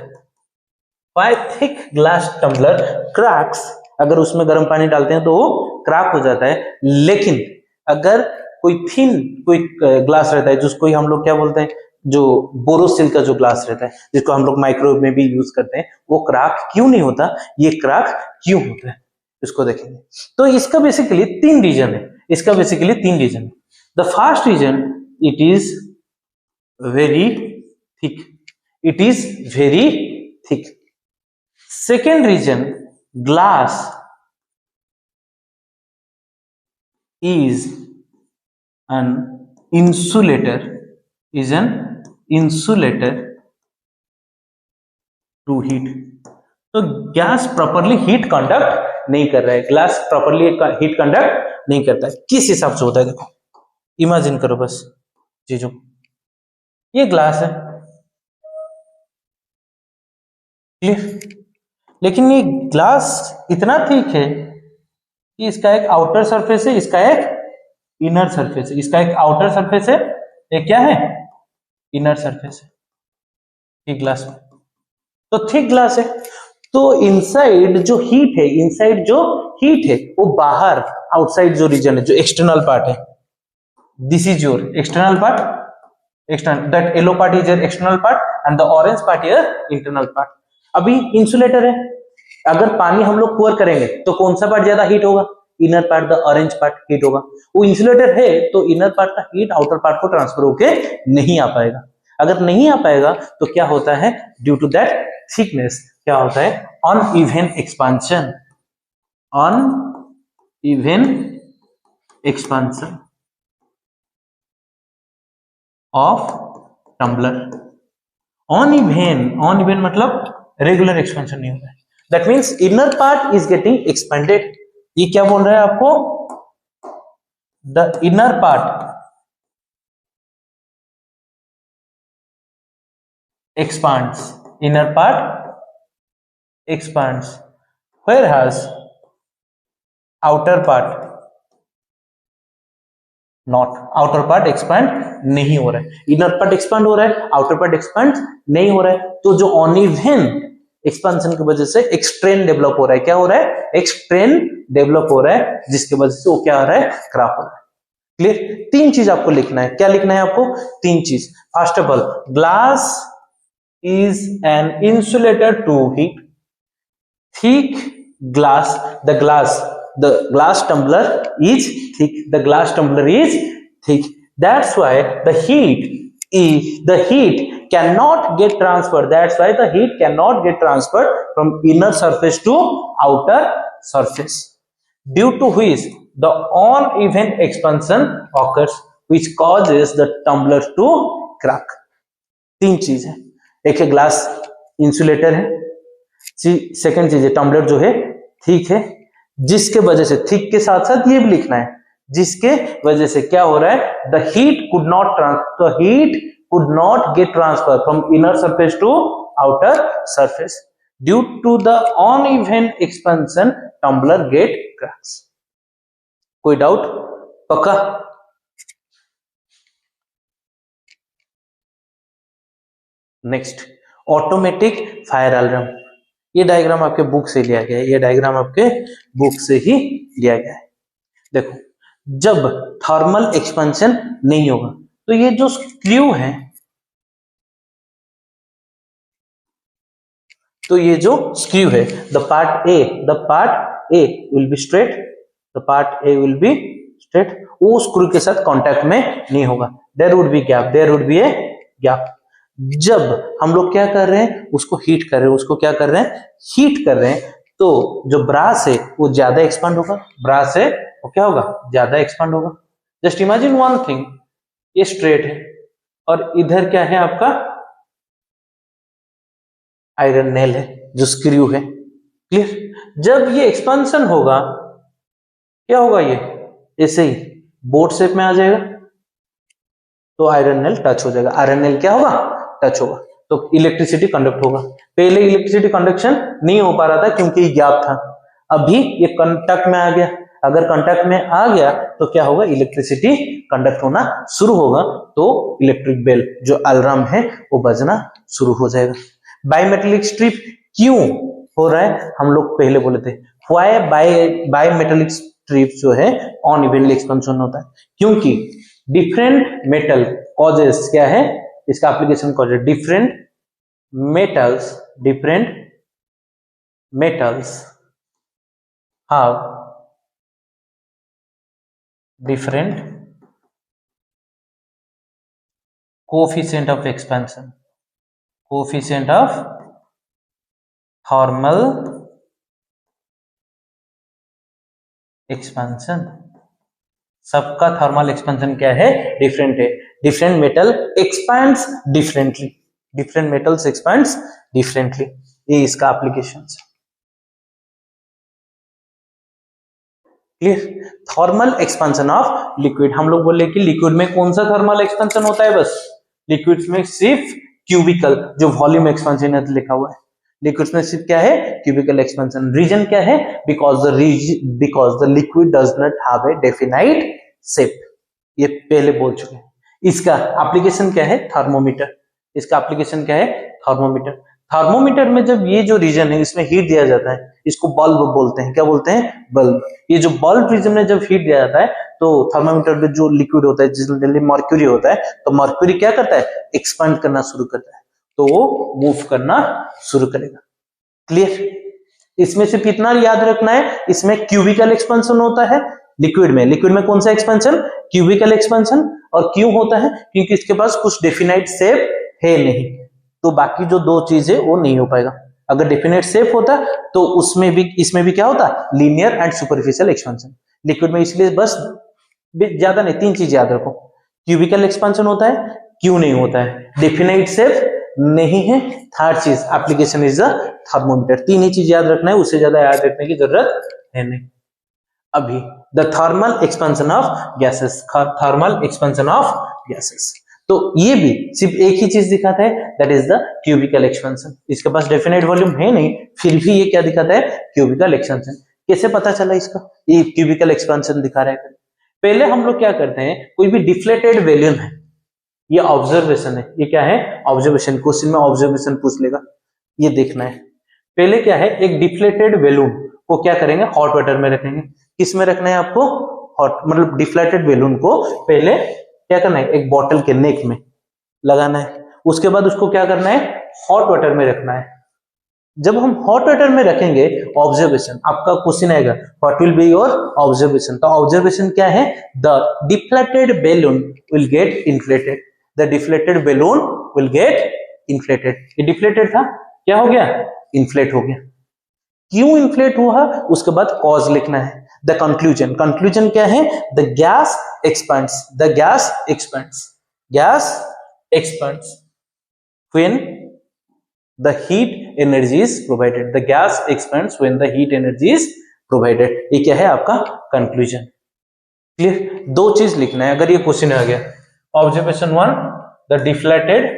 Why thick glass tumbler cracks, अगर उसमें गर्म पानी डालते हैं तो वो क्रैक हो जाता है। लेकिन अगर कोई थिन कोई ग्लास रहता है, जिसको हम लोग क्या बोलते हैं, जो बोरोसिल का जो ग्लास रहता है, जिसको हम लोग माइक्रोवेव में भी यूज करते हैं, वो क्रैक क्यों नहीं होता, ये क्रैक क्यों होता है, इसको देखेंगे। तो इसका बेसिकली तीन रीजन है, इसका बेसिकली तीन रीजन है। The first reason, it is very thick, it is very thick. Second reason, glass is an insulator, is an insulator to heat। तो गैस प्रॉपरली हीट कंडक्ट नहीं कर रहा है, ग्लास प्रॉपरली हीट कंडक्ट नहीं करता है। किस हिसाब से होता है, देखो इमेजिन करो बस चीजों, ये ग्लास है, क्लियर, लेकिन ये ग्लास इतना थिक है कि इसका एक आउटर सरफेस है, इसका एक इनर सरफेस है, इसका एक आउटर सरफेस है, एक क्या है, इनर सरफेस है, थिक ग्लास में। तो थिक ग्लास है, तो इनसाइड जो हीट है, इनसाइड जो हीट है वो बाहर, आउटसाइड जो रीजन है, जो एक्सटर्नल पार्ट है, this is your external part, external, that yellow part is your external part and the orange part is internal part. अभी इंसुलेटर है, अगर पानी हम लोग पोर करेंगे तो कौन सा पार्ट ज्यादा हीट होगा, inner part, the orange part heat होगा। वो इंसुलेटर है तो इनर पार्ट का हीट आउटर पार्ट को ट्रांसफर होके नहीं आ पाएगा। अगर नहीं आ पाएगा तो क्या होता है, ड्यू टू दैट थिकनेस क्या होता है, uneven expansion, uneven expansion of tumbler. Uneven मतलब रेगुलर एक्सपेंशन नहीं होता है, that means inner part is getting expanded. ये क्या बोल रहा है आपको, the inner part expands, inner part expands, whereas outer part not, outer part expand नहीं हो रहा है, इनर पार्ट एक्सपैंड हो रहा है, आउटर पार्ट एक्सपैंड नहीं हो रहा है। तो जो अनइवन एक्सपेंशन की वजह से एक स्ट्रेन डेवलप हो रहा है, क्या हो रहा है, एक स्ट्रेन डेवलप हो रहा है, जिसकी वजह से वो क्या हो रहा है, क्रैक हो रहा है। क्लियर? तीन चीज आपको लिखना है, क्या लिखना है आपको, तीन चीज। First of all, glass is an insulator to heat, thick glass, the glass tumbler is thick, the glass tumbler is thick, that's why the heat cannot get transferred, that's why the heat cannot get transferred from inner surface to outer surface, due to which the uneven expansion occurs, which causes the tumbler to crack। तीन चीज है, एक है ग्लास इंसुलेटर है, सेकंड चीज है टम्बलर जो है थिक है, जिसके वजह से, थिक के साथ साथ ये भी लिखना है, जिसके वजह से क्या हो रहा है, the heat could not get transfer from inner surface to outer surface, due to the uneven expansion tumbler get cracks. कोई डाउट? पक्का? Next, automatic fire alarm. ये डायग्राम आपके बुक से लिया गया है, ये डायग्राम आपके बुक से ही लिया गया है। देखो, जब थर्मल एक्सपेंशन नहीं होगा तो ये जो स्क्रू है, तो ये जो स्क्रू है, the part A will be straight, the part A will be straight, वो स्क्रू के साथ कांटेक्ट में नहीं होगा, there would be a gap. जब हम लोग क्या कर रहे हैं, उसको हीट कर रहे हैं, उसको क्या कर रहे हैं, हीट कर रहे हैं, तो जो ब्रास है वो ज्यादा एक्सपांड होगा, ब्रास है वो क्या होगा, ज्यादा एक्सपांड होगा। जस्ट इमेजिन वन थिंग, ये स्ट्रेट है और इधर क्या है आपका, आयरन नेल है जो स्क्रू है। क्लियर? जब ये एक्सपेंशन होगा क्या होगा, ये ऐसे ही बोट शेप में आ जाएगा, तो आयरन नेल टच हो जाएगा, आयरन नेल क्या होगा, टच होगा, तो इलेक्ट्रिसिटी कंडक्ट होगा। पहले इलेक्ट्रिसिटी कंडक्शन नहीं हो पा रहा था क्योंकि गैप था, अभी ये कांटेक्ट में आ गया, अगर कांटेक्ट में आ गया तो क्या होगा, इलेक्ट्रिसिटी कंडक्ट होना शुरू होगा, तो इलेक्ट्रिक बेल जो अलार्म है वो बजना शुरू हो जाएगा। बायमेटेलिक स्ट्रिप क्यों हो रहा है, हम लोग पहले बोले थे, व्हाई बायमेटेलिक स्ट्रिप जो है अनइवनली एक्सपेंशन होता है, क्योंकि डिफरेंट मेटल कॉजेस क्या है, इसका एप्लीकेशन कॉज है, different metals have different coefficient of expansion, coefficient of thermal expansion, सबका थर्मल एक्सपेंशन क्या है, डिफरेंट है। Different metal expands differently, different metals expands differently, ये इसका एप्लीकेशन है। Clear? Thermal expansion of liquid, हम लोग बोले कि लिक्विड में कौन सा थर्मल एक्सपेंशन होता है, बस लिक्विड्स में सिर्फ क्यूबिकल, जो वॉल्यूम एक्सपेंशन लिखा हुआ है, लिक्विड्स में सिर्फ क्या है, क्यूबिकल एक्सपेंशन। रीजन क्या है, because the liquid does not have a definite shape, ये पहले बोल चुके हैं। इसका एप्लीकेशन क्या है, थर्मोमीटर, इसका एप्लीकेशन क्या है, थर्मोमीटर। थर्मोमीटर में जब ये जो रीजन है इसमें हीट दिया जाता है, इसको बल्ब बोलते हैं, क्या बोलते हैं, बल्ब। ये जो बल्ब रीजन में जब हीट दिया जाता है तो थर्मोमीटर में जो लिक्विड होता है, जिसमें मर्क्यूरी होता है, तो मर्क्यूरी क्या करता है, एक्सपेंड करना शुरू करता है, तो वो मूव करना शुरू करेगा। क्लियर? इसमें सिर्फ इतना याद रखना है, इसमें क्यूबिकल एक्सपेंशन होता है लिक्विड में कौन सा एक्सपेंशन, क्यूबिकल एक्सपेंशन। और क्यों होता है, क्योंकि इसके पास कुछ डेफिनाइट शेप है नहीं, तो बाकी जो दो चीजें वो नहीं हो पाएगा। अगर डेफिनेट शेप होता तो उसमें भी, इसमें भी क्या होता, linear and superficial expansion liquid में। इसलिए बस ज्यादा नहीं, तीन चीज याद रखो, क्यूबिकल एक्सपेंशन होता है, क्यों नहीं होता है, डेफिनाइट शेप नहीं है, थर्ड चीज एप्लीकेशन इज द थर्मोमीटर। तीन ही चीज याद रखना है, उससे ज्यादा याद रखने की जरूरत है नहीं। अभी the thermal expansion of gases, thermal expansion of gases, तो ये भी सिर्फ एक ही चीज दिखाता है, that is the cubical expansion. इसके पास डेफिनेट वॉल्यूम है नहीं, फिर भी ये क्या दिखाता है, क्यूबिकल एक्सपेंशन। कैसे पता चला इसका, ये क्यूबिकल एक्सपेंशन दिखा रहा है, पहले हम लोग क्या करते हैं, कोई भी डिफ्लेटेड वैल्यून है, ये ऑब्जर्वेशन है, ये क्या है, ऑब्जर्वेशन। क्वेश्चन में ऑब्जर्वेशन पूछ लेगा, ये देखना है। पहले क्या है, एक डिफ्लेटेड बैलून को क्या करेंगे, हॉट वाटर में रखेंगे। किस में रखना है आपको, हॉट, मतलब डिफ्लेटेड बैलून को पहले क्या करना है, एक बॉटल के नेक में लगाना है। उसके बाद उसको क्या करना है, हॉट वाटर में रखना है। जब हम हॉट वाटर में रखेंगे, ऑब्जर्वेशन, आपका क्वेश्चन आएगा what will be your observation. तो ऑब्जर्वेशन क्या है, the deflated balloon will get inflated, the deflated balloon will get inflated. ये डिफ्लेटेड था, क्या हो गया, इन्फ्लेट हो गया। क्यों इन्फ्लेट हुआ, उसके बाद कॉज लिखना है। द कंक्लूजन, कंक्लूजन क्या है, the gas expends, the gas expends, gas expends when the heat energy is provided, the gas expands when the heat energy is provided। ये क्या है आपका कंक्लूजन। क्लियर, दो चीज लिखना है अगर ये क्वेश्चन आ गया। Observation 1, the deflated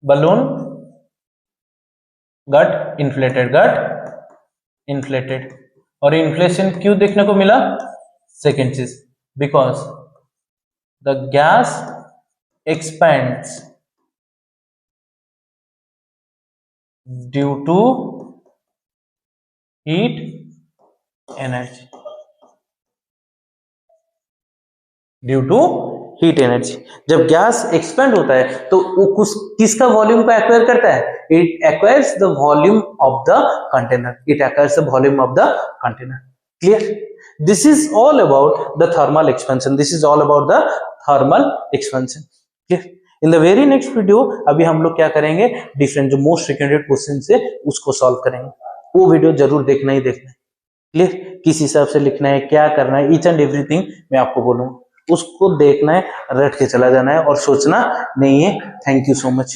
balloon got inflated, और इन्फ्लेशन क्यों देखने को मिला, सेकेंड चीज, because the gas expands due to heat energy, due to heat energy. जब गैस एक्सपेंड होता है तो वो किसका वॉल्यूम को एक्वायर करता है, it acquires the volume of the container, it acquires the volume of the container. Clear, this is all about the thermal expansion, this is all about the thermal expansion. Clear, in the very next video अभी हम लोग क्या करेंगे, डिफरेंट जो मोस्ट फ्रीक्वेंटेड क्वेश्चन है उसको सॉल्व करेंगे। वो वीडियो जरूर देखना ही देखना है। क्लियर, किस हिसाब से लिखना है, क्या करना है, ईच एंड एवरीथिंग मैं आपको बोलूंगा, उसको देखना है, रट के चला जाना है और सोचना नहीं है। Thank you so much.